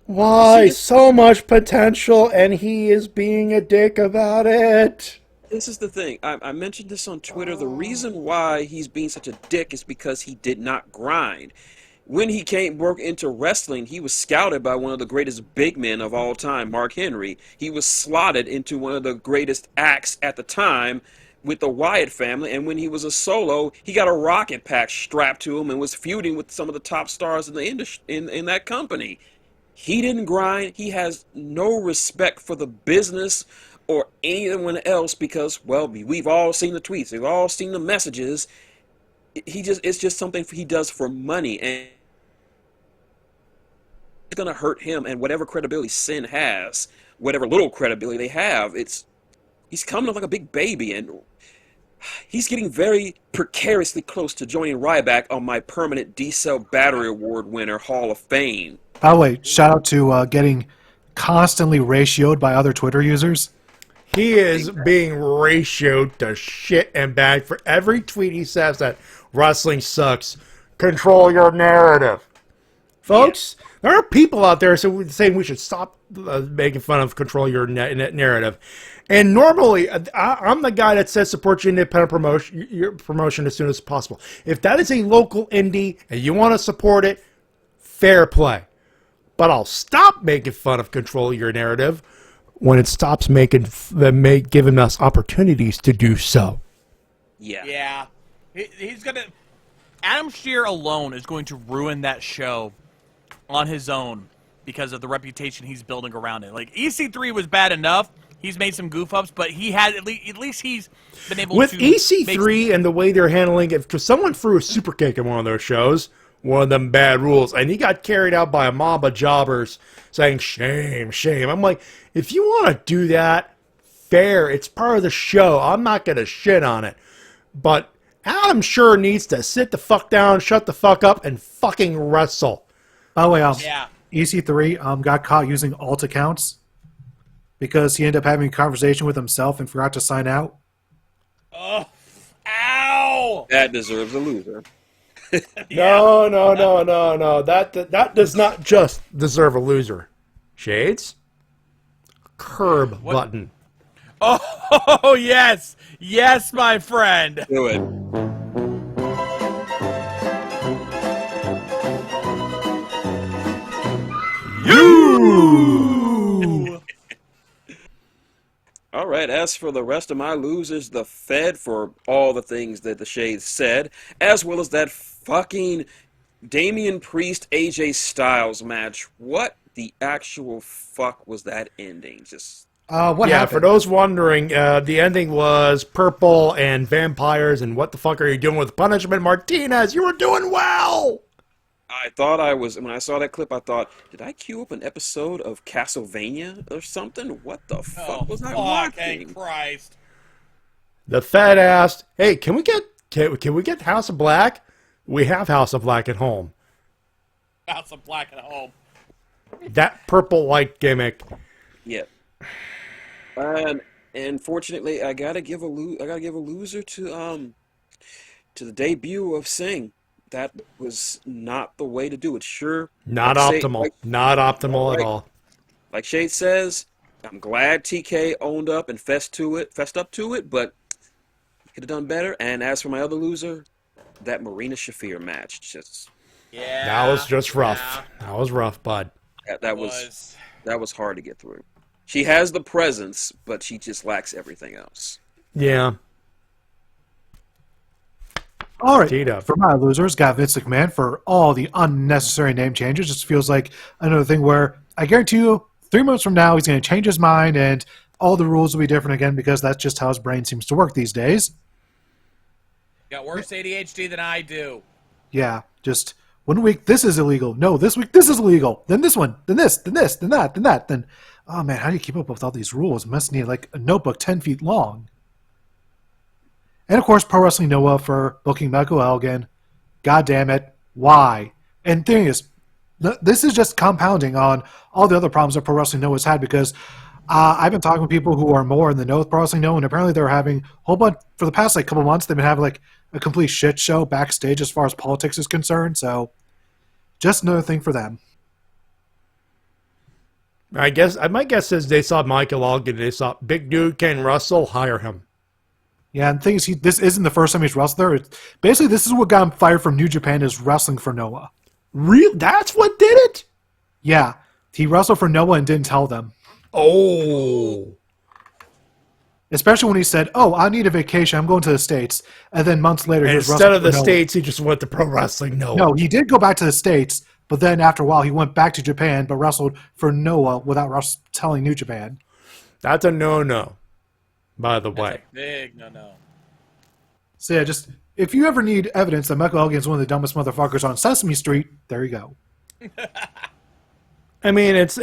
Why so much potential, and he is being a dick about it. This is the thing. I mentioned this on Twitter. The reason why he's being such a dick is because he did not grind. when he broke into wrestling, he was scouted by one of the greatest big men of all time, Mark Henry. He was slotted into one of the greatest acts at the time with the Wyatt family, and when he was a solo, he got a rocket pack strapped to him and was feuding with some of the top stars in the industry in that company. He didn't grind. He has no respect for the business or anyone else because, well, we've all seen the tweets, we've all seen the messages. It's just something he does for money, and it's gonna hurt him and whatever credibility Sin has, whatever little credibility they have. He's coming off like a big baby, and he's getting very precariously close to joining Ryback on my permanent D-Cell Battery Award winner Hall of Fame. By the way, shout out to getting constantly ratioed by other Twitter users. He is being ratioed to shit and bag for every tweet he says that wrestling sucks. Control your narrative. Folks, there are people out there saying we should stop making fun of control your narrative. And normally, I'm the guy that says support your independent your promotion as soon as possible. If that is a local indie and you want to support it, fair play. But I'll stop making fun of control your narrative when it stops giving us opportunities to do so. Yeah. He's gonna. Adam Shear alone is going to ruin that show on his own because of the reputation he's building around it. Like EC3 was bad enough. He's made some goof ups, but he had at least he's been able with to. With EC3 and the way they're handling it, because someone threw a super kick in one of those shows, one of them bad rules, and he got carried out by a mob of jobbers saying, shame, shame. I'm like, if you want to do that, fair. It's part of the show. I'm not going to shit on it. But Adam sure needs to sit the fuck down, shut the fuck up, and fucking wrestle. By the way, EC3 got caught using alt accounts because he ended up having a conversation with himself and forgot to sign out. Oh, ow! That deserves a loser. No. That does not just deserve a loser. Shades? Curb button. Oh, yes. Yes, my friend. Do it. You! All right, as for the rest of my losers, the Fed for all the things that the Shades said, as well as that fucking Damian Priest AJ Styles match. What the actual fuck was that ending? What happened? For those wondering, the ending was purple and vampires, and what the fuck are you doing with Punishment Martinez? You were doing well! I thought when I saw that clip, I thought, did I queue up an episode of Castlevania or something? What the fuck was I watching? Christ. The Fed asked, hey, can we get House of Black? We have House of Black at home. House of Black at home. That purple light gimmick. Yep. And fortunately, I gotta give a loser to the debut of Singh. That was not the way to do it. Sure, not optimal. Not optimal at all. Like Shade says, I'm glad TK owned up and fessed up to it, but he could have done better. And as for my other loser, that Marina Shafir match, that was just rough. Yeah. That was rough, bud. That was hard to get through. She has the presence, but she just lacks everything else. Yeah. All right, for my losers, got Vince McMahon for all the unnecessary name changes. Just feels like another thing where I guarantee you 3 months from now he's going to change his mind and all the rules will be different again because that's just how his brain seems to work these days. Got worse ADHD than I do. Yeah, just 1 week this is illegal. No, this week this is illegal. Then this one, then this, then this, then that, then that. Then, oh man, how do you keep up with all these rules? It must need like a notebook 10 feet long. And, of course, Pro Wrestling Noah for booking Michael Elgin. God damn it. Why? And the thing is, this is just compounding on all the other problems that Pro Wrestling Noah's had because I've been talking to people who are more in the know with Pro Wrestling Noah, and apparently they're having a whole bunch, for the past couple months, they've been having a complete shit show backstage as far as politics is concerned. So, just another thing for them. My guess is they saw Michael Elgin, they saw big dude Ken Russell, hire him. Yeah, and the thing is, this isn't the first time he's wrestled there. Basically, this is what got him fired from New Japan is wrestling for Noah. Real? That's what did it? Yeah. He wrestled for Noah and didn't tell them. Oh. Especially when he said, "Oh, I need a vacation. I'm going to the States." And then months later, And he was instead wrestling of the for Noah. States, he just went to pro wrestling. No, he did go back to the States, but then after a while, he went back to Japan, but wrestled for Noah without telling New Japan. That's a no-no, by the way. Big no. So yeah, just if you ever need evidence that Michael Elgin is one of the dumbest motherfuckers on Sesame Street, there you go. I mean, that's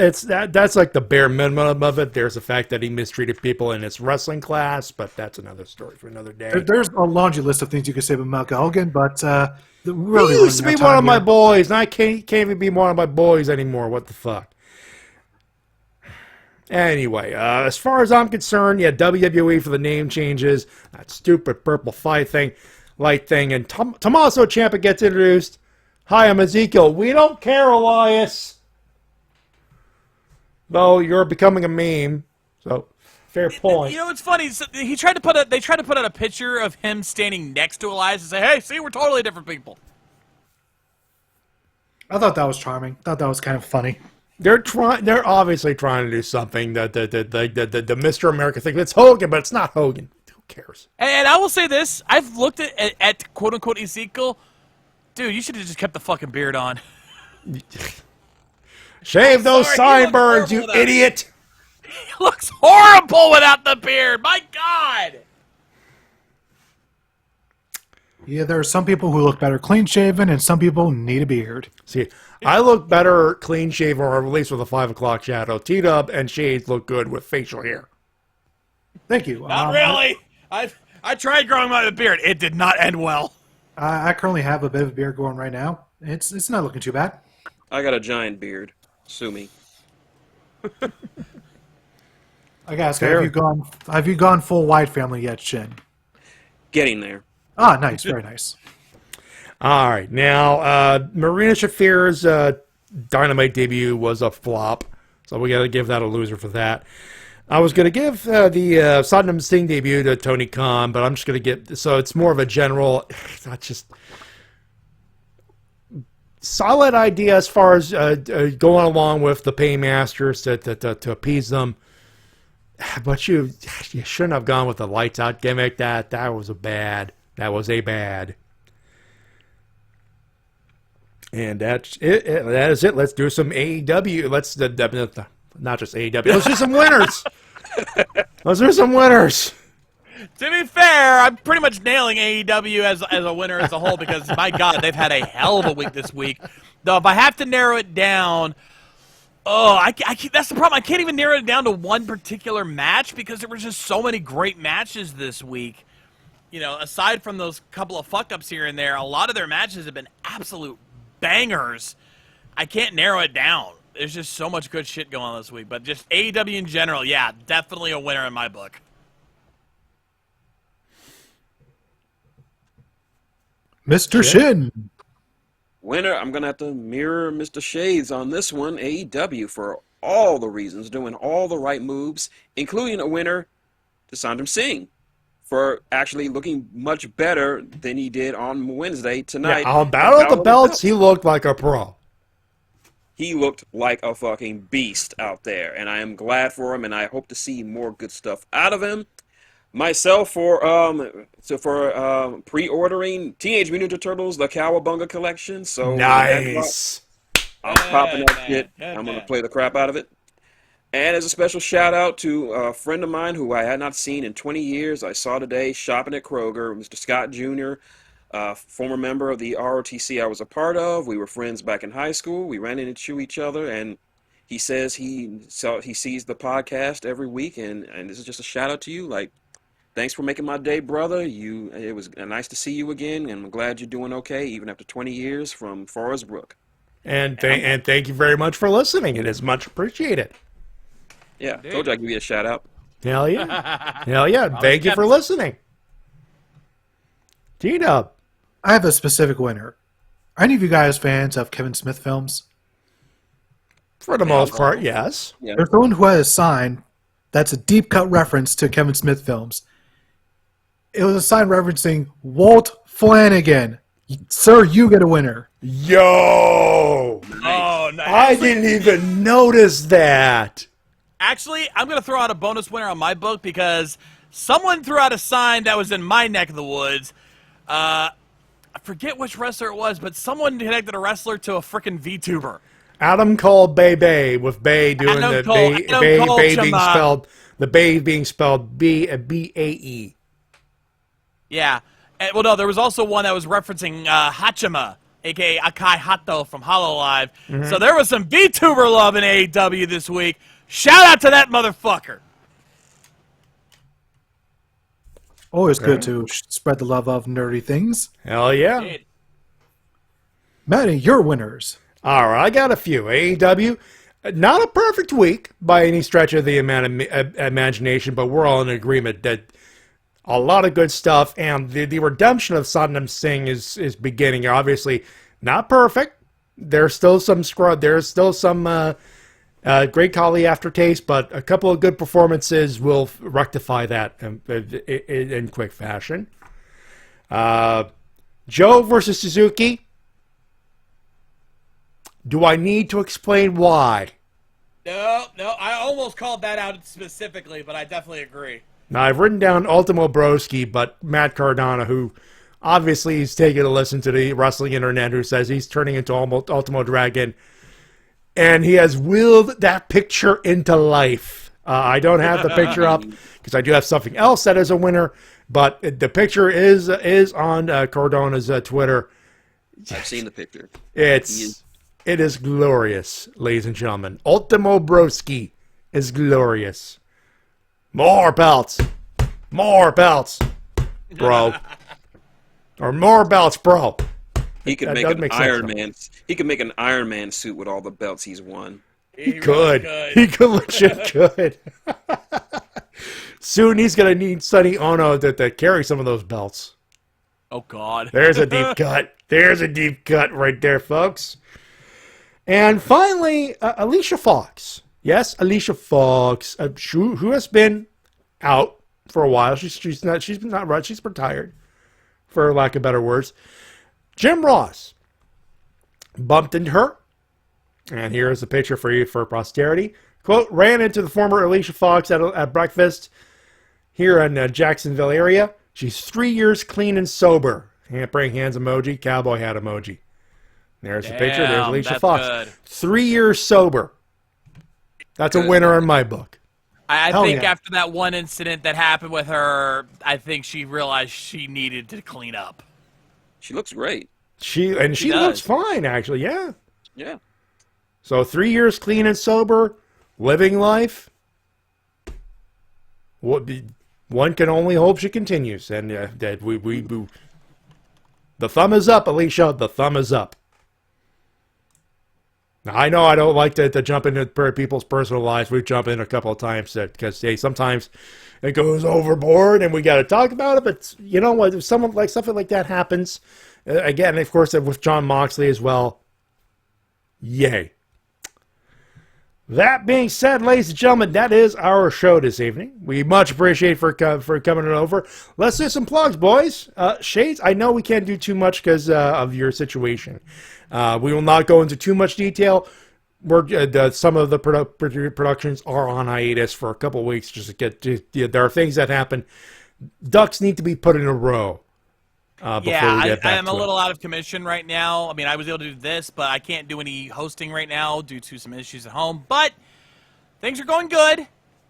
like the bare minimum of it. There's the fact that he mistreated people in his wrestling class, but that's another story for another day. There's a laundry list of things you could say about Michael Elgin, but He used to be one of my boys, and I can't even be one of my boys anymore. What the fuck? Anyway, as far as I'm concerned, yeah, WWE for the name changes, that stupid purple light thing, and Tommaso Ciampa gets introduced. Hi, I'm Ezekiel. We don't care, Elias. Though you're becoming a meme, so fair point. You know what's funny? So they tried to put out a picture of him standing next to Elias and say, "Hey, see, we're totally different people." I thought that was charming. I thought that was kind of funny. They're obviously trying to do something that the Mr. America thing. It's Hogan, but it's not Hogan. Who cares? And I will say this: I've looked at quote unquote Ezekiel. Dude, you should have just kept the fucking beard on. Shave those sideburns, you without idiot! He looks horrible without the beard. My God. Yeah, there are some people who look better clean shaven, and some people need a beard. See, I look better clean shaven, or at least with a 5 o'clock shadow. T-Dub and Shades look good with facial hair. Thank you. Not really. I tried growing my beard. It did not end well. I currently have a bit of a beard going right now. It's not looking too bad. I got a giant beard. Sue me. I gotta ask, have you gone full white family yet, Shin? Getting there. Ah, nice, very nice. All right, now Marina Shafir's Dynamite debut was a flop, so we got to give that a loser for that. I was going to give the Saddam Singh debut to Tony Khan, but I'm just going to get, so it's more of a general, not just solid idea as far as going along with the Paymasters to appease them. But you shouldn't have gone with the lights out gimmick. That was a bad. And that's it. That is it. Let's do some AEW. Let's not just AEW. Let's do some winners. Let's do some winners. To be fair, I'm pretty much nailing AEW as a winner as a whole because, my God, they've had a hell of a week this week. Though, if I have to narrow it down, that's the problem. I can't even narrow it down to one particular match because there were just so many great matches this week. You know, aside from those couple of fuck-ups here and there, a lot of their matches have been absolute bangers. I can't narrow it down. There's just so much good shit going on this week. But just AEW in general, yeah, definitely a winner in my book. Mr. Shin. Winner, I'm going to have to mirror Mr. Shades on this one. AEW for all the reasons, doing all the right moves, including a winner to Saddam Singh for actually looking much better than he did on Wednesday tonight. Yeah, on Battle of the Belts, he looked like a pro. He looked like a fucking beast out there, and I am glad for him, and I hope to see more good stuff out of him. Myself for pre-ordering Teenage Mutant Ninja Turtles, the Cowabunga collection. So nice. I'm popping that shit. I'm gonna play the crap out of it. And as a special shout out to a friend of mine who I had not seen in 20 years, I saw today shopping at Kroger, Mr. Scott Jr., former member of the ROTC I was a part of. We were friends back in high school. We ran into each other, and he says he sees the podcast every week, and this is just a shout out to you. Like, thanks for making my day, brother. It was nice to see you again, and I'm glad you're doing okay, even after 20 years from Forest Brook. And thank you very much for listening. It is much appreciated. Yeah, told you I'd give you a shout out. Hell yeah. Hell yeah. Thank you for listening. T-Dub. I have a specific winner. Are any of you guys fans of Kevin Smith films? For the most part, yes. Yeah. There's someone who has a sign that's a deep cut reference to Kevin Smith films. It was a sign referencing Walt Flanagan. Sir, you get a winner. Yo! Oh, nice. I didn't even notice that. Actually, I'm going to throw out a bonus winner on my book because someone threw out a sign that was in my neck of the woods. I forget which wrestler it was, but someone connected a wrestler to a freaking VTuber. Adam called Bay with Bay doing Adam the Cole- Bay, Adam Bay, Cole Bay being Chama. spelled, the Bay being spelled B-A-E. Yeah. Well, no, there was also one that was referencing Hachima, a.k.a. Akai Hato from Hololive. So there was some VTuber love in AEW this week. Shout out to that motherfucker. Always good to spread the love of nerdy things. Hell yeah. Matty, your winners. All right, I got a few. AEW, not a perfect week by any stretch of the imagination, but we're all in agreement that a lot of good stuff, and the redemption of Satnam Singh is beginning. Obviously, not perfect. There's still some great Kali aftertaste, but a couple of good performances will rectify that in quick fashion. Joe versus Suzuki. Do I need to explain why? No, I almost called that out specifically, but I definitely agree. Now, I've written down Ultimo Broski, but Matt Cardona, who obviously is taking a listen to the wrestling internet, who says he's turning into Ultimo Dragon, and he has willed that picture into life. I don't have the picture up because I do have something else that is a winner, but the picture is on Cardona's Twitter. I've seen the picture. It is glorious, ladies and gentlemen. Ultimo Broski is glorious. More belts, bro, or more belts, bro. He could make an Iron Man. He could make an Iron Man suit with all the belts he's won. He could. He could legit could. Soon he's gonna need Sonny Ono to carry some of those belts. Oh God. There's a deep cut. There's a deep cut right there, folks. And finally, Alicia Fox. Yes, Alicia Fox, who has been out for a while. She's retired, for lack of better words. Jim Ross bumped into her, and here's a picture for you for posterity. Quote, ran into the former Alicia Fox at breakfast here in Jacksonville area. She's 3 years clean and sober. Praying hands emoji, cowboy hat emoji. There's the picture. There's Alicia Fox. Good. 3 years sober. That's a winner in my book. I think after that one incident that happened with her, I think she realized she needed to clean up. She looks great. She looks fine, actually. Yeah. Yeah. So 3 years clean and sober, living life. One can only hope she continues, and that we the thumb is up, Alicia. The thumb is up. Now, I know I don't like to jump into people's personal lives. We've jumped in a couple of times because sometimes it goes overboard and we got to talk about it. But you know what? If something like that happens, again, of course, with Jon Moxley as well. Yay. That being said, ladies and gentlemen, that is our show this evening. We much appreciate for coming over. Let's do some plugs, boys. Shades, I know we can't do too much because of your situation. We will not go into too much detail. Some of the productions are on hiatus for a couple of weeks. There are things that happen. Ducks need to be put in a row. I am a little out of commission right now. I mean, I was able to do this, but I can't do any hosting right now due to some issues at home. But things are going good.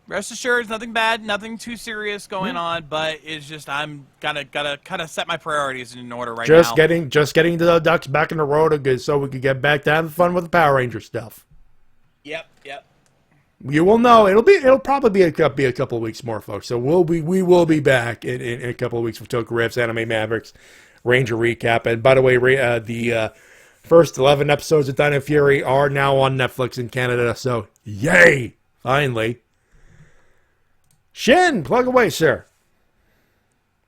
Rest assured, it's nothing bad, nothing too serious going on. But it's just I'm gotta kind of set my priorities in order right now. Just getting the Ducks back in the row so we could get back to having fun with the Power Ranger stuff. Yep. You will know. It'll probably be a couple of weeks more, folks. So we will be back in a couple of weeks with Toku Riffs, Anime Mavericks, Ranger Recap. And by the way, the first 11 episodes of Dino Fury are now on Netflix in Canada. So yay! Finally. Shin, plug away, sir.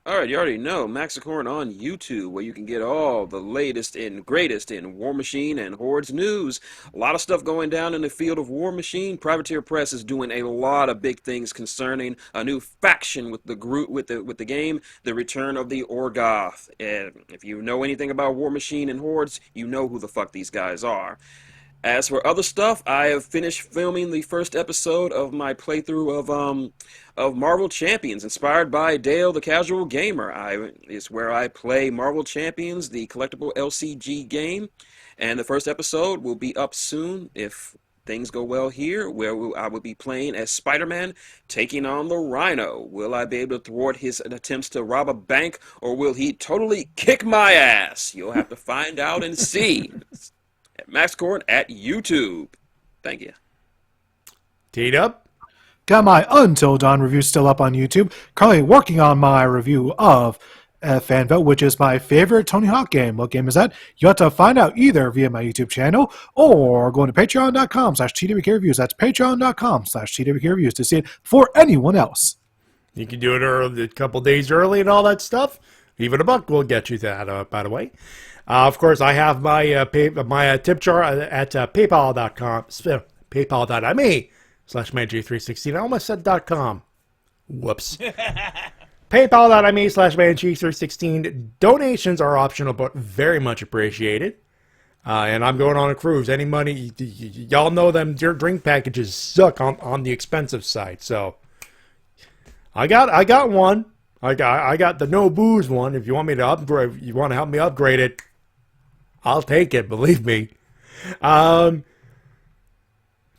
All right, you already know Maxicorn on YouTube, where you can get all the latest and greatest in War Machine and Hordes news. A lot of stuff going down in the field of War Machine. Privateer Press is doing a lot of big things concerning a new faction with the group with the game, the return of the Orgoth. And if you know anything about War Machine and Hordes, you know who the fuck these guys are. As for other stuff, I have finished filming the first episode of my playthrough of Marvel Champions, inspired by Dale the Casual Gamer. It's where I play Marvel Champions, the collectible LCG game, and the first episode will be up soon if things go well here, where I will be playing as Spider-Man taking on the Rhino. Will I be able to thwart his attempts to rob a bank, or will he totally kick my ass? You'll have to find out and see. At Maxcorn at YouTube. Thank you. Teed up. Got my Until Dawn review still up on YouTube. Currently working on my review of Fanville, which is my favorite Tony Hawk game. What game is that? You have to find out either via my YouTube channel or going to patreon.com/TWKReviews. That's patreon.com/TWKReviews to see it for anyone else. You can do it a couple days early and all that stuff. Even $1 will get you that, by the way. Of course, I have my tip jar at paypal.com, paypal.me/ManG316. I almost said .com. Whoops. paypal.me/ManG316. Donations are optional, but very much appreciated. And I'm going on a cruise. Any money, y'all know them drink packages suck on the expensive side. So I got one. I got the no booze one. If you want me to upgrade, you want to help me upgrade it, I'll take it, believe me. Follow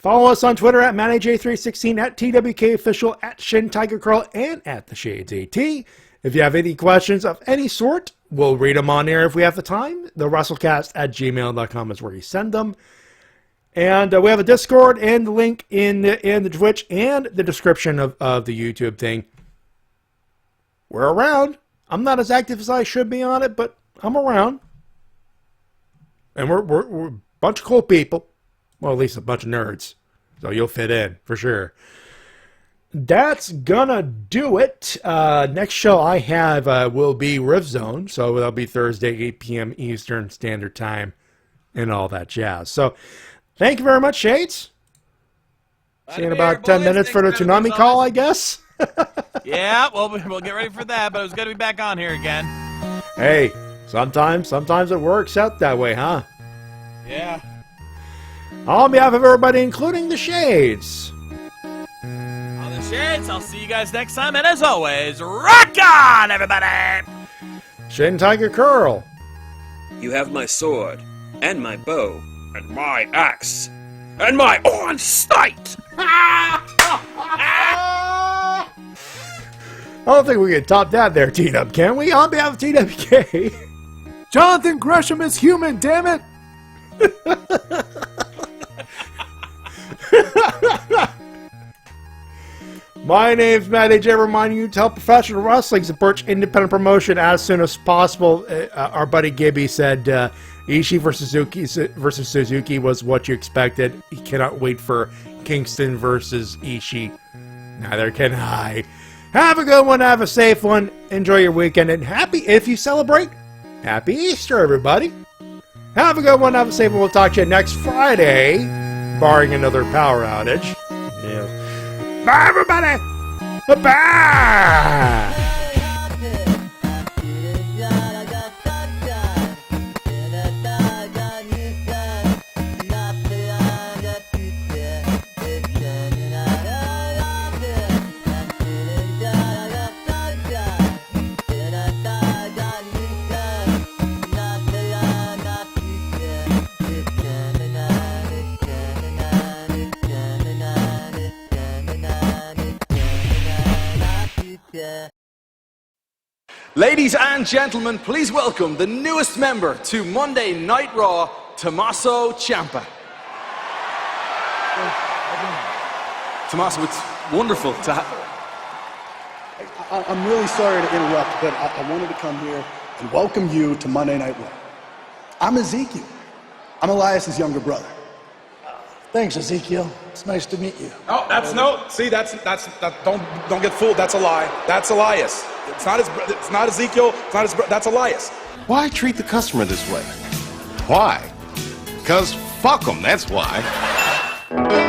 us on Twitter at MannyJ316, at TWKOfficial, at Shintigercurl, and at TheShadesAT. If you have any questions of any sort, we'll read them on air if we have the time. The Wrestle-Cast at gmail.com is where you send them. And we have a Discord and the link in the Twitch and the description of the YouTube thing. We're around. I'm not as active as I should be on it, but I'm around. And we're a bunch of cool people. Well, at least a bunch of nerds. So you'll fit in, for sure. That's gonna do it. Next show I have will be Rift Zone. So that'll be Thursday, 8 p.m. Eastern Standard Time and all that jazz. So thank you very much, Shades. See you in about 10 minutes for the Tsunami call, I guess. Yeah, well, we'll get ready for that, but it was good to be back on here again. Hey, sometimes it works out that way, huh? Yeah. On behalf of everybody, including the Shades. On the Shades, I'll see you guys next time, and as always, rock on, everybody! Shintigercurl. You have my sword, and my bow, and my axe, and my on-sight! I don't think we can top that there, T-Dub, can we? On behalf of TWK. Jonathan Gresham is human, damn it! My name's Matty J, reminding you to help professional wrestling support independent promotion as soon as possible. Our buddy Gibby said Ishii versus Suzuki was what you expected. He cannot wait for Kingston versus Ishii. Neither can I. Have a good one, have a safe one, enjoy your weekend, and if you celebrate, happy Easter, everybody. Have a good one, have a safe one. We'll talk to you next Friday, barring another power outage. Yeah. Bye, everybody. Bye. Ladies and gentlemen, please welcome the newest member to Monday Night Raw, Tommaso Ciampa. Tommaso, it's wonderful to have... I'm really sorry to interrupt, but I wanted to come here and welcome you to Monday Night Raw. I'm Ezekiel. I'm Elias's younger brother. Thanks, Ezekiel. It's nice to meet you. Oh, don't get fooled. That's a lie. That's Elias. It's not Ezekiel. It's not his that's Elias. Why treat the customer this way? Why? Because fuck them, that's why.